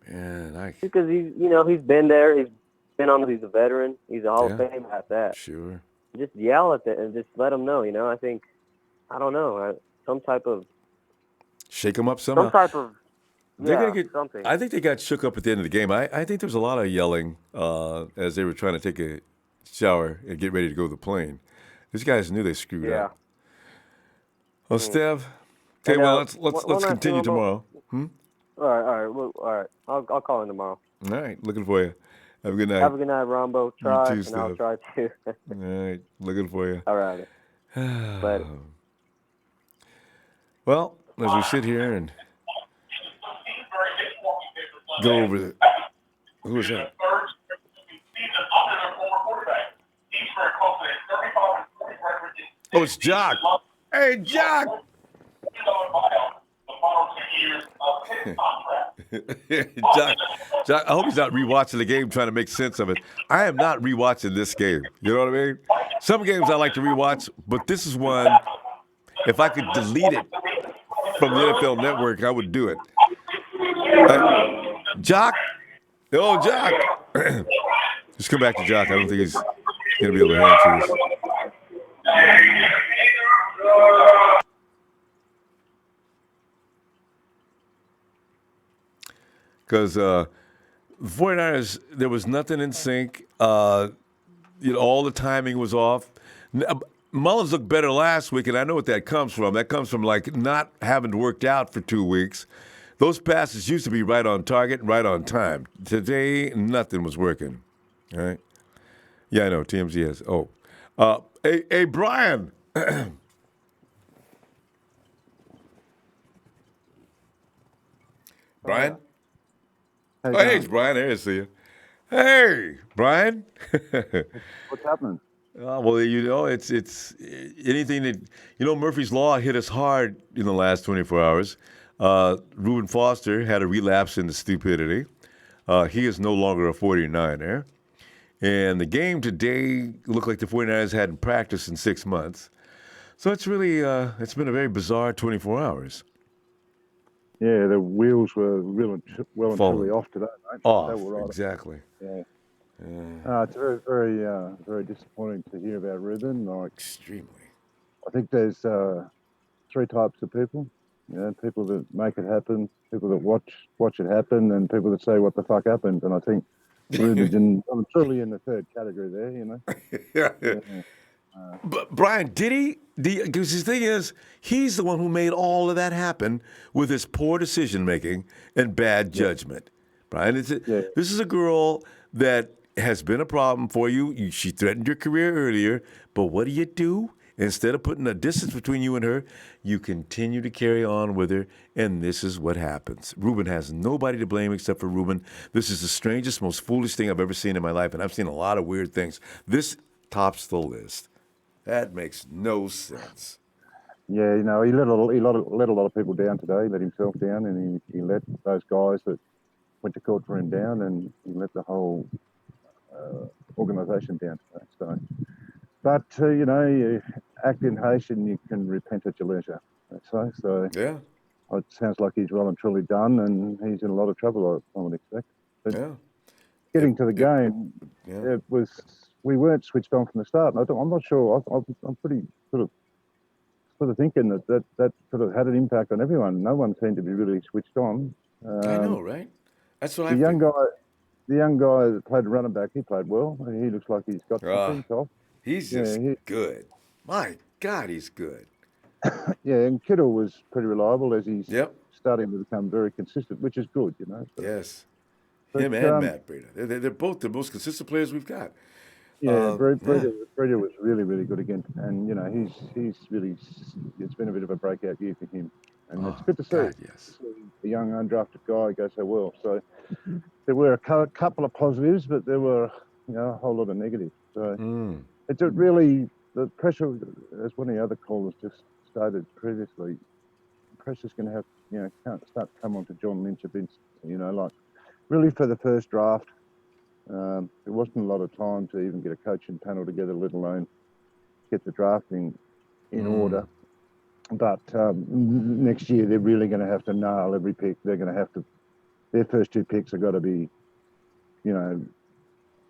Man,
because he's been there. He's a veteran. He's a Hall of Fame at that.
Sure.
Just yell at them and just let them know. I think, some type of
shake them up somehow.
Some type of
something. I think they got shook up at the end of the game. I think there was a lot of yelling as they were trying to take a shower and get ready to go to the plane. These guys knew they screwed up. Well, Steph, okay, let's continue tomorrow.
All right. I'll call in tomorrow.
All right, looking for you. Have a good night.
Have a good night, Ronbo. Try,
too,
and
Steph.
I'll try too.
All right, looking for you.
All right. Later.
Well, as we sit here and go over the... Who is that? Oh, it's Jock. Hey, Jock. Jock, I hope he's not rewatching the game trying to make sense of it. I am not rewatching this game. You know what I mean? Some games I like to rewatch, but this is one, if I could delete it from the NFL Network, I would do it. Jock. Oh, Jock. Just come back to Jock. I don't think he's going to be able to answer this. Because the 49ers, there was nothing in sync. All the timing was off. Mullins looked better last week, and I know what that comes from. That comes from, not having worked out for 2 weeks. Those passes used to be right on target and right on time. Today, nothing was working. All right? Yeah, I know. TMZ has. Oh. Hey, Brian. Brian? Hey, it's Brian. There, I see you. Hey, Brian.
What's happening?
Well, it's anything that Murphy's Law hit us hard in the last 24 hours. Reuben Foster had a relapse into stupidity. He is no longer a 49er. And the game today looked like the 49ers hadn't practiced in 6 months. So it's really it's been a very bizarre 24 hours.
Yeah, the wheels were well and truly off today, mate.
Off,
They were right.
exactly.
Yeah. It's very, very, very disappointing to hear about Reuben.
Extremely.
I think there's 3 types of people. People that make it happen, people that watch it happen, and people that say what the fuck happened. And I think Reuben's truly in the third category there. Yeah.
But Brian, did he? Because the thing is, he's the one who made all of that happen with his poor decision making and bad judgment. Brian, this is a girl that has been a problem for you. She threatened your career earlier, but what do? Instead of putting a distance between you and her, you continue to carry on with her, and this is what happens. Reuben has nobody to blame except for Reuben. This is the strangest, most foolish thing I've ever seen in my life, and I've seen a lot of weird things. This tops the list. That makes no sense.
Yeah, he let a lot of people down today. He let himself down, and he let those guys that went to court for him down, and he let the whole organisation down today. So, but you act in haste and you can repent at your leisure. So
yeah,
it sounds like he's well and truly done, and he's in a lot of trouble, I would expect. But getting to the game, it was. We weren't switched on from the start. I'm not sure. I'm pretty sort of thinking that sort of had an impact on everyone. No one seemed to be really switched on.
I know, right? That's what I
think. The young guy that played running back, he played well. He looks like he's got some things off.
He's just good. My God, he's good.
Yeah, and Kittle was pretty reliable as he's starting to become very consistent, which is good, So.
Yes. Him and Matt Breida. They're both the most consistent players we've got.
Yeah, Breida was really, really good again, and he's really. It's been a bit of a breakout year for him, and it's good to see.
God, yes.
A young undrafted guy go so well. So there were a couple of positives, but there were a whole lot of negatives. So it's really the pressure, as one of the other callers just stated previously. The pressure's going to have can't start to come onto John Lynch a bit. Really for the first draft. There wasn't a lot of time to even get a coaching panel together, let alone get the drafting in order. But next year, they're really going to have to nail every pick. They're going to have to. Their first 2 picks have got to be,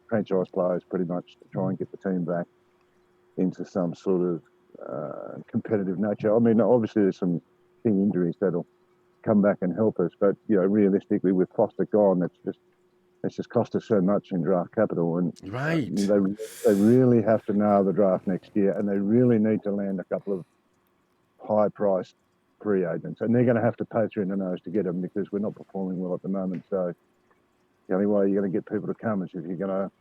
franchise players pretty much to try and get the team back into some sort of competitive nature. I mean, obviously there's some key injuries that'll come back and help us, but realistically, with Foster gone, it's just cost us so much in draft capital, and they really have to nail the draft next year, and they really need to land a couple of high-priced free agents, and they're going to have to pay through the nose to get them because we're not performing well at the moment. So the only way you're going to get people to come is if you're going to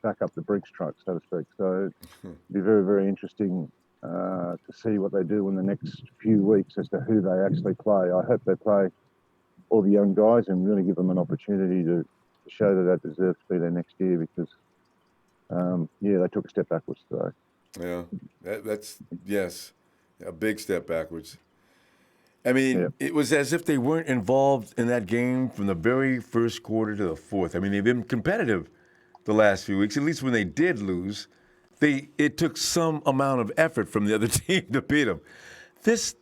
back up the bricks truck, so to speak. So it'll be very, very interesting to see what they do in the next few weeks as to who they actually play. I hope they play all the young guys and really give them an opportunity to show that deserves to be there next year because, they took a step backwards today.
Yeah, that's a big step backwards. I mean, it was as if they weren't involved in that game from the very first quarter to the fourth. I mean, they've been competitive the last few weeks, at least when they did lose. It took some amount of effort from the other team to beat them. This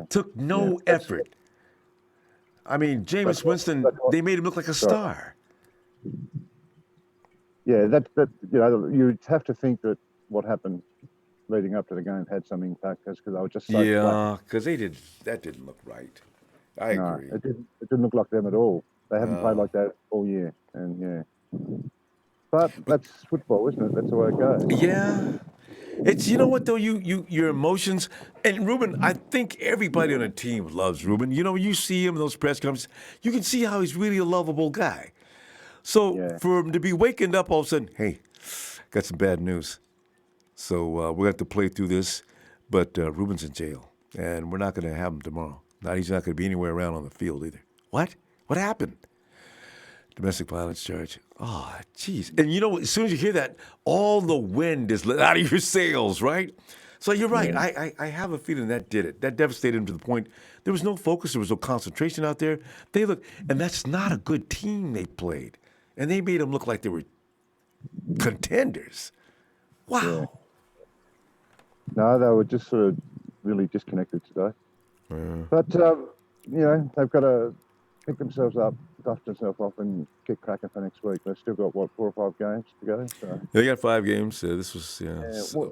Took no effort. I mean, Jameis Winston, they made him look like a star.
Yeah, that you'd have to think that what happened leading up to the game had some impact because they were just so flat.
Yeah, because that didn't look right. I agree.
It didn't look like them at all. They haven't played like that all year, and But that's football, isn't it? That's the way it goes.
Yeah. It's, you know what, though, your emotions, and Reuben, I think everybody on the team loves Reuben. You know, you see him in those press conferences, you can see how he's really a lovable guy. So for him to be waking up all of a sudden, hey, got some bad news. So we're going to have to play through this, but Reuben's in jail, and we're not going to have him tomorrow. He's not going to be anywhere around on the field either. What? What happened? Domestic violence charge. Oh, jeez. And you know, as soon as you hear that, all the wind is let out of your sails, right? So you're right. I have a feeling that did it. That devastated him to the point there was no focus, there was no concentration out there. And that's not a good team they played. And they made them look like they were contenders. Wow.
Yeah. No, they were just sort of really disconnected today.
Yeah.
But, they've got to pick themselves up, dust themselves off, and get cracking for next week. They've still got, 4 or 5 games to go? So.
They got 5 games. This was,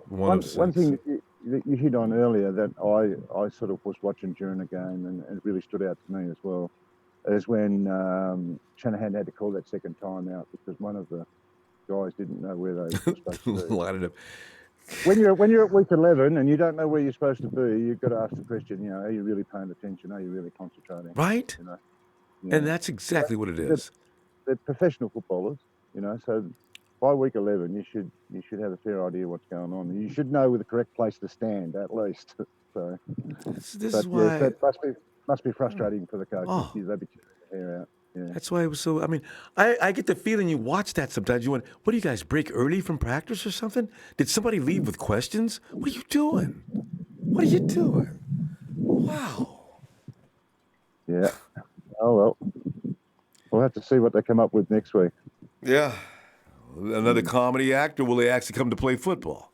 one of 6.
One thing that you hit on earlier that I sort of was watching during the game and it really stood out to me as well is when Shanahan had to call that second time out because one of the guys didn't know where they were supposed to be.
Line it up.
When you're at week 11 and you don't know where you're supposed to be, you've got to ask the question, are you really paying attention? Are you really concentrating?
Right. And that's exactly what it is.
They're professional footballers, so by week 11 you should have a fair idea what's going on. You should know the correct place to stand at least. So
this is why
that must be frustrating for the coaches.
Oh.
They'd be tearing their hair out. Yeah.
That's why it was so. I mean, I get the feeling you watch that sometimes. You went, what do you guys break early from practice or something? Did somebody leave with questions? What are you doing? What are you doing? Wow.
Yeah. Oh, well. We'll have to see what they come up with next week.
Yeah. Another comedy act, or will they actually come to play football?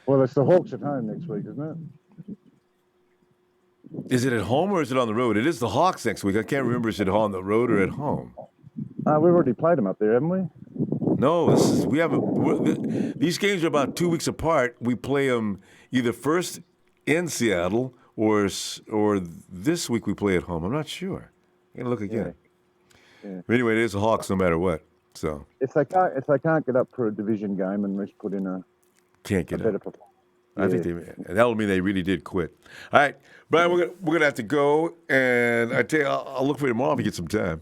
Well, it's the Hawks at home next week, isn't it?
Is it at home or is it on the road? It is the Hawks next week. I can't remember is it on the road or at home.
We've already played them up there, haven't we?
No, these games are about 2 weeks apart. We play them either first in Seattle or this week we play at home. I'm not sure. I'm gonna look again.
Yeah.
Anyway, it is the Hawks no matter what. So
if they can't get up for a division game and just put in a better performance.
I think that'll mean they really did quit. All right, Brian, we're gonna have to go, and I tell you, I'll look for you tomorrow if you get some time.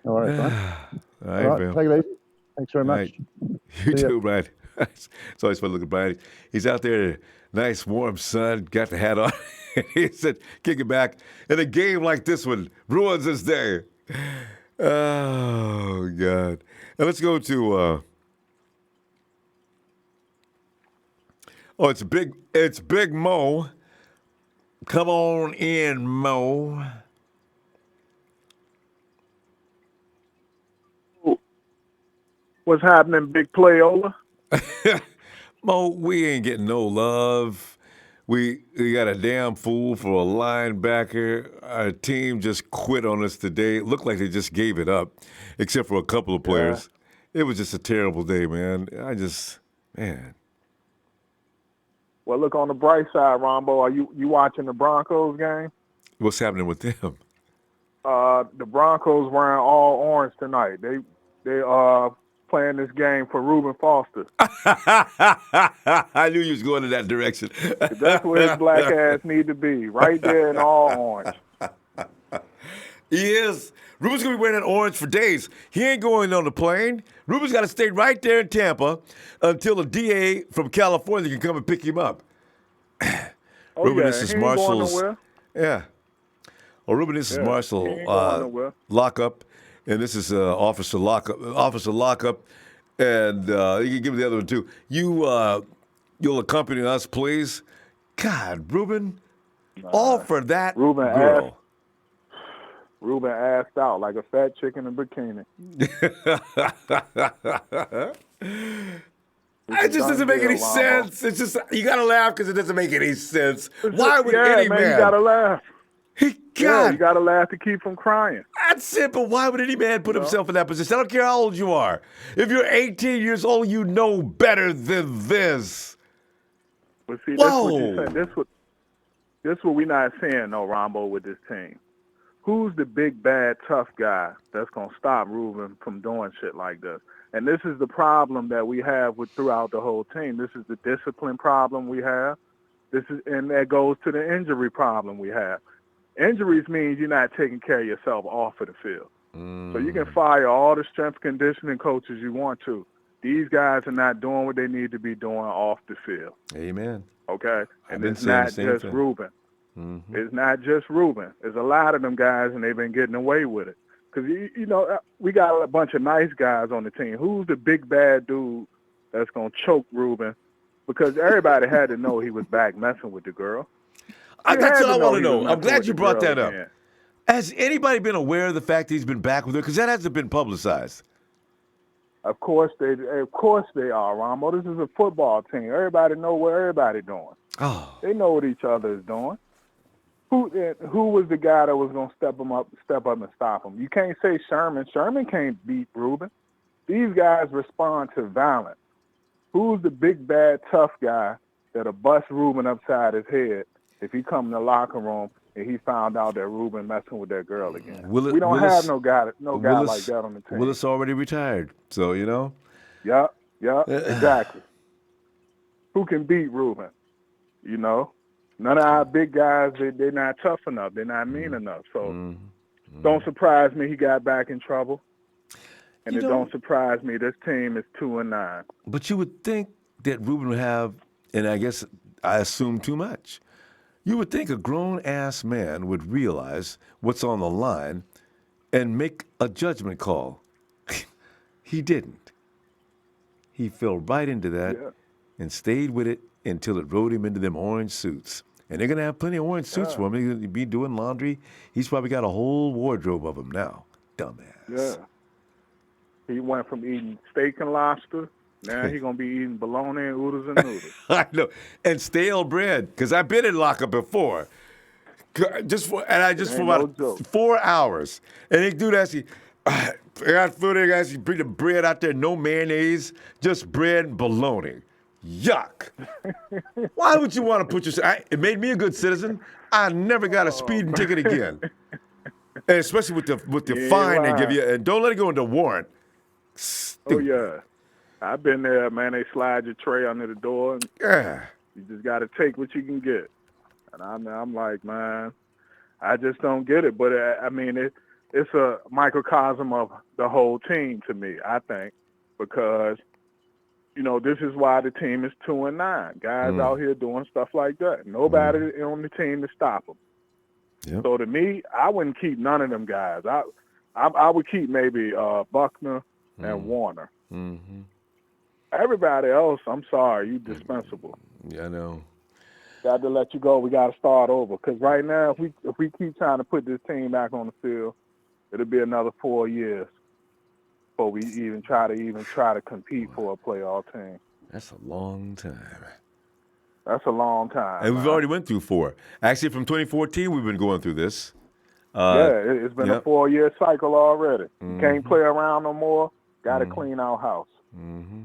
All right,
All right, man.
Take it easy. Thanks very much.
You too, Brian. It's always fun to look at Brian. He's out there, nice warm sun, got the hat on. He said, kick it back. And a game like this one ruins his day. Oh, God. And let's go to it's Big Mo. Come on in, Mo.
What's happening, Big Playola?
Mo, we ain't getting no love. We got a damn fool for a linebacker. Our team just quit on us today. It looked like they just gave it up, except for a couple of players. Yeah. It was just a terrible day, man. Man.
Well, look on the bright side, Ronbo. Are you watching the Broncos game?
What's happening with them?
The Broncos wearing all orange tonight. They playing this game for Reuben Foster.
I knew you was going in that direction.
That's where his black ass need to be, right there in all orange.
He is. Reuben's going to be wearing that orange for days. He ain't going on the plane. Reuben's got to stay right there in Tampa until a DA from California can come and pick him up. Reuben, this is Marshall's. Yeah. Well, Reuben, this is Marshall lockup. And this is Officer Lockup, and you can give me the other one too. You'll accompany us, please. God, Reuben, all for that girl.
Reuben assed out like a fat chicken in a bikini.
It just doesn't make any sense. It's just, you got to laugh because it doesn't make any sense. Why would
yeah,
any
man,
man?
you got to laugh.
Yeah,
you got to laugh to keep from crying.
That's it, but why would any man put himself in that position? I don't care how old you are. If you're 18 years old, you know better than this.
But see, that's what you're saying. This what we're not saying, no, Ronbo, with this team. Who's the big, bad, tough guy that's going to stop Reuben from doing shit like this? And this is the problem that we have throughout the whole team. This is the discipline problem we have. And that goes to the injury problem we have. Injuries means you're not taking care of yourself off of the field. So you can fire all the strength conditioning coaches you want to. These guys are not doing what they need to be doing off the field.
Amen.
Okay? And
been
it's
saying the
not
same
just
thing.
Reuben. It's not just Reuben. There's a lot of them guys, and they've been getting away with it. Because, you know, we got a bunch of nice guys on the team. Who's the big, bad dude that's going to choke Reuben? Because everybody had to know he was back messing with the girl.
That's what I want to know. I'm
messing
glad
with
you
the
brought
girl
that up.
again.
Has anybody been aware of the fact that he's been back with her? Because that hasn't been publicized.
Of course they are, Ronbo. This is a football team. Everybody know what everybody doing.
Oh.
They know what each other is doing. Who was the guy that was going to step up and stop him? You can't say Sherman. Sherman can't beat Reuben. These guys respond to violence. Who's the big, bad, tough guy that'll bust Reuben upside his head if he come in the locker room and he found out that Reuben messing with that girl again? We don't have no guy like that on the team.
Willis already retired, so, you know.
Yep, exactly. Who can beat Reuben? You know? None of our big guys, they're not tough enough. They're not mean enough. So don't surprise me he got back in trouble. And don't surprise me this team is 2-9.
But you would think that Reuben would have, and I guess I assume too much, you would think a grown-ass man would realize what's on the line and make a judgment call. He didn't. He fell right into that and stayed with it until it rode him into them orange suits. And they're going to have plenty of orange suits for him. He's going to be doing laundry. He's probably got a whole wardrobe of them now. Dumbass.
Yeah. He went from eating steak and lobster. Now he's going to be eating bologna and oodles and noodles.
I know. And stale bread, because I've been in lockup before. For about 4 hours. And they do that. I got food there, guys. You bring the bread out there, no mayonnaise, just bread and bologna. Yuck. Why would you want to put yourself? It made me a good citizen. I never got a speeding ticket again. And especially with the fine they give you. And don't let it go into warrant.
Oh, yeah. I've been there, man. They slide your tray under the door. And you just got to take what you can get. And I'm like, man, I just don't get it. But, I mean, it's a microcosm of the whole team to me, I think, because, you know, this is why the team is 2-9. Guys out here doing stuff like that. Nobody on the team to stop them.
Yep.
So to me, I wouldn't keep none of them guys. I would keep maybe Buckner and Warner.
Mm-hmm.
Everybody else, I'm sorry, you dispensable.
Yeah, I know.
Got to let you go. We got to start over. Because right now, if we keep trying to put this team back on the field, it'll be another 4 years before we even try to compete for a playoff team.
That's a long time.
That's a long time.
And we've already went through 4. Actually, from 2014, we've been going through this.
It's been a 4-year cycle already.
Mm-hmm.
You can't play around no more. Got to clean our house.
Mm-hmm.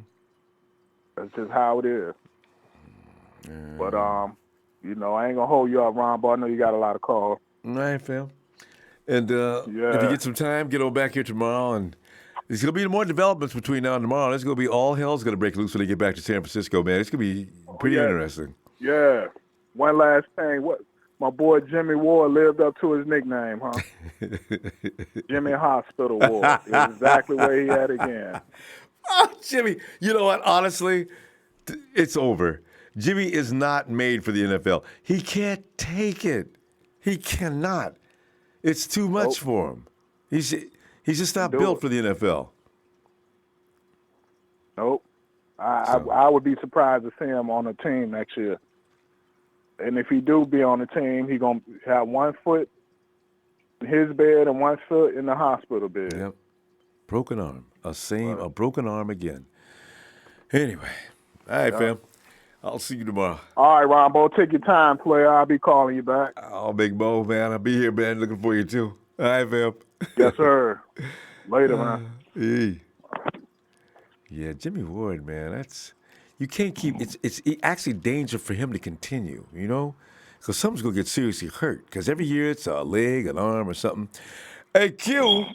That's just how it is. But, you know, I ain't going to hold you up, Ronbo. I know you got a lot of calls.
All right, fam. And if you get some time, get on back here tomorrow. And there's going to be more developments between now and tomorrow. There's going to be all hell's going to break loose when they get back to San Francisco, man. It's going to be pretty interesting.
Yeah. One last thing. What my boy Jimmy Ward lived up to his nickname, huh? Jimmy Hospital Ward. It's exactly where he at again.
Oh, Jimmy. You know what? Honestly, it's over. Jimmy is not made for the NFL. He can't take it. He cannot. It's too much for him. He's just not built for the NFL.
Nope. I would be surprised to see him on a team next year. And if he do be on the team, he going to have 1 foot in his bed and 1 foot in the hospital bed.
Yep. Broken arm. A broken arm again. Anyway, All right,
Yeah.
fam. I'll see you tomorrow.
All right, Ronbo, take your time, player. I'll be calling you back.
Oh, Big Mo, man. I'll be here, man. Looking for you, too. All right, fam.
Yes, sir. Later, man.
Hey. Yeah, Jimmy Ward, man. That's you can't keep. It's actually danger for him to continue. You know, because someone's gonna get seriously hurt. Because every year it's a leg, an arm, or something. Hey, Q.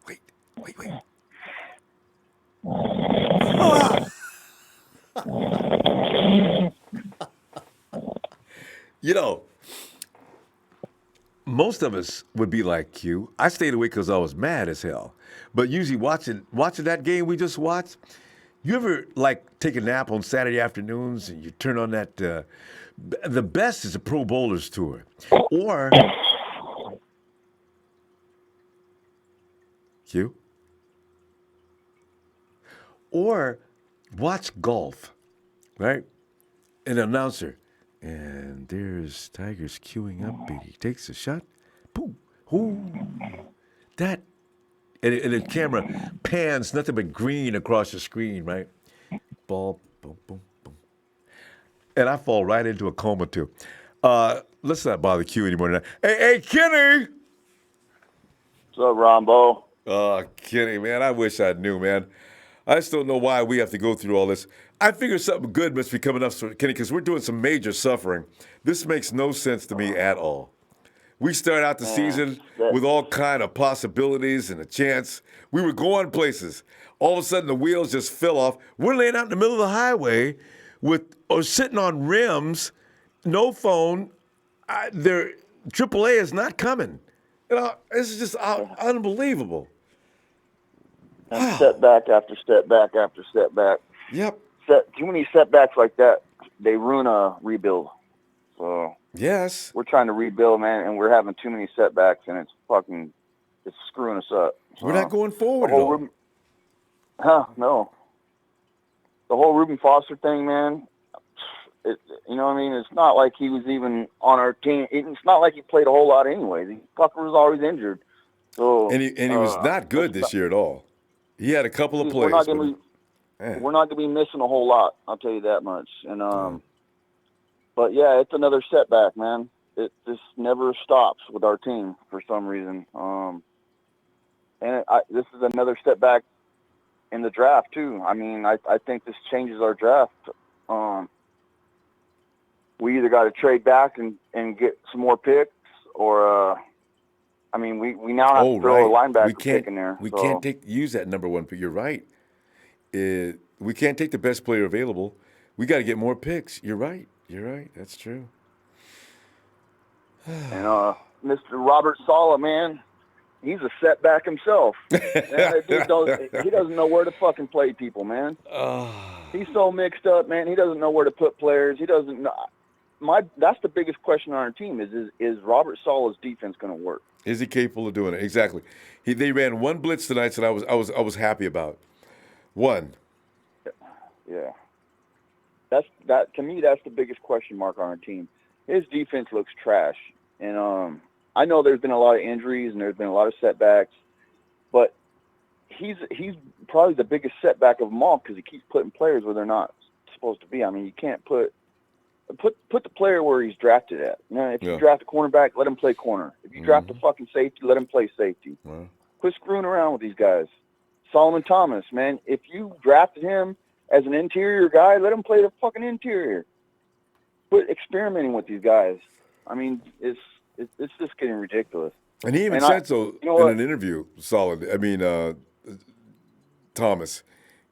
Wait. You know, most of us would be like Q. I stayed awake because I was mad as hell. But usually watching that game we just watched, you ever like take a nap on Saturday afternoons and you turn on that? The best is a Pro Bowlers tour, or Q, or watch golf, right? An announcer, and there's Tigers queuing up. He takes a shot, boom, ooh, that, and the camera pans nothing but green across the screen, right? Ball, boom, boom, boom, and I fall right into a coma too. Let's not bother Q anymore tonight. Hey, Kenny.
What's up, Ronbo?
Kenny, man, I wish I knew, man. I just don't know why we have to go through all this. I figure something good must be coming up for Kenny because we're doing some major suffering. This makes no sense to me at all. We start out the season with all kind of possibilities and a chance. We were going places. All of a sudden, the wheels just fell off. We're laying out in the middle of the highway or sitting on rims, no phone. Their AAA is not coming. You know, this is just unbelievable.
And setback after setback after setback.
Yep.
Too many setbacks like that, they ruin a rebuild. So
yes,
we're trying to rebuild, man, and we're having too many setbacks, and it's screwing us up.
We're not going forward at all.
No. The whole Reuben Foster thing, man. You know what I mean? It's not like he was even on our team. It's not like he played a whole lot anyway. The fucker was always injured. So
and he was not good this year at all. He had a couple of plays.
We're not gonna be missing a whole lot. I'll tell you that much. And but yeah, it's another setback, man. It just never stops with our team for some reason. This is another setback in the draft too. I mean, I think this changes our draft. We either got to trade back and get some more picks, or I mean, we now have to throw a linebacker pick in there.
We can't use that number one pick. You're right. We can't take the best player available. We got to get more picks. You're right. That's true.
And Mr. Robert Saleh, man, he's a setback himself. Man, that dude he doesn't know where to fucking play people, man. He's so mixed up, man. He doesn't know where to put players. He doesn't know. That's the biggest question on our team is Robert Saleh's defense going to work?
Is he capable of doing it? Exactly. They ran one blitz tonight that I was happy about. One.
Yeah. That to me, that's the biggest question mark on our team. His defense looks trash, and I know there's been a lot of injuries and there's been a lot of setbacks, but he's probably the biggest setback of them all because he keeps putting players where they're not supposed to be. I mean, you can't put the player where he's drafted at. You know, if you draft a cornerback, let him play corner. If you draft a fucking safety, let him play safety. Quit screwing around with these guys. Solomon Thomas, man, if you drafted him as an interior guy, let him play the fucking interior. Quit experimenting with these guys. I mean, it's just getting ridiculous.
And he even said so in an interview, Thomas.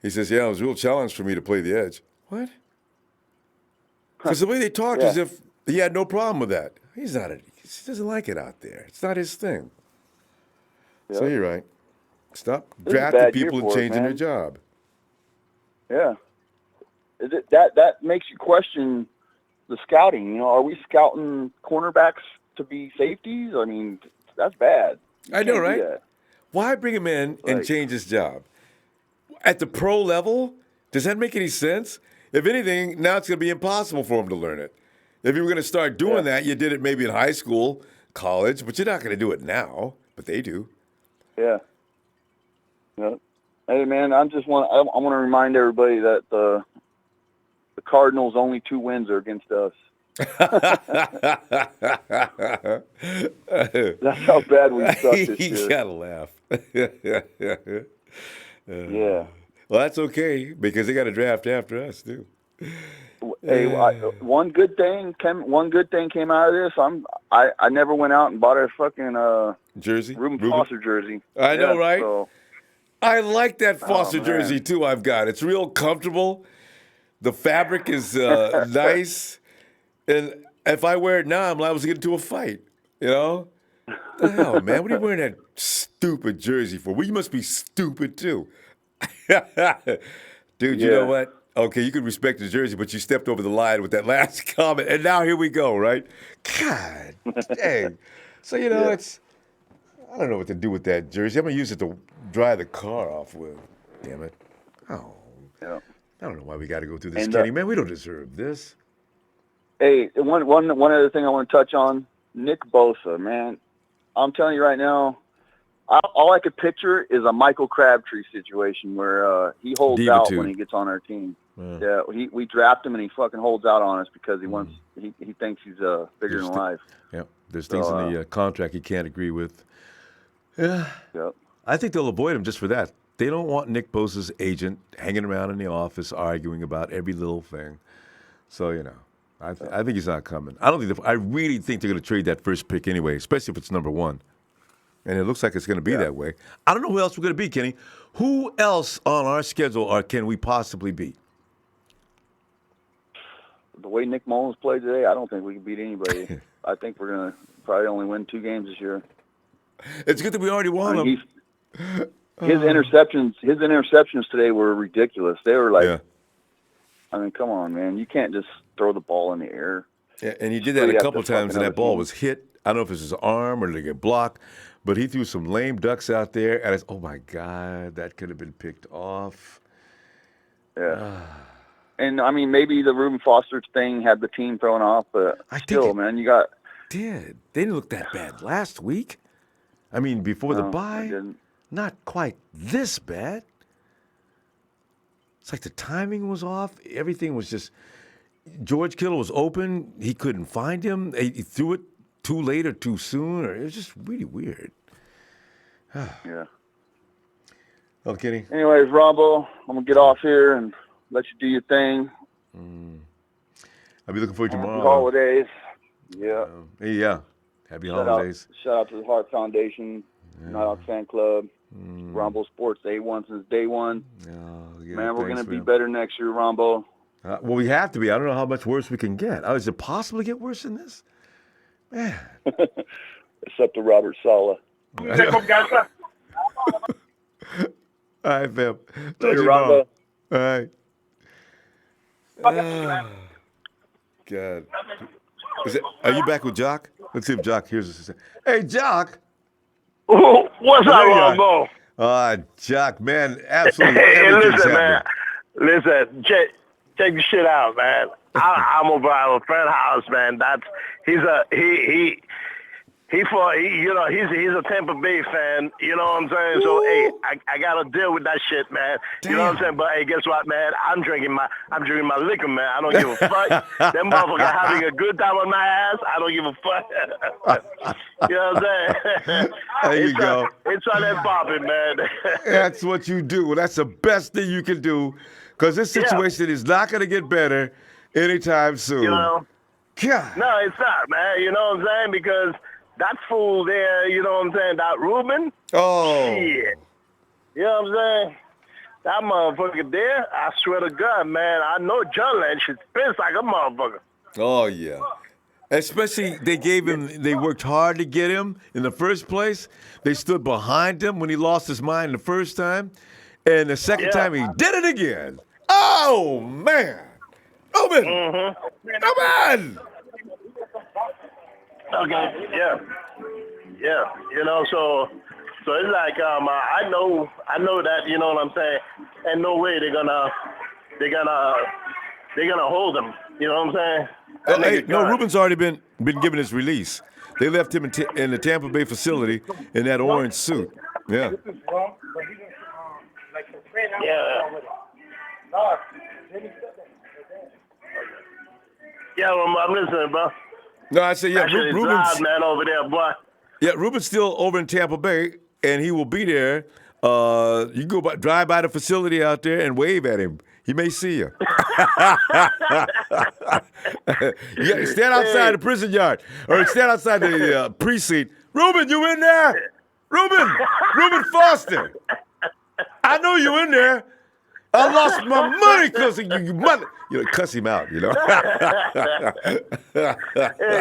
He says, yeah, it was a real challenge for me to play the edge. What? Because the way they talked as if he had no problem with that. He doesn't like it out there. It's not his thing. Yep. So you're right. Stop drafting people and changing their job.
Yeah. That makes you question the scouting. You know, are we scouting cornerbacks to be safeties? I mean, that's bad.
I know, right? Why bring him in and change his job? At the pro level, Does that make any sense? If anything, now it's going to be impossible for him to learn it. If you were going to start doing that, you did it maybe in high school, college, but you're not going to do it now. But they do.
Yeah. Hey man, I want to remind everybody that the Cardinals' only 2 wins are against us. That's how bad we suck this year.
You gotta laugh.
Yeah.
Well, that's okay because they got a draft after us too.
Hey, one good thing came out of this. I never went out and bought a fucking
jersey,
Reuben Foster jersey.
I know, right?
So,
I like that Foster
man.
jersey too. I've got it's real comfortable. The fabric is nice, and if I wear it now, I'm liable to get into a fight. You know, the hell, man? What are you wearing that stupid jersey for? Well, you must be stupid too, dude. You know what? Okay, you can respect the jersey, but you stepped over the line with that last comment, and now here we go, right? God dang. So it's. I don't know what to do with that jersey. I'm gonna use it to dry the car off with. Damn it! Oh.
Yeah.
I don't know why we got to go through this, Kenny. Man, we don't deserve this.
Hey, one other thing I want to touch on, Nick Bosa, man. I'm telling you right now, all I could picture is a Michael Crabtree situation where he holds out when he gets on our team. Yeah, we draft him and he fucking holds out on us because he wants he thinks he's bigger than life.
Yep, there's things in the contract he can't agree with. Yeah.
Yep.
I think they'll avoid him just for that. They don't want Nick Bosa's agent hanging around in the office arguing about every little thing. So, I think he's not coming. I really think they're going to trade that first pick anyway, especially if it's number 1. And it looks like it's going to be that way. I don't know who else we're going to be, Kenny. Who else on our schedule can we possibly beat?
The way Nick Mullins played today, I don't think we can beat anybody. I think we're going to probably only win 2 games this year.
It's good that we already won them.
His interceptions today were ridiculous. They were like, I mean, come on, man. You can't just throw the ball in the air.
Yeah, and he did that a couple times, and that ball was hit. I don't know if it's his arm or did it get blocked, but he threw some lame ducks out there, and oh, my God, that could have been picked off.
Yeah. And, I mean, maybe the Reuben Foster thing had the team thrown off, but man, you got –
They didn't look that bad last week. I mean, before the bye. Not quite this bad. It's like the timing was off. Everything was just George Kittle was open. He couldn't find him. He threw it too late or too soon. Or it was just really weird.
Yeah.
Oh, Kenny.
Anyways, Ronbo, I'm going to get off here and let you do your thing.
I'll be looking forward to tomorrow.
Happy holidays. Yeah.
Yeah. Happy holidays.
Shout out to the Heart Foundation, Night Out Fan Club. Ronbo Sports A1 since day one. Man, we're going to be better next year, Ronbo.
Well, we have to be. I don't know how much worse we can get. Is it possible to get worse than this? Man.
It's up to Robert Saleh.
All right, fam.
Later, Ronbo.
All right. God. Are you back with Jock? Let's see if Jock hears us. Hey, Jock.
What's up, Ronbo?
Jock, man, absolutely.
Hey, listen, man. Listen, check the shit out, man. I'm over at a friend house, man. He's a Tampa Bay fan. You know what I'm saying? So hey, I gotta deal with that shit, man. Damn. You know what I'm saying? But hey, guess what, man? I'm drinking my liquor, man. I don't give a fuck. Them motherfuckers having a good time on my ass. I don't give a fuck. You know what I'm saying?
There you go.
It's on that popping, man.
That's what you do. Well, that's the best thing you can do, because this situation is not going to get better anytime soon.
You know?
God.
No, it's not, man. You know what I'm saying? Because that fool there, you know what I'm saying, that Reuben.
Oh.
Shit. You know what I'm saying? That motherfucker there, I swear to God, man, I know John Lynch is pissed like a motherfucker.
Oh, yeah. Especially they worked hard to get him in the first place. They stood behind him when he lost his mind the first time. And the second time, he did it again. Oh, man. Reuben. Reuben.
Okay, yeah, you know, so it's like I know that, you know what I'm saying, and no way they're gonna they're gonna hold him. You know what I'm saying?
Hey, no, Reuben's already been given his release. They left him in the Tampa Bay facility in that orange suit. Yeah.
Yeah, well, I'm listening, bro.
No, I said, yeah,
Actually,
Reuben's
loud, man, over there, boy.
Yeah, Reuben's still over in Tampa Bay, and he will be there. You can drive by the facility out there and wave at him. He may see you. Yeah, stand outside the prison yard or stand outside the precinct. Reuben, you in there? Reuben Foster. I know you in there. I lost my money because of you mother. You know, cuss him out, you know.
Hey,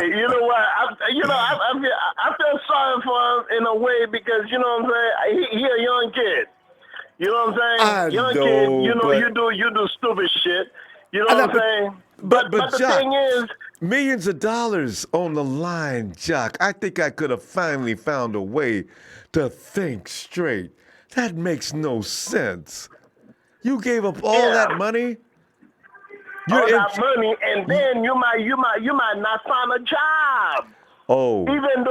you know what? I feel sorry for him in a way because, you know what I'm saying? He a young kid. You know what I'm saying? Kid, you do stupid shit. You know what I'm saying? But the
Jock,
thing is,
millions of dollars on the line, Jock. I think I could have finally found a way to think straight. That makes no sense. You gave up all that money.
All that money, and then you might not find a job.
Oh.
Even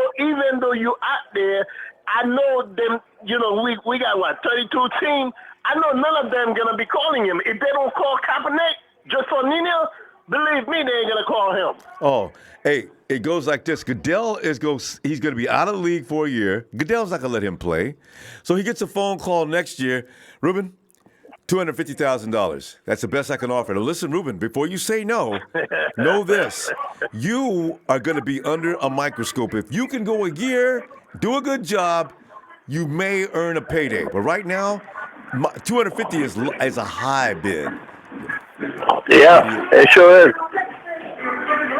though you out there, I know them. You know, we got 32 teams. I know none of them gonna be calling him. If they don't call Kaepernick just for Nino, believe me, they ain't gonna call him.
Oh, hey, it goes like this. Goodell he's going to be out of the league for a year. Goodell's not going to let him play. So he gets a phone call next year. Reuben, $250,000. That's the best I can offer. Now listen, Reuben, before you say no, know this. You are going to be under a microscope. If you can go a year, do a good job, you may earn a payday. But right now, $250 is a high bid.
Yeah, it sure is.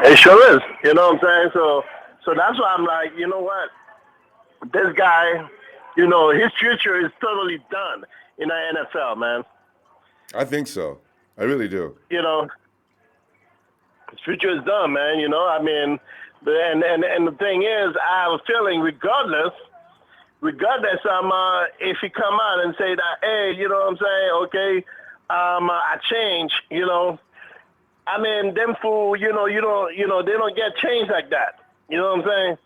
It sure is. You know what I'm saying? So that's why I'm like, you know what? This guy, you know, his future is totally done in the NFL, man.
I think so. I really do.
You know, his future is done, man. You know, I mean, and the thing is, I have a feeling, regardless, if he come out and say that, hey, you know what I'm saying? Okay, I changed. You know, I mean, them fool. You know, they don't get changed like that. You know what I'm saying?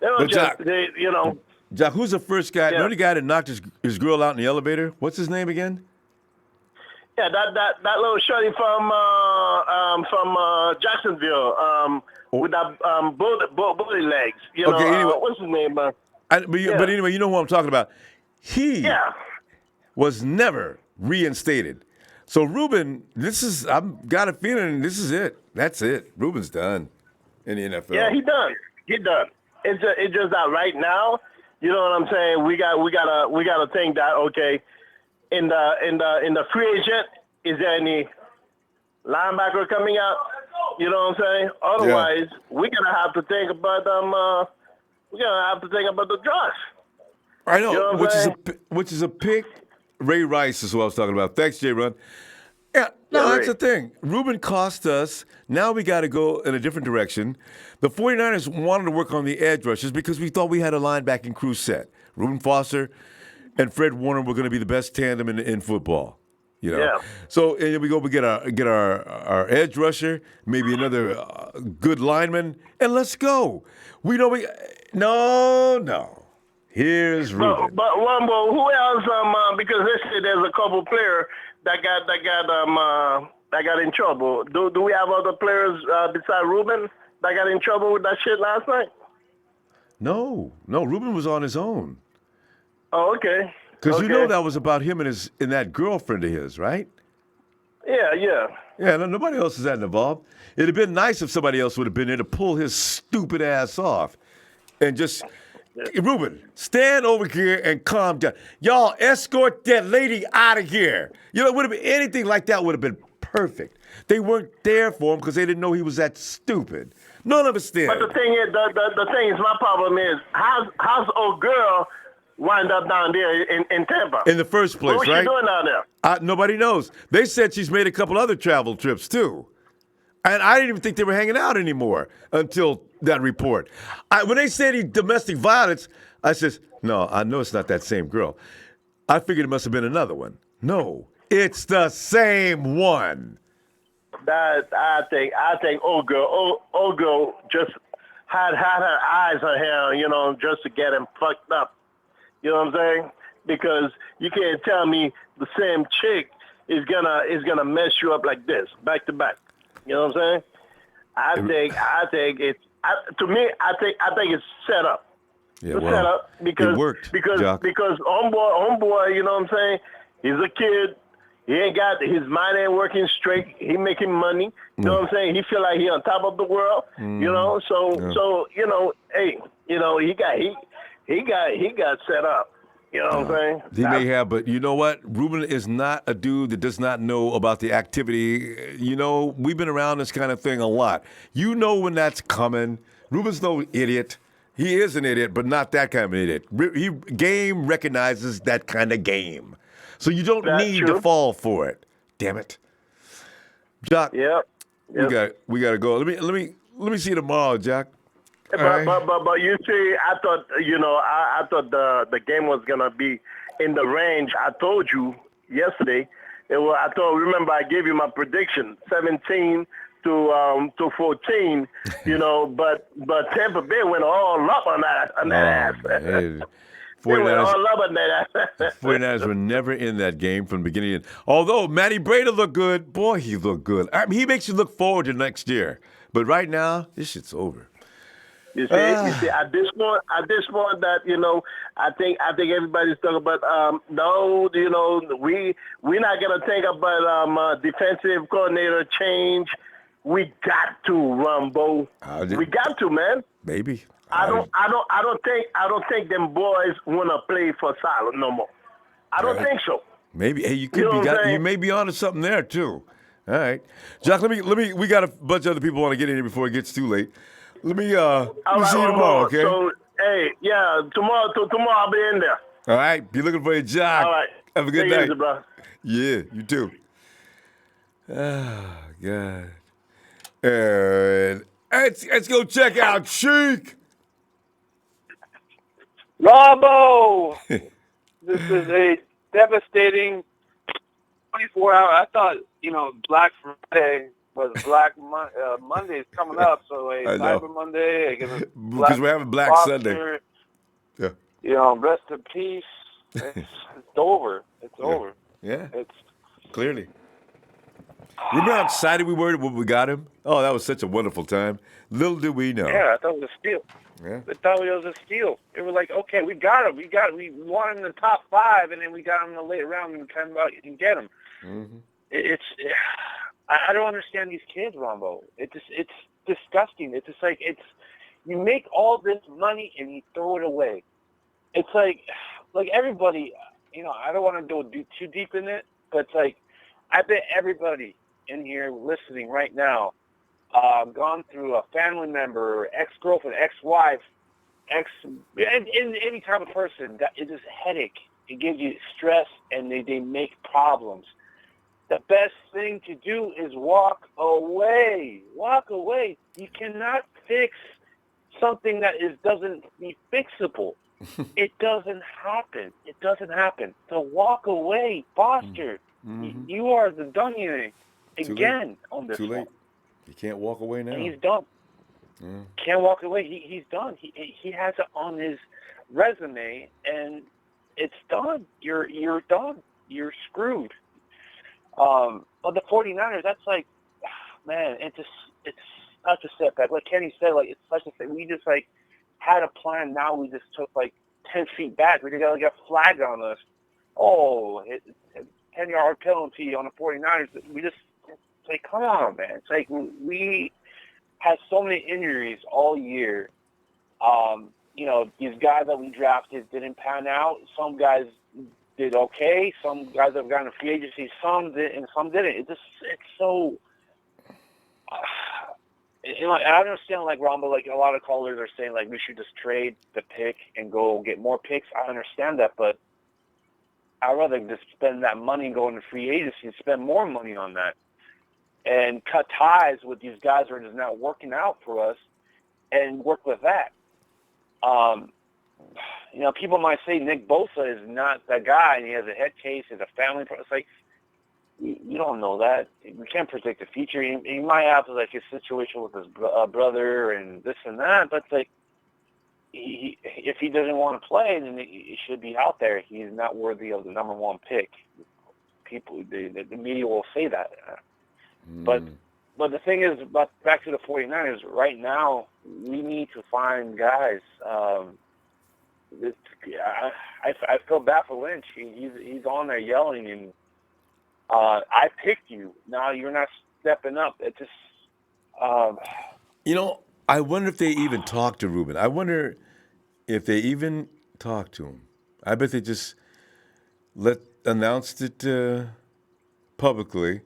They don't
Jack,
you know.
Jack, who's the first guy?
Yeah.
You know the guy that knocked his girl out in the elevator? What's his name again?
Yeah, that little shorty from Jacksonville, with that bully legs. You know,
anyway,
what's his name?
But anyway, you know who I'm talking about. He was never reinstated. So Reuben, I've got a feeling this is it. That's it. Reuben's done in the NFL.
Yeah, he done. It's just that right now, you know what I'm saying? We gotta think that, okay, in the free agent, is there any linebacker coming out? You know what I'm saying? Otherwise, we're gonna have to think about the draft.
I know,
You know what
which is a pick. Ray Rice is who I was talking about. Thanks, J. Run. Yeah, no, that's the thing. Reuben cost us. Now we got to go in a different direction. The 49ers wanted to work on the edge rushers because we thought we had a linebacking crew set. Reuben Foster and Fred Warner were going to be the best tandem in football. You know, so and we get our edge rusher, maybe another good lineman, and let's go. No. Here's Reuben.
But Ronbo, who else? Because they say there's a couple players that got in trouble. Do we have other players besides Reuben that got in trouble with that shit last night?
No, Reuben was on his own.
Oh, okay.
Because you know that was about him and that girlfriend of his, right?
Yeah.
Yeah, nobody else is that involved. It'd have been nice if somebody else would have been there to pull his stupid ass off. And just, Reuben, stand over here and calm down. Y'all escort that lady out of here. You know, it would have been anything like that would have been perfect. They weren't there for him because they didn't know he was that stupid. None of us did.
But the thing is, my problem is, how's old girl wind up down there in Tampa?
In the first place,
what was
right?
she doing down there?
Nobody knows. They said she's made a couple other travel trips, too. And I didn't even think they were hanging out anymore until that report. When they said domestic violence, I said, no, I know it's not that same girl. I figured it must have been another one. No, It's the same one.
That I think old girl just had her eyes on him, just to get him fucked up. You know what I'm saying? Because you can't tell me the same chick is gonna mess you up like this, back to back. You know what I'm saying? I think it's to me. I think it's set up.
Yeah,
It's
well,
set up because
it worked,
because
Jock.
because homeboy, you know what I'm saying? He's a kid. He ain't got his mind ain't working straight. He making money. You know what I'm saying? He feel like he on top of the world. So hey, he got set up. You know what I'm saying?
He may have, but you know what? Reuben is not a dude that does not know about the activity. We've been around this kind of thing a lot. You know when that's coming. Reuben's no idiot. He is an idiot, but not that kind of an idiot. Game recognizes that kind of game. So you don't need to fall for it. Damn it. Jock.
Yep.
We got to go. Let me see you tomorrow, Jock.
But you see, I thought I thought the game was gonna be in the range. I told you yesterday. Remember I gave you my prediction, 17 to 14. But Tampa Bay went all up on that ass.
Man.
They went all up on that ass.
49ers were never in that game from the beginning. Although Matty Breida looked good, boy, he looked good. He makes you look forward to next year. But right now, this shit's over.
You see, at this point, that I think everybody's talking about. No, we're not gonna think about defensive coordinator change. We got to, Ronbo. We got to, man.
Maybe.
I don't think them boys wanna play for Silent no more. I don't think so.
Maybe. Hey, you may be onto something there too. All right, Jock. Let me. We got a bunch of other people want to get in here before it gets too late. Let me see you tomorrow, okay?
So, hey, yeah, tomorrow I'll be in there.
All right, be looking for your Jock.
All right.
Have a good
Take it
night.
easy, bro.
Yeah, you too. Oh, God. And let's go check out Sheik.
Ronbo! This is a devastating 24-hour. I thought, Black Friday was Monday is coming up, so Cyber Monday, I guess
because we're having Black Sunday. Yeah.
Rest in peace. It's over. It's over.
Yeah. Clearly. Remember how excited we were when we got him? Oh, that was such a wonderful time. Little did we know.
Yeah, I thought it was a steal.
Yeah.
I thought it was a steal. It was like, okay, we got him. We won him in the top 5, and then we got him in the late round and kind of get him. Mm-hmm. I don't understand these kids, Ronbo. It's disgusting. It's just like you make all this money and you throw it away. It's like everybody, I don't want to go too deep in it, but it's like I bet everybody in here listening right now gone through a family member, ex-girlfriend, ex-wife, any type of person that is just a headache. It gives you stress and they make problems. The best thing to do is walk away. Walk away. You cannot fix something that doesn't be fixable. It doesn't happen. It doesn't happen. So walk away, Foster. Mm-hmm. You are the done again on this
Too late.
one.
You can't walk away now.
And he's done.
Yeah.
Can't walk away. He's done. He has it on his resume, and it's done. You're done. You're screwed. But the 49ers, that's like, man, it's such a setback. Like Kenny said, it's such a thing. We just had a plan. Now we just took 10 feet back. We got a flag on us. Oh, 10-yard penalty on the 49ers. We just come on, man. It's like we had so many injuries all year. These guys that we drafted didn't pan out. Some guys did okay. Some guys have gotten a free agency. Some did, and some didn't. It's so. I understand, Ronbo, a lot of callers are saying, we should just trade the pick and go get more picks. I understand that, but I'd rather just spend that money and go into free agency and spend more money on that and cut ties with these guys who are just not working out for us and work with that. People might say Nick Bosa is not that guy and he has a head case, he's a family. It's You don't know that. We can't predict the future. He might have like his situation with his brother and this and that, but like, if he doesn't want to play, then he should be out there. He's not worthy of the number one pick. People, the media will say that. But the thing is, back to the 49ers, right now, we need to find guys. I feel bad for Lynch. He's on there yelling, and I picked you. Now you're not stepping up. It just...
I wonder if they even talked to Reuben. I wonder if they even talked to him. I bet they just announced it publicly,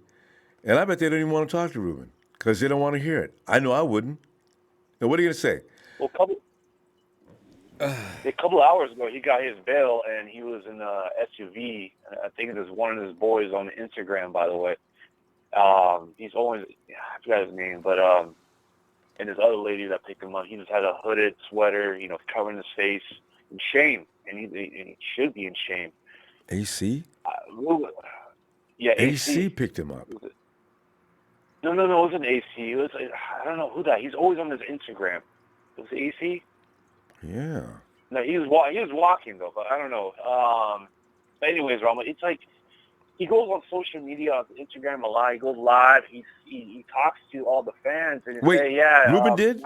and I bet they don't even want to talk to Reuben because they don't want to hear it. I know I wouldn't. And what are you going to say?
Well, a couple of hours ago, he got his bail, and he was in a SUV. I think it was one of his boys on Instagram, by the way. He's always, I forgot his name, but and this other lady that picked him up, he just had a hooded sweater, covering his face in shame, and he should be in shame.
AC?
Yeah,
AC picked him up.
No, it wasn't AC. It was, I don't know who that. He's always on his Instagram. It was AC?
Yeah.
No, he was walking though, but I don't know. But anyways, Rama, it's like he goes on social media, on Instagram a lot. He goes live. He talks to all the fans and
Wait, Reuben did?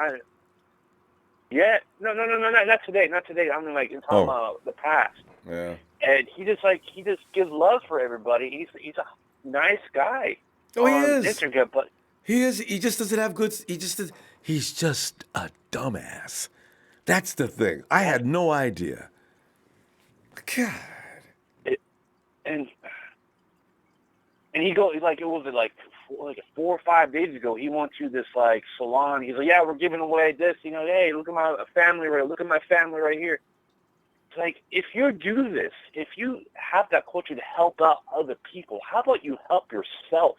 Yeah, no, not today. I'm talking about the past.
Yeah.
And he just gives love for everybody. He's a nice guy.
Oh, he is.
Instagram, but
he is. He just doesn't have good. He's just a dumbass. That's the thing. I had no idea. God. And he goes like, it was like 4 or 5 days ago. He went to this like salon. He's like, yeah, we're giving away this. Hey, look at my family right here. It's like, if you do this, if you have that culture to help out other people, how about you help yourself?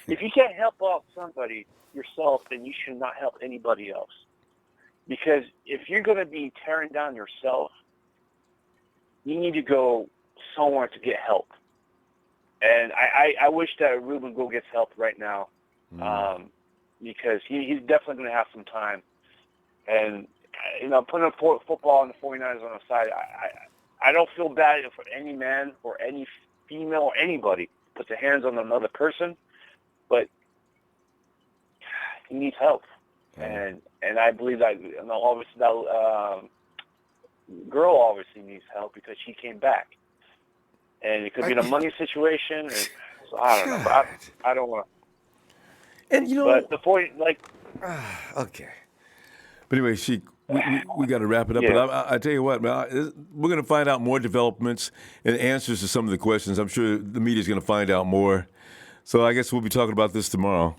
If you can't help out somebody yourself, then you should not help anybody else. Because if you're going to be tearing down yourself, you need to go somewhere to get help. And I wish that Reuben go gets help right now, because he's definitely going to have some time. And, putting football and the 49ers on the side, I don't feel bad for any man or any female or anybody puts their hands on another person, but he needs help. And I believe that, obviously that girl obviously needs help because she came back. And it could be in a money situation. And, so I don't know. But I don't want to. And
but the point,
okay. But anyway, we got to wrap it up.
Yeah.
But I tell you what, man, we're going to find out more developments and answers to some of the questions. I'm sure the media is going to find out more. So I guess we'll be talking about this tomorrow.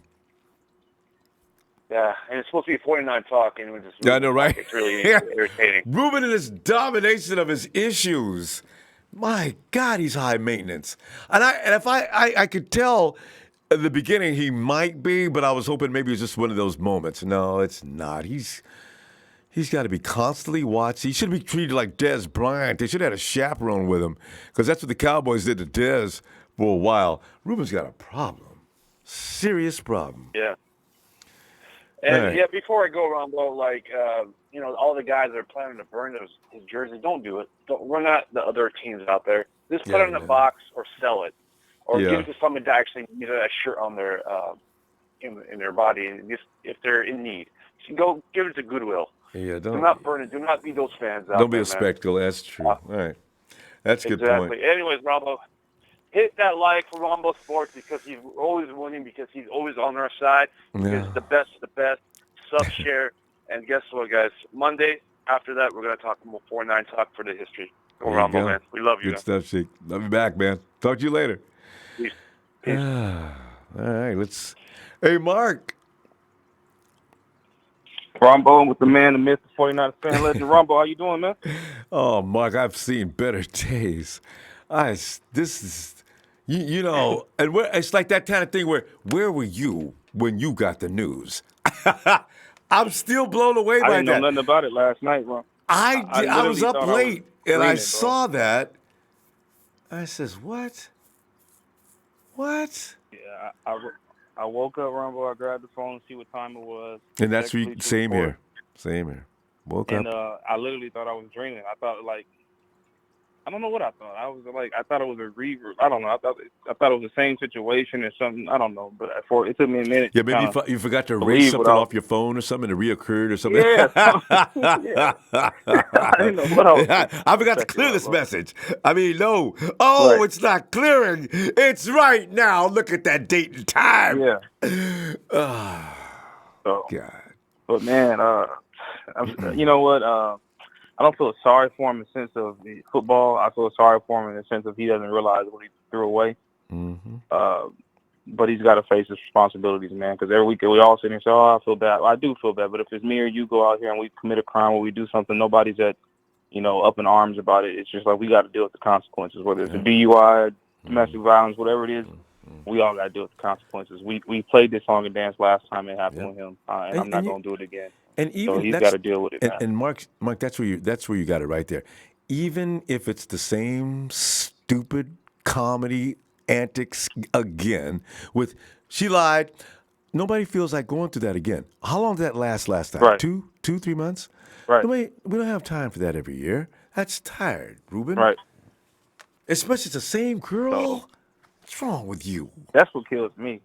Yeah, and it's supposed to be 49 talk, and we're just...
I know, right?
It's really irritating.
Reuben and his domination of his issues. My God, he's high maintenance. And if I could tell at the beginning he might be, but I was hoping maybe it was just one of those moments. No, it's not. He's got to be constantly watched. He should be treated like Dez Bryant. They should have had a chaperone with him, because that's what the Cowboys did to Dez for a while. Reuben's got a problem. Serious problem.
Yeah. And
right.
Before I go, Ronbo, all the guys that are planning to burn his jersey, don't do it. We're not the other teams out there. Just put it in a box or sell it, or give it to somebody that actually needs a shirt on their in their body, and just if they're in need, so go give it to Goodwill.
Yeah,
do not burn it. Do not be those fans out
Don't be
there,
a spectacle. That's true. All right, that's a good
exactly.
point.
Anyways, Ronbo, hit that like for Ronbo Sports, because he's always winning, because he's always on our side. Because the best of the best. Sub share, and guess what, guys? Monday after that, we're gonna talk more 49 talk for the history. Go Ronbo, man. We love you.
Good stuff, Sheik. Love you back, man. Talk to you later.
Peace.
All right, let's. Hey, Mark.
Ronbo with the man, the myth, the 49 fan legend. Ronbo, how you doing, man?
Oh, Mark, I've seen better days. This is, and it's like that kind of thing where were you when you got the news? I'm still blown away by that.
I didn't know nothing about it last night, bro.
I was up late and I saw that. I says, what? What?
Yeah, I woke up, Rumble. I grabbed the phone to see what time it was.
And that's
Checked Bleacher
same
Report,
here. Same here. Woke
and
up.
I literally thought I was dreaming. I thought I don't know what I thought. I thought it was a reverb. I don't know. I thought it was the same situation or something. I don't know. But it took me a minute
Yeah,
to
maybe
kind of
you forgot to erase
believe what
something
I was.
off your phone or something, and it reoccurred or something.
Yeah, yeah. I didn't know what I was thinking
I
for a
forgot to
second,
clear this
Rumble.
message. I mean, no. Oh,
Right.
it's not clearing. It's right now. Look at that date and time.
Yeah.
Oh,
So,
God.
but man, you know what? I don't feel sorry for him in the sense of the football. I feel sorry for him in the sense of he doesn't realize what he threw away.
Mm-hmm.
But he's got to face his responsibilities, man. Because every week we all sit and say, "Oh, I feel bad." Well, I do feel bad. But if it's me or you go out here and we commit a crime or we do something, nobody's up in arms about it. It's just like we got to deal with the consequences, whether it's a DUI, domestic violence, whatever it is. We all got to deal with the consequences. We played this song and dance last time it happened with him, and I'm not going to do it again.
And even
so he's got to deal with it, man.
And Mark, that's where you got it right there. Even if it's the same stupid comedy antics again with she lied, nobody feels like going through that again. How long did that last time?
Right.
3 months?
Right.
We don't have time for that every year. That's tired, Reuben.
Right.
Especially it's the same girl. What's wrong with you?
That's what kills me.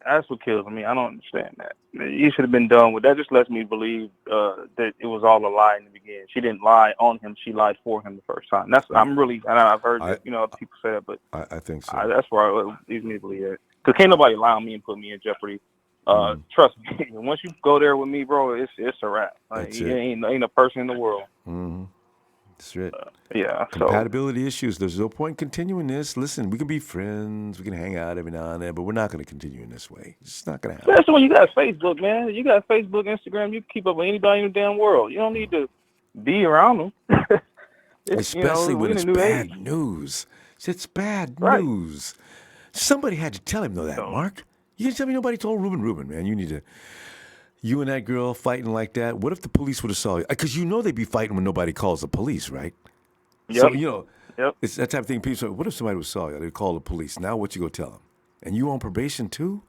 That's what kills me. I don't understand that. You should have been done with that. Just lets me believe that it was all a lie in the beginning. She didn't lie on him. She lied for him the first time. And I've heard other people say that, but
I think so.
that's where it leads me to believe that. Because can't nobody lie on me and put me in jeopardy. Trust me. Once you go there with me, bro, it's a wrap. Like, ain't a person in the world.
Mm-hmm. That's it.
Yeah.
Compatibility issues. There's no point in continuing this. Listen, we can be friends. We can hang out every now and then, but we're not going to continue in this way. It's not going to happen.
Especially when you got Facebook, man. You got Facebook, Instagram. You can keep up with anybody in the damn world. You don't need to be around them.
Especially when
we're in
it's
a new
bad
age.
news. It's bad
Right.
news. Somebody had to tell him that, Mark. You didn't tell me nobody told Reuben, man. You need to. You and that girl fighting like that. What if the police would have saw you? Because they'd be fighting when nobody calls the police, right?
Yep.
So,
Yep.
it's that type of thing. People say, what if somebody would saw you? They'd call the police. Now what you go tell them? And you on probation too?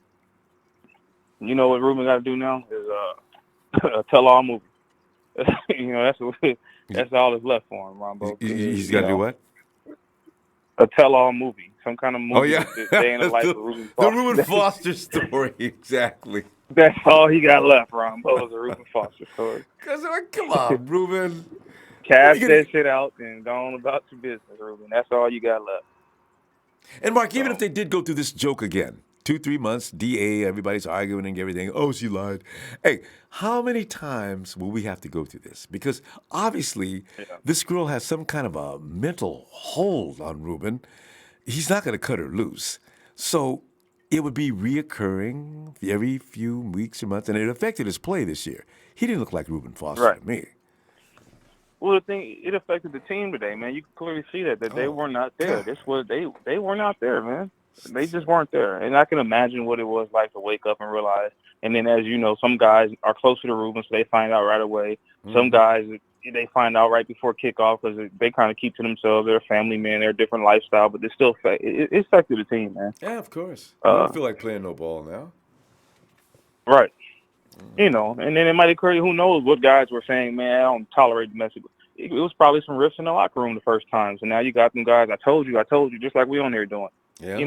You know what Reuben got to do now is a tell-all movie. That's all that's left for him, Ronbo.
He's got to do what?
A tell-all movie, some kind of movie.
Oh, yeah.
The day in the life of Reuben
The
Foster.
Reuben Foster story, exactly.
That's all he got left, Ronbo, is a Reuben Foster story.
Come on, Reuben.
Cash that shit out and go on about your business, Reuben. That's all you got left.
And Mark, even if they did go through this joke again, 2-3 months, DA, everybody's arguing and everything. Oh, she lied. Hey, how many times will we have to go through this? Because obviously, this girl has some kind of a mental hold on Reuben. He's not going to cut her loose. So it would be reoccurring every few weeks or months, and it affected his play this year. He didn't look like Reuben Foster to me.
Well, the thing, it affected the team today, man. You can clearly see that they were not there. They were not there, man. They just weren't there. And I can imagine what it was like to wake up and realize. And then, as you know, some guys are closer to Reuben, so they find out right away. Some guys, they find out right before kickoff because they kind of keep to themselves. They're a family man. They're a different lifestyle, but it affected the team, man.
Yeah, of course. I don't feel like playing no ball now.
Right. And then it might occur, who knows what guys were saying, man, I don't tolerate domestic. It was probably some rifts in the locker room the first time. So now you got them guys, I told you, just like we on there doing.
Yeah.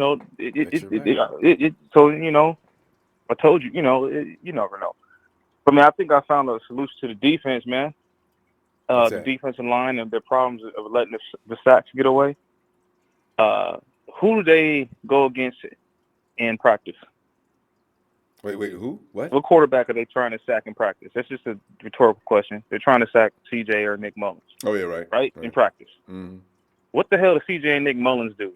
So, I told you, you never know. But, man, I think I found a solution to the defense, man. The defensive line and their problems of letting the sacks get away. Who do they go against in practice?
Wait, who? What?
What quarterback are they trying to sack in practice? That's just a rhetorical question. They're trying to sack CJ or Nick Mullins.
Oh, yeah, right.
Right? In practice.
Mm-hmm.
What the hell do CJ and Nick Mullins do?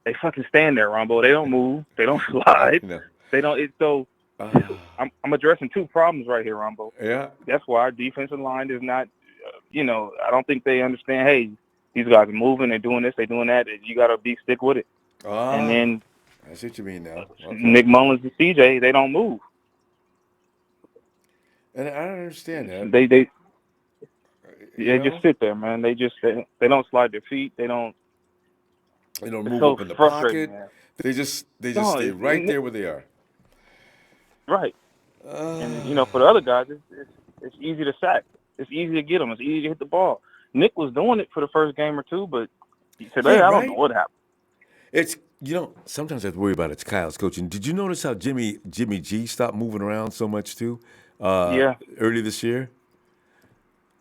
They fucking stand there, Ronbo. They don't move. They don't slide.
No.
They don't. I'm addressing two problems right here, Ronbo.
Yeah.
That's why our defensive line is not, I don't think they understand, hey, these guys are moving, they're doing this, they're doing that. You got to stick with it. And then
I see what you mean now. Okay.
Nick Mullins and CJ, they don't move.
And I don't understand that.
They just sit there, man. They don't slide their feet. They don't
move up in the pocket.
Man.
They just
No,
stay right there where they are.
right. And for the other guys, it's easy to sack. It's easy to get them. It's easy to hit the ball. Nick was doing it for the first game or two, but today
Yeah,
I don't know
right.
what happened.
It's sometimes I worry about it's Kyle's coaching. Did you notice how Jimmy G stopped moving around so much too?
Yeah,
Early this year,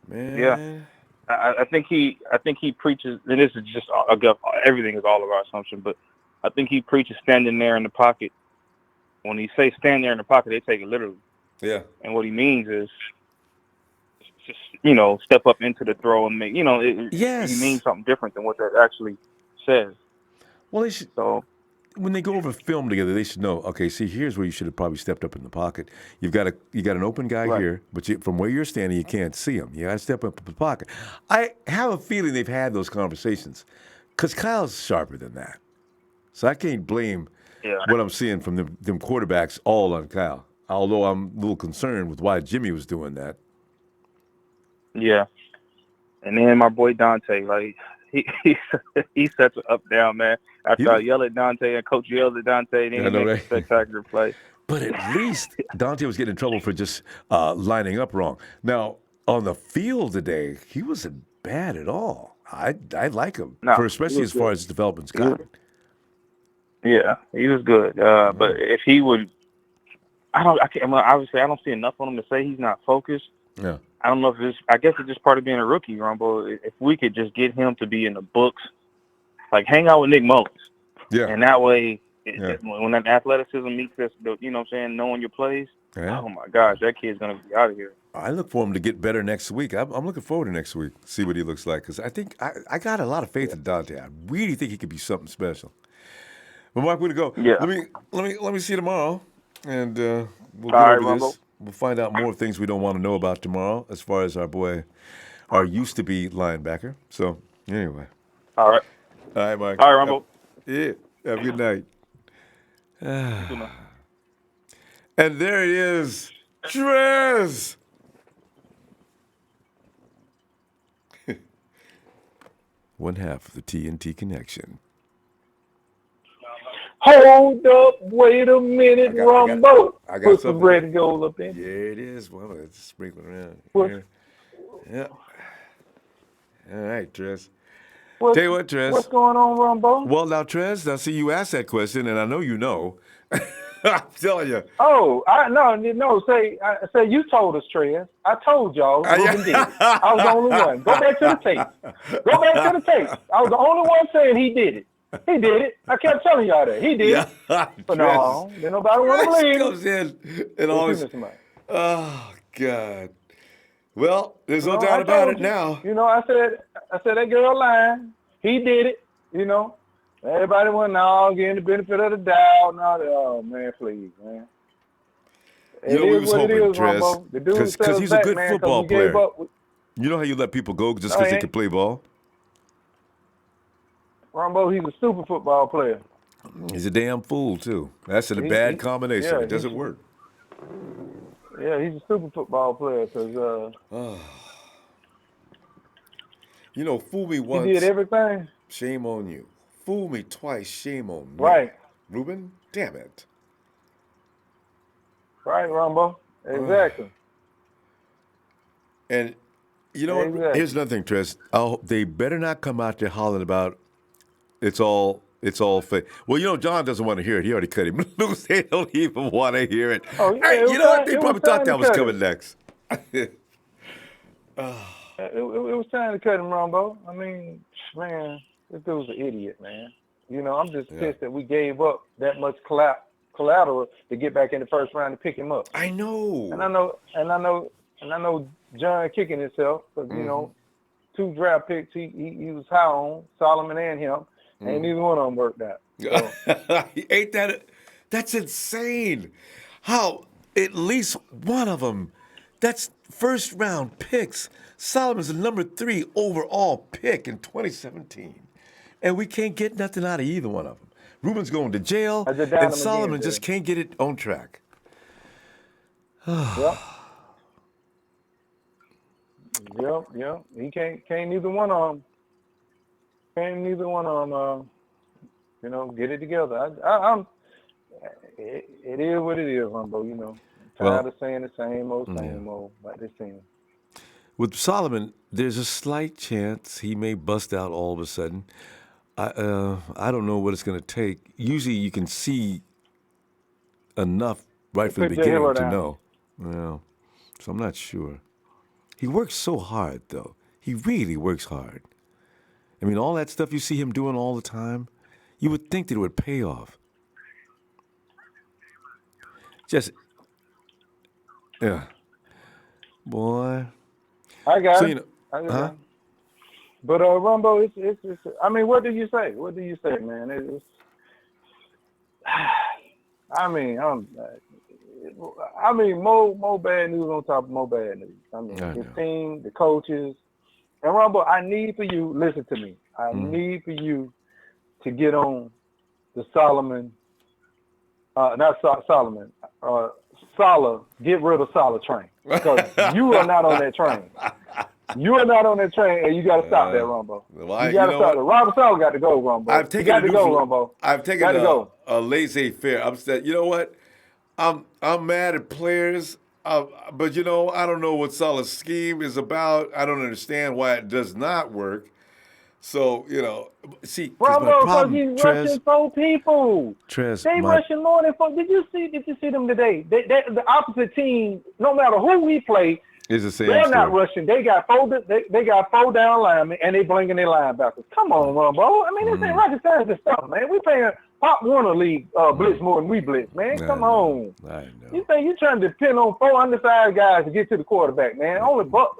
yeah.
man.
I think he preaches, and this is just everything is all of our assumption, but I think he preaches standing there in the pocket. When he say stand there in the pocket, they take it literally.
Yeah.
And what he means is just step up into the throw and make
Yes.
he means something different than what that actually says.
Well, they should.
So
When they go over film together, they should know. Okay, see, here's where you should have probably stepped up in the pocket. You got an open guy
Right.
here, but from where you're standing, you can't see him. You got to step up in the pocket. I have a feeling they've had those conversations, because Kyle's sharper than that. So I can't blame what I'm seeing from them quarterbacks all on Kyle. Although I'm a little concerned with why Jimmy was doing that.
yeah. And then my boy Dante, like he's such an up down man. After I yell at Dante and coach yelled at Dante, then he makes a spectacular play.
But at least Dante was getting in trouble for just lining up wrong. Now, on the field today, he wasn't bad at all. I like him, especially as far as his development's gone.
Yeah, he was good. But if he would, obviously I don't see enough on him to say he's not focused.
Yeah.
I don't know if I guess it's just part of being a rookie, Ronbo. If we could just get him to be in the books, like hang out with Nick Mullins.
Yeah.
And that way, when that athleticism meets this, knowing your plays, oh my gosh, that kid's going to be out of here.
I look for him to get better next week. I'm looking forward to next week, see what he looks like, because I think I got a lot of faith in Dante. I really think he could be something special. But Mark, we're going to go.
Yeah.
Let me see you tomorrow, and we'll
All
go
right,
over
Rumble.
this. We'll find out more things we don't want to know about tomorrow, as far as our used to be linebacker. So anyway.
All right.
All right, Mark.
All right, Rumble.
Yeah. Have a good night.
Good night.
And there it is, Trez. One half of the TNT connection.
Hold up, wait a minute, Rumbo.
I got
Put some
something.
red and gold up in.
Yeah, it is. Well, it's sprinkling around here. Yeah. All right, Trez. Tell you what, Trez.
What's going on, Rumbo?
Well, now, Trez, I see you asked that question, and I know you know. I'm telling you.
Oh, say you told us, Trez. I told y'all. Reuben did it. I was the only one. Go back to the tape. Go back to the tape. I was the only one saying he did it. He did it. I kept telling y'all that. He did it. But no, then nobody want to believe.
Comes in and always. Oh, God. Well, there's no doubt about it now.
I said that girl lying. He did it. Everybody went getting the benefit of the doubt. Oh man, please, man.
We was hoping, Trez, because he's a good football player. You know how you let people go just because they can play ball?
Rumbo, he's a super football player.
He's a damn fool, too. That's a bad combination. It doesn't work.
Yeah, he's a super football player because
fool me once.
He did everything.
Shame on you. Fool me twice. Shame on me.
Right.
Reuben, damn it.
Right, Ronbo. Exactly.
And you know what? Here's another thing, Trez. They better not come out there hollering about it's all fake. Well, John doesn't want to hear it. He already cut him loose. They don't even want to hear it.
Oh, yeah,
hey, you know what? They probably thought that was coming next.
It was time to cut him, Ronbo. I mean, man, this dude's an idiot, man. I'm just pissed that we gave up that much collateral to get back in the first round to pick him up.
I know.
And I know John kicking himself because 2 draft picks he was high on, Solomon and him, and neither one of them worked out. So.
Ain't that's insane. How at least one of them, that's first round picks. Solomon's the number 3 overall pick in 2017. And we can't get nothing out of either one of them. Reuben's going to jail, and Solomon just can't get it on track.
Yep. He can't neither one of them. Can't neither one of them You know, get it together. I'm. It is what it is, Ronbo. You know, I'm tired of saying the same old about this team.
With Solomon, there's a slight chance he may bust out all of a sudden. I don't know what it's going to take. Usually, you can see enough right from the
Put your
beginning
halo
to
down.
know. Well, so I'm not sure. He works so hard, though. He really works hard. I mean, all that stuff you see him doing all the time, you would think that it would pay off. Just, yeah. Boy.
I got
So,
him.
you know,
I got
huh?
him. But Rumbo, it's. I mean, what do you say? What do you say, man? It's. I mean, more bad news on top of more bad news. I mean, the team, the coaches, and Rumbo. I need for you. Listen to me. I need for you to get on the Solomon. Not Solomon. Salah. Get rid of Salah train because you are not on that train. You are not on that train, and you got to stop that, Rumbo.
Well,
you got to stop it. Robert Salah got to go, Rumbo.
I've taken
got to go, Rumbo.
I've taken a laissez-faire. I'm saying, you know what? I'm mad at players, but you know I don't know what Salah's scheme is about. I don't understand why it does not work. So you know, see,
Rumbo, because he's rushing 4 people. They rushing more than 4. Did you see them today? The opposite team, no matter who we play.
It's the same
They're
story.
not rushing. They got 4 down linemen, and they bringing their linebackers. Come on, Rumbo. I mean, this ain't rocket science stuff, man. We paying Pop Warner League blitz more than we blitz, man. Come on.
I know.
You think you trying to depend on 4 undersized guys to get to the quarterback, man? Only Buck.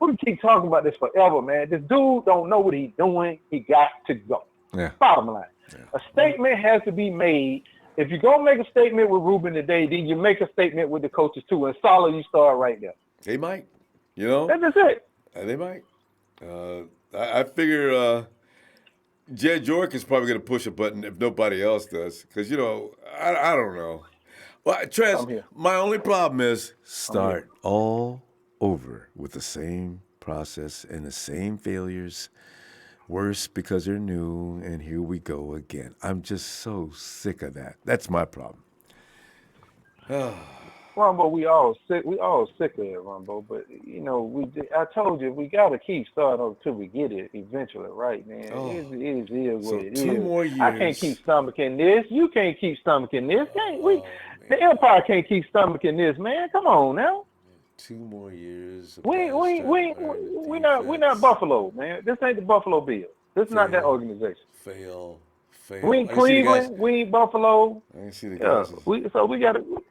We keep talking about this forever, man. This dude don't know what he's doing. He got to go.
Yeah.
Bottom line. Yeah. A statement has to be made. If you're going to make a statement with Reuben today, then you make a statement with the coaches too. And Salah, you start right there.
They might. You know?
That's just it.
They might. I figure Jed York is probably going to push a button if nobody else does. Because, you know, I don't know. Well, Trez, my only problem is start all over with the same process and the same failures. Worse because they're new, and here we go again. I'm just so sick of that. That's my problem.
Rumbo, we all sick of it, Rumbo. But you know, I told you we gotta keep starting until we get it eventually, right, man? It is what it is.
2 more years.
I can't keep stomaching this. You can't keep stomaching this. The Empire can't keep stomaching this, man. Come on now.
2 more years.
We're not Buffalo, man. This ain't the Buffalo Bills. This is not that organization.
Fail.
We ain't Cleveland. We ain't Buffalo.
I can see the guys.
We got to.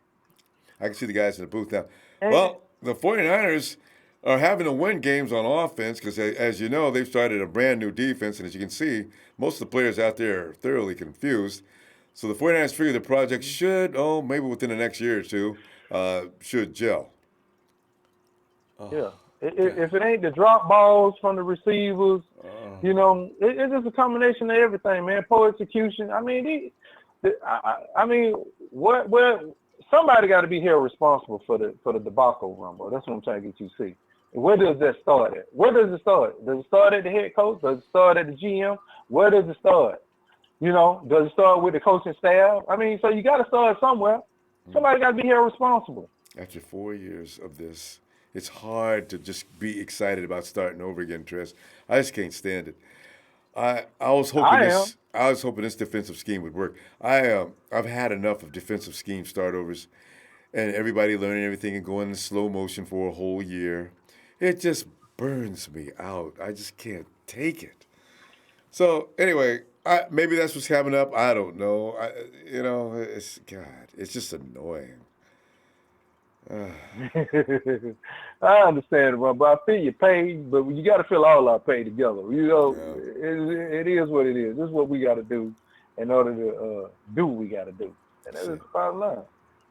I can see the guys in the booth now. Well, the 49ers are having to win games on offense because, as you know, they've started a brand new defense. And as you can see, most of the players out there are thoroughly confused. So the 49ers figure the project should, maybe within the next year or two, should gel.
Yeah. If it ain't the drop balls from the receivers, you know, it's just a combination of everything, man. Poor execution. I mean, somebody got to be held responsible for the debacle, Rumbo. That's what I'm trying to get you to see. Where does that start at? Where does it start? Does it start at the head coach? Does it start at the GM? Where does it start? You know, does it start with the coaching staff? I mean, so you got to start somewhere. Somebody got to be held responsible.
After 4 years of this, it's hard to just be excited about starting over again, Tress. I just can't stand it. I was hoping this defensive scheme would work. I've had enough of defensive scheme startovers and everybody learning everything and going in slow motion for a whole year. It just burns me out. I just can't take it. So anyway, maybe that's what's coming up. I don't know. It's just annoying.
I understand, but I feel your pain, but you got to feel all our pain together. You know, it is what it is. This is what we got to do in order to do what we got to do. And that's the bottom line.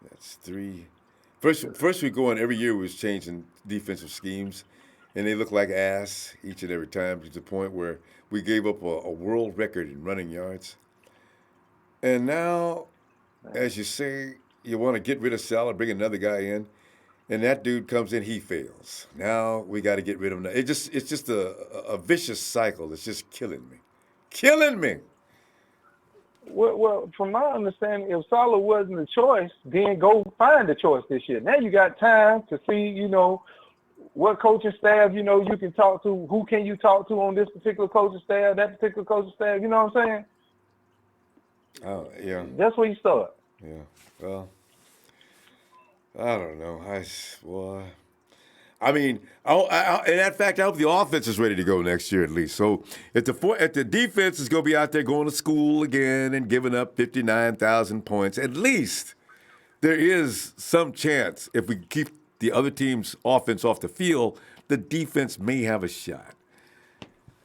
That's 3. First we go in every year we was changing defensive schemes, and they look like ass each and every time to the point where we gave up a world record in running yards. And now, as you say, you want to get rid of Salah, bring another guy in, and that dude comes in, he fails. Now we got to get rid of him. It's just a vicious cycle. It's just killing me.
Well, from my understanding, if Salah wasn't the choice, then go find the choice this year. Now you got time to see, what coaching staff, you can talk to, who can you talk to on this particular coaching staff, that particular coaching staff, you know what I'm saying?
Oh, yeah.
That's where you start.
Yeah. Well, I don't know. I mean, in that fact, I hope the offense is ready to go next year at least. So if the defense is going to be out there going to school again and giving up 59,000 points, at least there is some chance if we keep the other team's offense off the field, the defense may have a shot.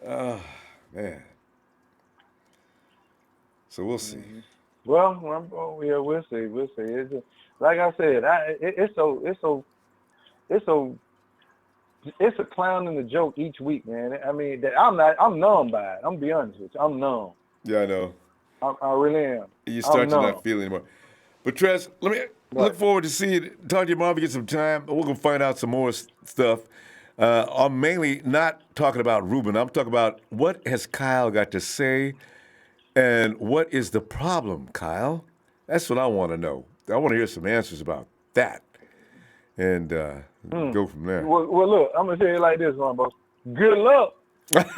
Oh, man. So we'll see.
Well, yeah, we'll see. It's just, like I said, it's a clown and a joke each week, man. I mean, I'm numb by it. I'm gonna be honest with you. I'm numb.
Yeah, I know.
I really am.
You start to not feel anymore. But Trez, let me look forward to seeing, talk to your mom, get some time. We're gonna find out some more stuff. I'm mainly not talking about Reuben. I'm talking about what has Kyle got to say, and what is the problem, Kyle? That's what I want to know. I want to hear some answers about that, and go from there.
Well, look, I'm gonna tell you like this, Ronbo. Good luck. Because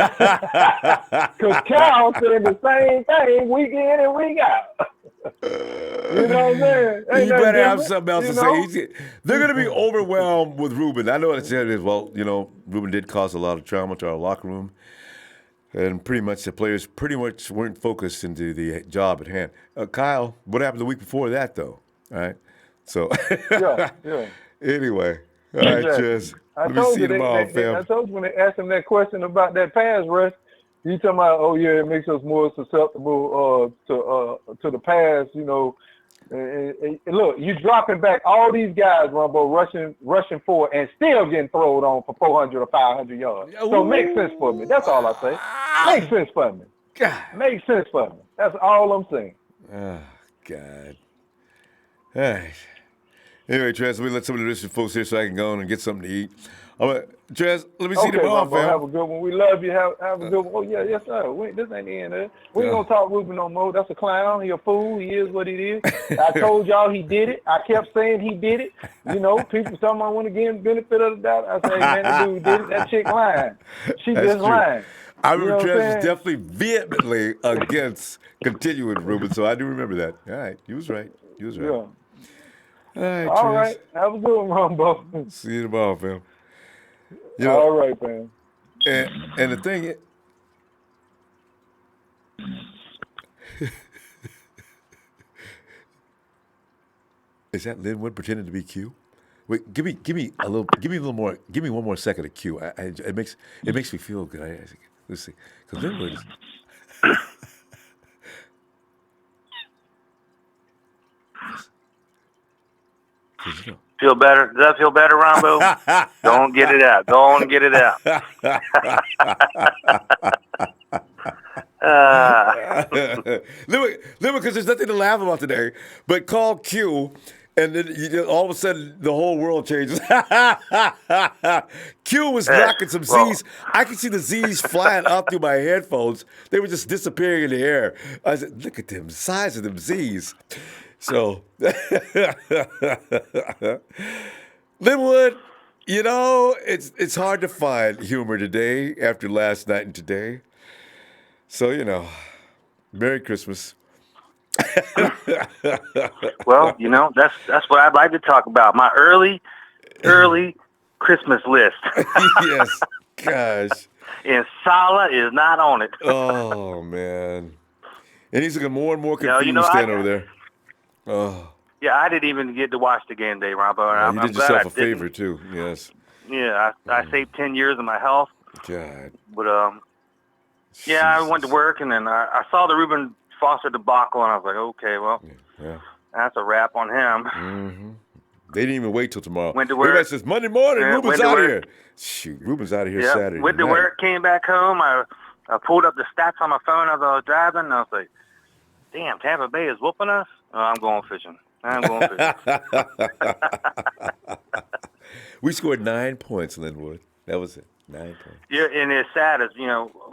Cal said the same thing week in and week out. You know what I'm saying?
You better have something else to say. They're going to be overwhelmed with Reuben. I know what it said is, Reuben did cause a lot of trauma to our locker room. And pretty much the players weren't focused into the job at hand. Kyle, what happened the week before that, though? All right. So,
yeah.
Anyway. All right, Chess. Let me see you tomorrow, fam.
I told you when they asked him that question about that pass rush, you talking about, it makes us more susceptible to the pass, And look, you dropping back all these guys, Ronbo, rushing forward and still getting thrown on for 400 or 500 yards. So make sense for me. That's all I say. Make sense for me.
God.
Make sense for me. That's all I'm saying.
Oh, God. All right. Anyway, Trez, let me let some of the rest of the folks here so I can go on and get something to eat. Trez, let me see you tomorrow, fam.
Have a good one. We love you. Have a good one. Oh, yeah, yes, sir. This ain't the end of it. We ain't going to talk Reuben no more. That's a clown. He a fool. He is what he is. I told y'all he did it. I kept saying he did it. People tell me I want to give him benefit of the doubt. I say, man, that dude did it. That chick lying. She just lying.
I remember Trez was definitely vehemently against continuing Reuben, so I do remember that. All right. He was right.
Yeah.
All right,
have a good one, Ronbo.
See you tomorrow, fam.
All right, fam.
And the thing is that Linwood pretending to be Q? Wait, give me a little more. Give me one more second of Q. It makes me feel good. Let's see, because Linwood is.
Feel better? Does that feel better, Ronbo? Don't get it out. Don't get it out.
Because there's nothing to laugh about today. But call Q, and then all of a sudden the whole world changes. Q was knocking some Z's. I could see the Z's flying out through my headphones. They were just disappearing in the air. I said, "Look at them size of them Z's." So, Linwood, it's hard to find humor today after last night and today. So, Merry Christmas.
Well, that's what I'd like to talk about. My early Christmas list.
Yes, gosh.
And Salah is not on it.
Oh, man. And he's looking more and more confused standing over there. Oh.
Yeah, I didn't even get to watch the game day, Ronbo.
You did yourself a favor, too. Yes.
Yeah, I saved 10 years of my health.
God.
But, I went to work, and then I saw the Reuben Foster debacle, and I was like, okay, well, that's a wrap on him.
Mm-hmm. They didn't even wait till tomorrow.
Went to work.
Everybody says, Monday morning, Reuben's out of here. Shoot, Reuben's out of here Saturday.
Went to work, came back home. I pulled up the stats on my phone as I was driving, and I was like, damn, Tampa Bay is whooping us? Oh, I'm going fishing.
We scored 9 points, Linwood. That was it. 9 points.
Yeah, and it's sad as,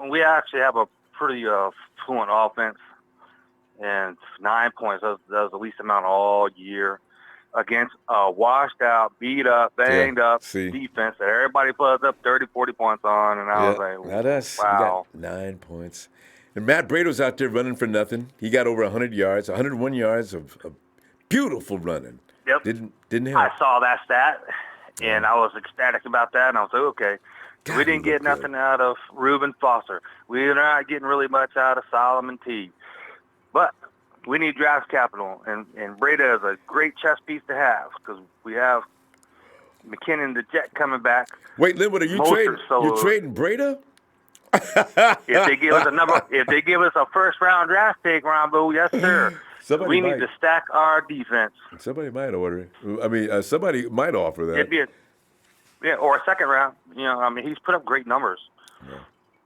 we actually have a pretty fluent offense. and 9 points. That was the least amount all year against a washed out, beat up, banged up defense that everybody put up 30, 40 points on. And I was like,
not us.
wow.
We got 9 points. And Matt Breida was out there running for nothing. He got over 100 yards, 101 yards of beautiful running.
Yep.
Didn't help.
I saw that stat, and I was ecstatic about that. And I was like, okay.
God,
we didn't get nothing out of Reuben Foster. We're not getting really much out of Solomon Teague. But we need draft capital, and Breida is a great chess piece to have because we have McKinnon the Jet coming back.
Wait, Linwood, are you trading? You're trading Breida?
If they give us a first-round draft pick, Ronbo, yes, sir. We need to stack our defense.
Somebody might order it. I mean, somebody might offer that.
It'd be or a second round. I mean, he's put up great numbers.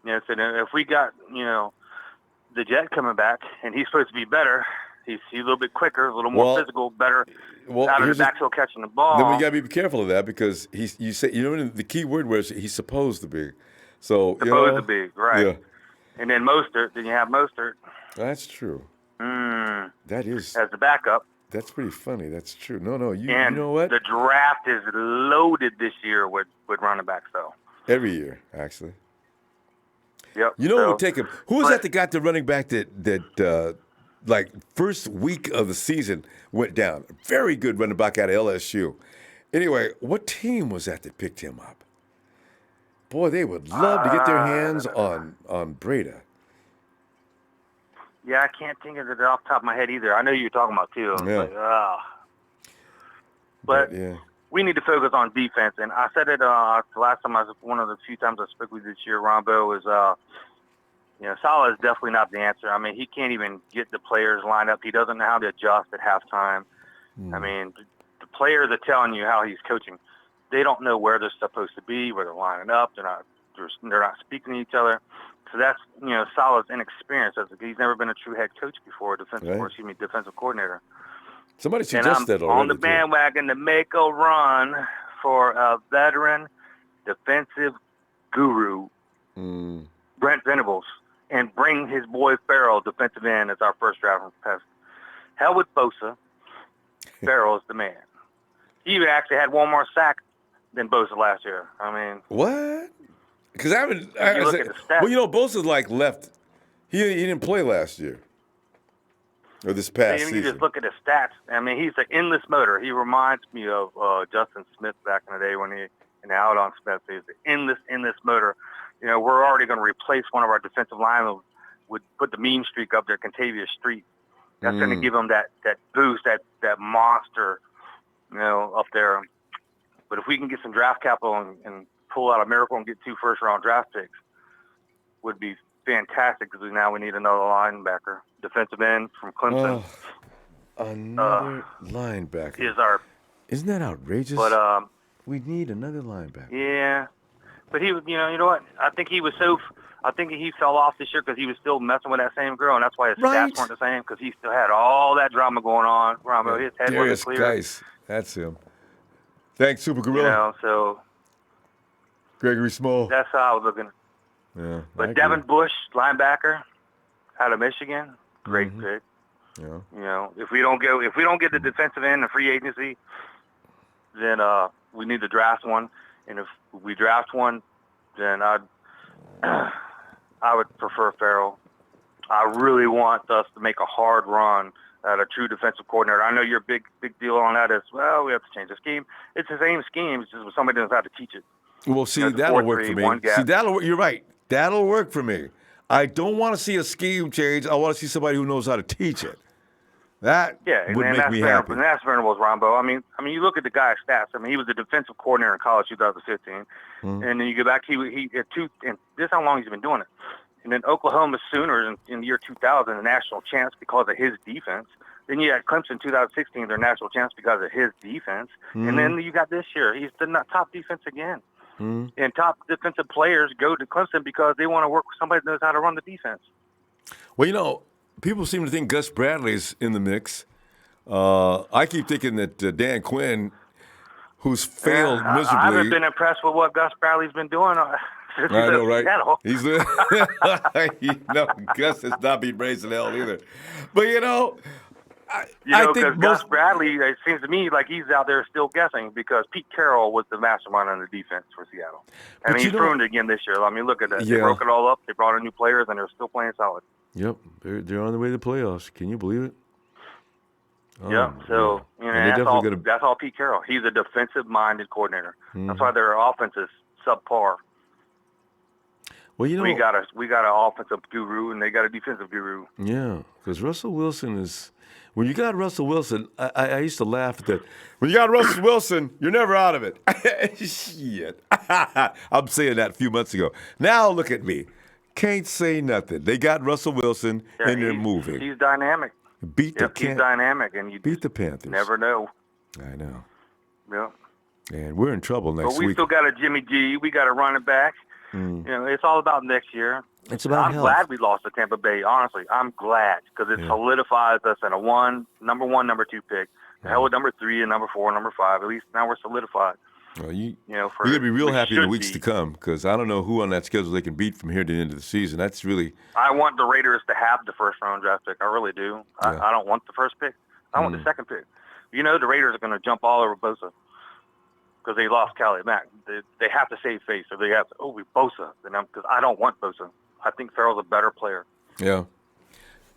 Yeah. So if we got, the Jet coming back, and he's supposed to be better. He's a little bit quicker, a little more physical, better out of the backfield catching the ball.
Then we got to be careful of that because the key word was he's supposed to be. So
supposed to be, right. Yeah. And then Mostert, then you have Mostert.
That's true. That is.
As the backup.
That's pretty funny. That's true. No, you know what?
The draft is loaded this year with running backs, though.
Every year, actually.
Yep.
You know who would take him? Who was that got the running back that like first week of the season went down? Very good running back out of LSU. Anyway, what team was that picked him up? Boy, they would love to get their hands on Breida.
Yeah, I can't think of it off the top of my head either. I know you're talking about too.
Yeah.
But we need to focus on defense. And I said it the last time, one of the few times I spoke with you this year, Ronbo, is Salah is definitely not the answer. I mean, he can't even get the players lined up. He doesn't know how to adjust at halftime. I mean, the players are telling you how he's coaching. They don't know where they're supposed to be, where they're lining up. They're not speaking to each other. So that's, Salah's inexperience. He's never been a true head coach before, defensive coordinator.
Somebody suggested that already.
On the bandwagon to make a run for a veteran defensive guru, Brent Venables, and bring his boy Farrell, defensive end, as our first draft test. Hell with Bosa. Farrell is the man. He even actually had one more sack than Bosa last year. I mean,
what? Because I
look at the stats.
Well, Bosa's left. He didn't play last year or this past season.
You just look at his stats. I mean, he's an endless motor. He reminds me of Justin Smith back in the day and Aldon Smith. He's an endless motor. We're already going to replace one of our defensive linemen with put the mean streak up there, Contavious Street. That's going to give him that boost, that monster, up there. But if we can get some draft capital and pull out a miracle and get 2 first-round draft picks, would be fantastic because now we need another linebacker, defensive end from Clemson.
Another linebacker. Isn't that outrageous?
But
we need another linebacker.
Yeah, but he was. You know what? I think he fell off this year because he was still messing with that same girl, and that's why his stats weren't the same because he still had all that drama going on. His head wasn't clear.
Guys, that's him. Thanks, Super Gorilla.
So
Gregory Small.
That's how I was looking.
Yeah,
but Devin Bush, linebacker, out of Michigan, great pick.
Yeah.
If we don't get the defensive end in free agency, then we need to draft one. And if we draft one, then I would prefer Farrell. I really want us to make a hard run at a true defensive coordinator. I know you're a big deal on that as well. We have to change the scheme. It's the same scheme. It's just somebody knows how to teach it.
Well, see, that'll work for me. You're right. That'll work for me. I don't want to see a scheme change. I want to see somebody who knows how to teach it. That would make me happy.
And that's Venables, Ronbo. I mean, you look at the guy's stats. I mean, he was the defensive coordinator in college 2015. And then you go back, and this is how long he's been doing it. And then Oklahoma Sooners in the year 2000, a national champs because of his defense. Then you had Clemson 2016, their national champs because of his defense. And then you got this year. He's the top defense again. And top defensive players go to Clemson because they want to work with somebody that knows how to run the defense.
Well, people seem to think Gus Bradley's in the mix. I keep thinking that Dan Quinn, who's failed miserably.
I haven't been impressed with what Gus Bradley's been doing. since
I
he
know,
left
right?
Seattle.
Gus has not been raising hell either. But I think
Because
most.
Gus Bradley, it seems to me like he's out there still guessing because Pete Carroll was the mastermind on the defense for Seattle. And
But
he's proven it again this year. I mean, look at that. They
Yeah.
broke it all up. They brought in new players, and they're still playing solid.
Yep, they're on the way to the playoffs. Can you believe it?
Yeah, so
And they're
that's all.
definitely gonna.
That's all Pete Carroll. He's a defensive-minded coordinator. That's
Mhm.
why their offense is subpar.
Well,
we got an offensive guru, and they got a defensive guru.
Yeah, because Russell Wilson is. When you got Russell Wilson, I used to laugh at that. When you got Russell Wilson, you're never out of it. Shit. I'm saying that a few months ago. Now look at me. Can't say nothing. They got Russell Wilson, and they're moving.
He's dynamic.
Beat the
He's dynamic, and you
beat the Panthers.
never know.
I know.
Yeah.
And we're in trouble next
But we
week.
still got a Jimmy G. We got a running back.
Mm.
It's all about next year.
It's about
I'm
health.
glad we lost to Tampa Bay. Honestly, I'm glad because it solidifies us in a number 1, number 2 pick. Hell with number 3 and number 4, and number 5. At least now we're solidified.
Well, you're
for
going to be real
we
happy in the
should
weeks
be.
to come because I don't know who on that schedule they can beat from here to the end of the season. That's really.
I want the Raiders to have the first round draft pick. I really do.
Yeah.
I don't want the first pick. I want the second pick. The Raiders are going to jump all over Bosa because they lost Cali Mack. They have to save face, or they have to. Oh, we Bosa. Because I don't want Bosa. I think Farrell's a better player.
Yeah.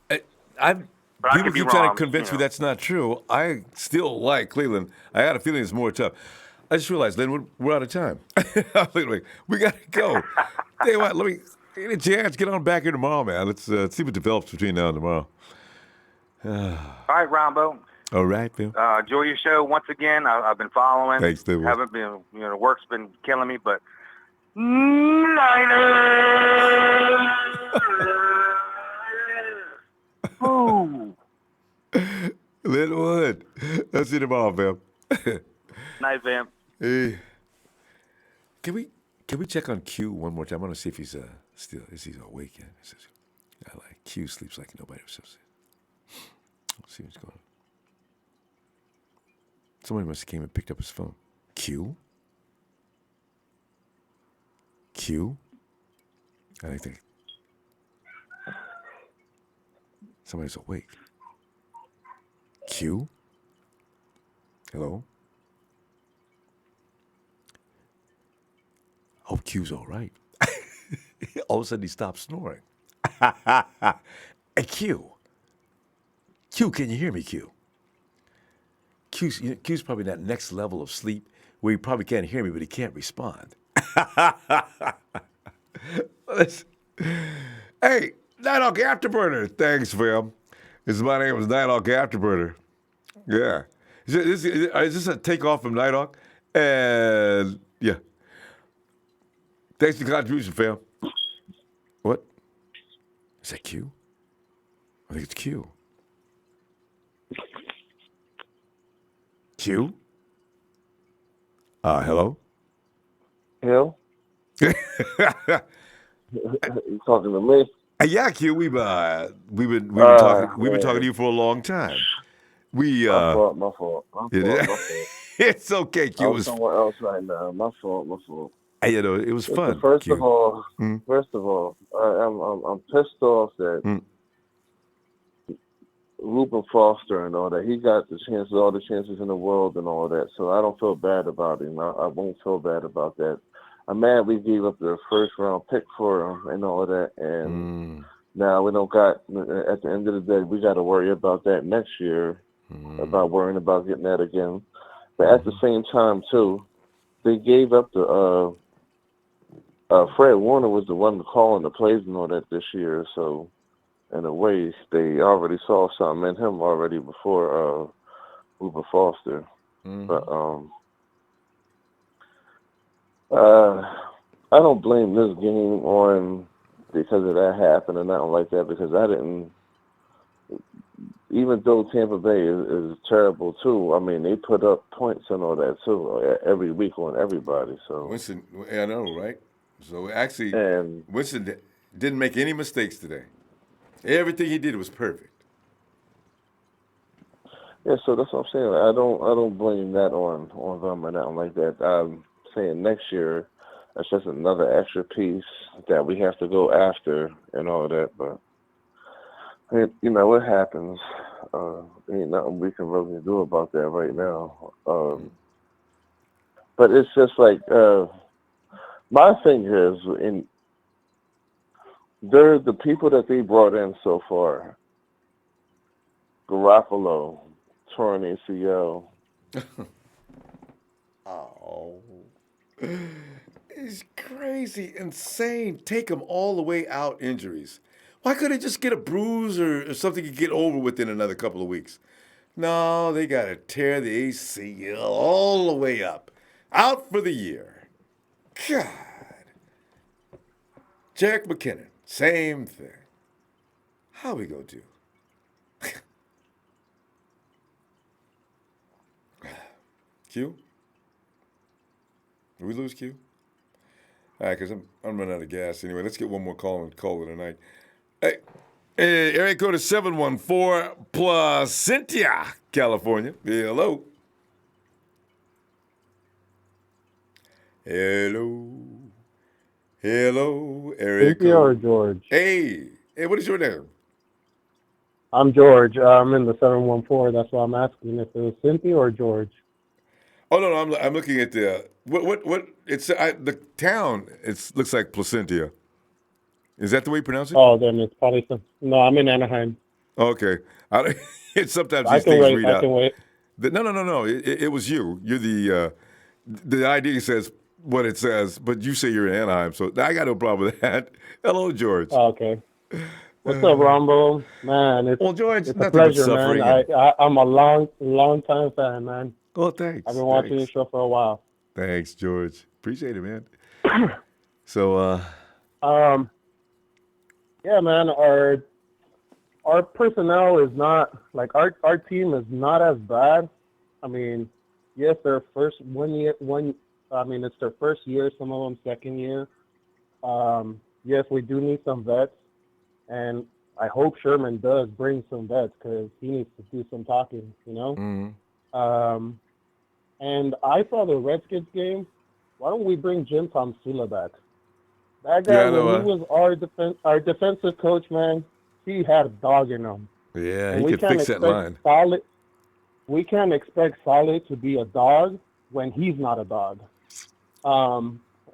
But I
People
could be
keep trying
wrong,
to convince me that's not true. I still like Cleveland. I got a feeling it's more tough. I just realized, Lynn, we're out of time. We got to go. Tell you what, let me get a chance. Get on back here tomorrow, man. Let's see what develops between now and tomorrow.
All right, Ronbo.
All right, Bill.
Enjoy your show once again. I've been following.
Thanks, Bill.
Haven't been, the work's been killing me, but Niners. Ooh.
Linwood. I'll see you tomorrow, fam.
Night, fam.
Hey. Can we check on Q one more time? I want to see if he's he's awake yet. Q sleeps like nobody was supposed to. Let's see what's going on. Somebody must have came and picked up his phone. Q? I think somebody's awake. Q? Hello? Hope Q's all right. All of a sudden he stopped snoring. Hey, Q. Q, can you hear me, Q? Q's probably that next level of sleep where he probably can't hear me, but he can't respond. Hey, Nighthawk Afterburner. Thanks, Phil. My name is Nighthawk Afterburner. Yeah. Is this a takeoff from Nighthawk? And yeah. Thanks for the contribution, Phil. What? Is that Q? I think it's Q. Q? Hello?
Hello? You talking to me?
Yeah, Q. We've been talking to you for a long time. My
fault.
It's okay, Q.
I was somewhere else right now. My fault.
Hey, it was fun.
First
Q.
of all, I'm pissed off that Reuben Foster and all that. He got all the chances in the world and all that. So I don't feel bad about him. I won't feel bad about that. I'm mad we gave up the first round pick for him and all that. And now we don't got, at the end of the day, we got to worry about that next year, about worrying about getting that again. But at the same time, too, they gave up the, Fred Warner was the one calling the plays and all that this year. So in a way, they already saw something in him already before Reuben Foster. But I don't blame this game on because of that happened and nothing like that, because I didn't. Even though Tampa Bay is terrible too, I mean they put up points and all that too every week on everybody. So
Winston, I know, right? So actually, Winston didn't make any mistakes today. Everything he did was perfect.
Yeah, so that's what I'm saying. I don't blame that on them or nothing like that. I'm saying next year, that's just another extra piece that we have to go after and all that. But you know what happens. Ain't nothing we can really do about that right now. But it's just like my thing is, they're the people that they brought in so far. Garoppolo, torn ACL.
Oh. It's crazy, insane. Take them all the way out injuries. Why couldn't they just get a bruise or something you get over within another couple of weeks? No, they got to tear the ACL all the way up. Out for the year. God. Jerick McKinnon, same thing. How we gonna do? Q? Did we lose Q? All right, because I'm running out of gas anyway. Let's get one more call and call it a night. Hey, area code is 714 Placentia, California. Hello. Hello, area
Cynthia or
code.
George?
Hey, what is your name?
I'm George. I'm in the 714. That's why I'm asking if it was Cynthia or George.
Oh no, I'm looking at the what it's the town. It looks like Placentia. Is that the way you pronounce it?
Oh, then it's probably no. I'm in Anaheim.
Okay. Sometimes
I
these
can
things
wait.
read
I
out.
can wait.
No. It was you. You're the ID says what it says, but you say you're in Anaheim, so I got no problem with that. Hello, George.
Oh, okay. What's up, Ronbo? Man, it's
George,
it's a
nothing but
pleasure, man.
suffering.
I'm a long time fan, man.
Oh, thanks.
I've been watching your show for a while.
Thanks, George. Appreciate it, man. So,
yeah, man. Our personnel is not like our team is not as bad. I mean, yes, their first it's their first year. Some of them second year. Yes, we do need some vets, and I hope Sherman does bring some vets because he needs to do some talking. You know.
Mm-hmm.
And I saw the Redskins game. Why don't we bring Jim Tomsula back? That guy,
Yeah, I
when
know,
he was our defensive coach, man, he had a dog in him.
Yeah,
And
he
we
could
can't
fix that
expect
line.
We can't expect Solid to be a dog when he's not a dog.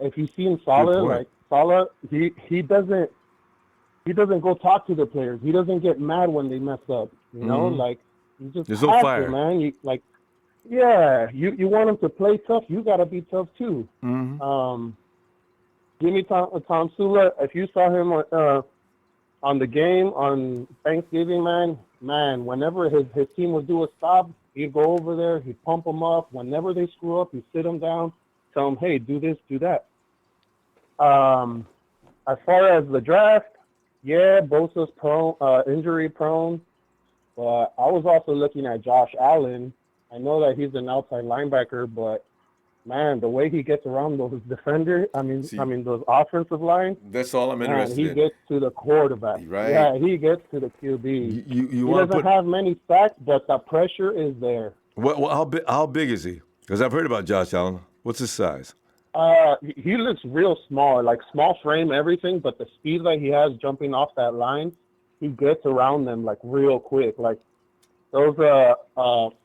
If you've seen Solid,
point.
like Solid, he doesn't go talk to the players. He doesn't get mad when they mess up. You know,
Mhm.
like you just
There's
have
no
to,
fire.
man. You want them to play tough. You got to be tough too.
Mm-hmm.
Jimmy Tomsula, if you saw him on the game on Thanksgiving, man, whenever his team would do a stop, he'd go over there, he'd pump them up. Whenever they screw up, he'd sit them down, tell them, hey, do this, do that. As far as the draft, yeah, Bosa's injury prone, but I was also looking at Josh Allen. I know that he's an outside linebacker, but man, the way he gets around those defenders, those offensive lines.
That's all I'm interested
he
in.
gets to the quarterback.
Right.
Yeah, he gets to the QB.
You
he
want
doesn't have many sacks, but the pressure is there.
how big is he? Because I've heard about Josh Allen. What's his size?
He looks real small, like small frame, everything, but the speed that he has jumping off that line, he gets around them like real quick. Like those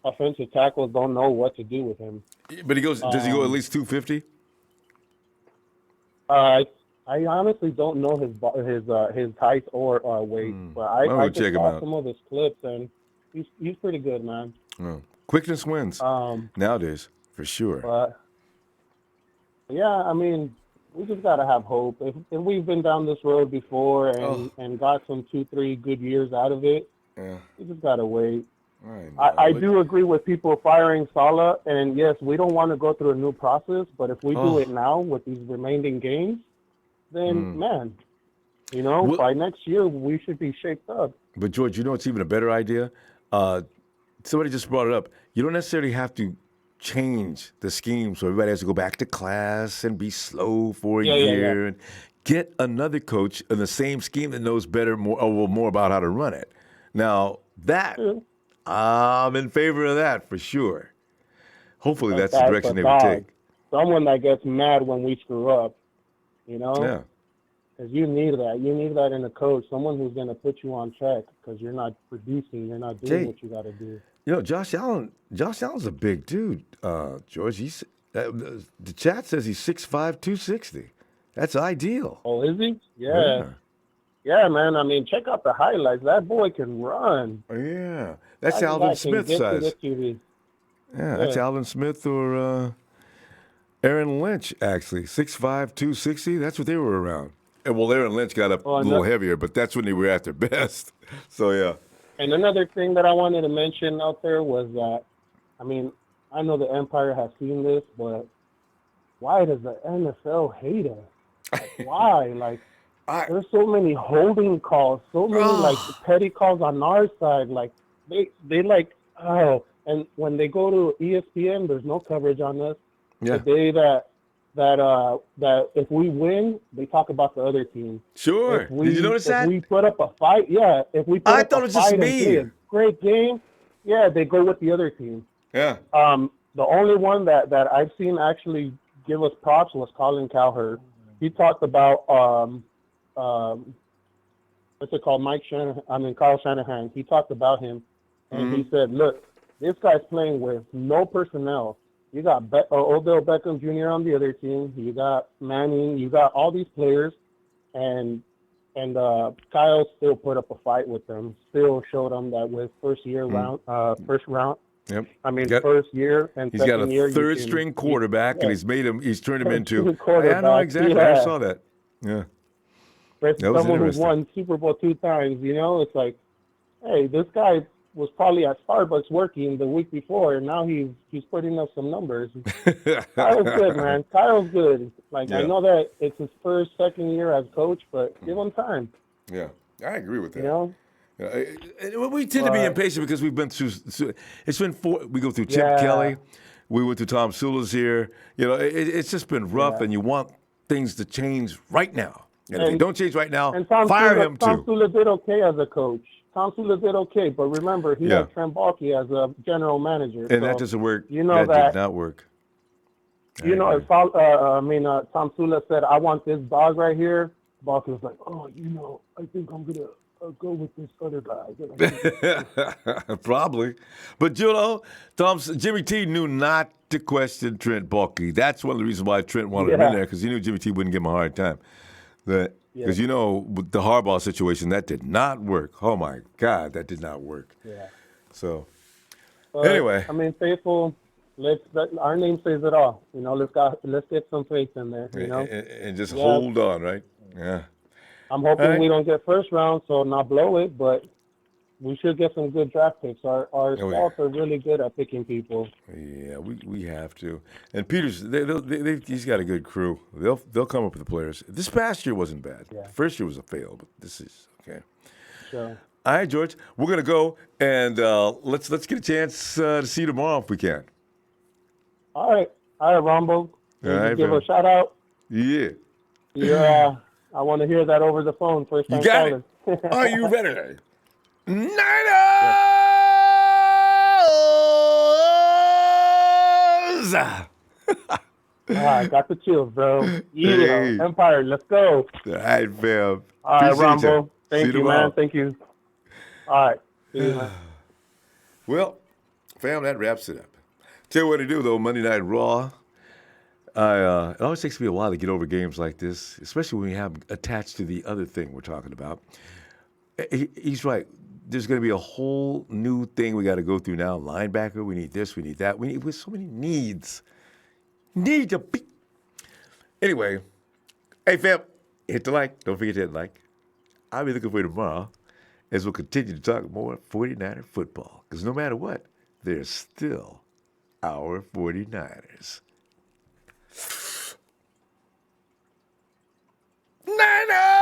offensive tackles don't know what to do with him.
But does he go at least 250?
I honestly don't know his height or weight, but I just saw some of his clips, and he's pretty good, man.
Oh. Quickness wins nowadays, for sure.
But yeah, I mean, we just gotta have hope. If we've been down this road before and got some 2-3 good years out of it, we just gotta wait. I do agree with people firing Salah, and yes, we don't want to go through a new process, but if we do it now with these remaining games, then man, by next year we should be shaped up.
But George, it's even a better idea. Somebody just brought it up. You don't necessarily have to change the scheme, so everybody has to go back to class and be slow for a year and get another coach in the same scheme that knows more about how to run it. Now that. I'm in favor of that for sure. Hopefully that's the direction they would take.
Someone that gets mad when we screw up. You know,
Yeah.
because you need that. You need that in a coach, someone who's going to put you on track because you're not producing, you're not doing
Jay,
what you got to do.
You know, Josh Allen's a big dude, George. The chat says he's 6'5", 260. That's ideal.
Oh, is he? Yeah. Yeah, man. I mean, check out the highlights. That boy can run.
Yeah. That's
That
Alvin
guy can
Smith
get to the
size.
QB.
Yeah, that's
Yeah.
Alvin Smith or Aaron Lynch, actually. 6'5", 260. That's what they were around. And well, Aaron Lynch got up a little heavier, but that's when they were at their best. So, yeah.
And another thing that I wanted to mention out there was that, I mean, I know the Empire has seen this, but why does the NFL hate us? Why? Like, there's so many holding calls, so many, like, petty calls on our side. Like, they like, and when they go to ESPN, there's no coverage on us.
Yeah.
The day that if we win, they talk about the other team.
Sure. Did you notice that?
If we put up a fight, if we put up a fight and play a great game, they go with the other team.
Yeah.
The only one that I've seen actually give us props was Colin Cowherd. He talked about what's it called, Kyle Shanahan. He talked about him, and he said, "Look, this guy's playing with no personnel. You got Odell Beckham Jr. on the other team. You got Manning. You got all these players, and Kyle still put up a fight with them. Still showed them that with first round.
Yep.
I mean, first year and
he's
second
got a
year.
third-string quarterback, and he's turned him into.
Quarterback,
I know exactly. I saw that. Yeah.
For someone who's won Super Bowl 2 times, you know, it's like, hey, this guy was probably at Starbucks working the week before, and now he's putting up some numbers. Kyle's good, man. Kyle's good. Like, I know that it's his second year as coach, but give him time.
Yeah, I agree with that.
You know?
We tend to be impatient because we've been through. It's been we go through Chip Kelly, we went through Tom Sula's here. You know, it's just been rough, and you want things to change right now. And if they don't change right now, fire him too.
Tom Sula did okay as a coach. Tom Sula did okay, but remember, he had Trent Baalke as a general manager.
And that doesn't work.
You know
that did not work.
Tom Sula said, "I want this dog right here." Baalke was like, "Oh, you know, I think I'm gonna go with this other guy."
Probably, but you know, Jimmy T knew not to question Trent Baalke. That's one of the reasons why Trent wanted him in there, because he knew Jimmy T wouldn't give him a hard time. Because you know, with the Harbaugh situation, that did not work. Oh my God, that did not work.
Yeah.
So,
but,
anyway,
I mean, faithful. Our name says it all. You know, let's get some faith in there. You know,
and just hold on, right? Yeah.
I'm hoping we don't get first round, so not blow it, but we should get some good draft picks. Our scouts are really good at picking people.
Yeah, we have to. And Peters, he's got a good crew. They'll come up with the players. This past year wasn't bad.
Yeah.
First year was a fail, but this is okay.
Sure.
All right, George, we're gonna go and let's get a chance to see you tomorrow if we can.
All right, Ronbo.
All right,
give a shout out.
Yeah.
Yeah. I want to hear that over the phone. First time
calling. Are you ready? Niners!
I got the chills, bro. Yeah, Empire, let's go.
All right, fam.
All right, Ronbo. Thank you, man. Thank you. All right. See you, man.
Well, fam, that wraps it up. Tell you what to do, though, Monday Night Raw. It always takes me a while to get over games like this, especially when you have attached to the other thing we're talking about. He's right. There's going to be a whole new thing we got to go through now. Linebacker, we need this, we need that. We have so many needs. Need to be. Anyway, hey, fam, hit the like. Don't forget to hit like. I'll be looking for you tomorrow as we'll continue to talk more 49er football. Because no matter what, they're still our 49ers. Niners!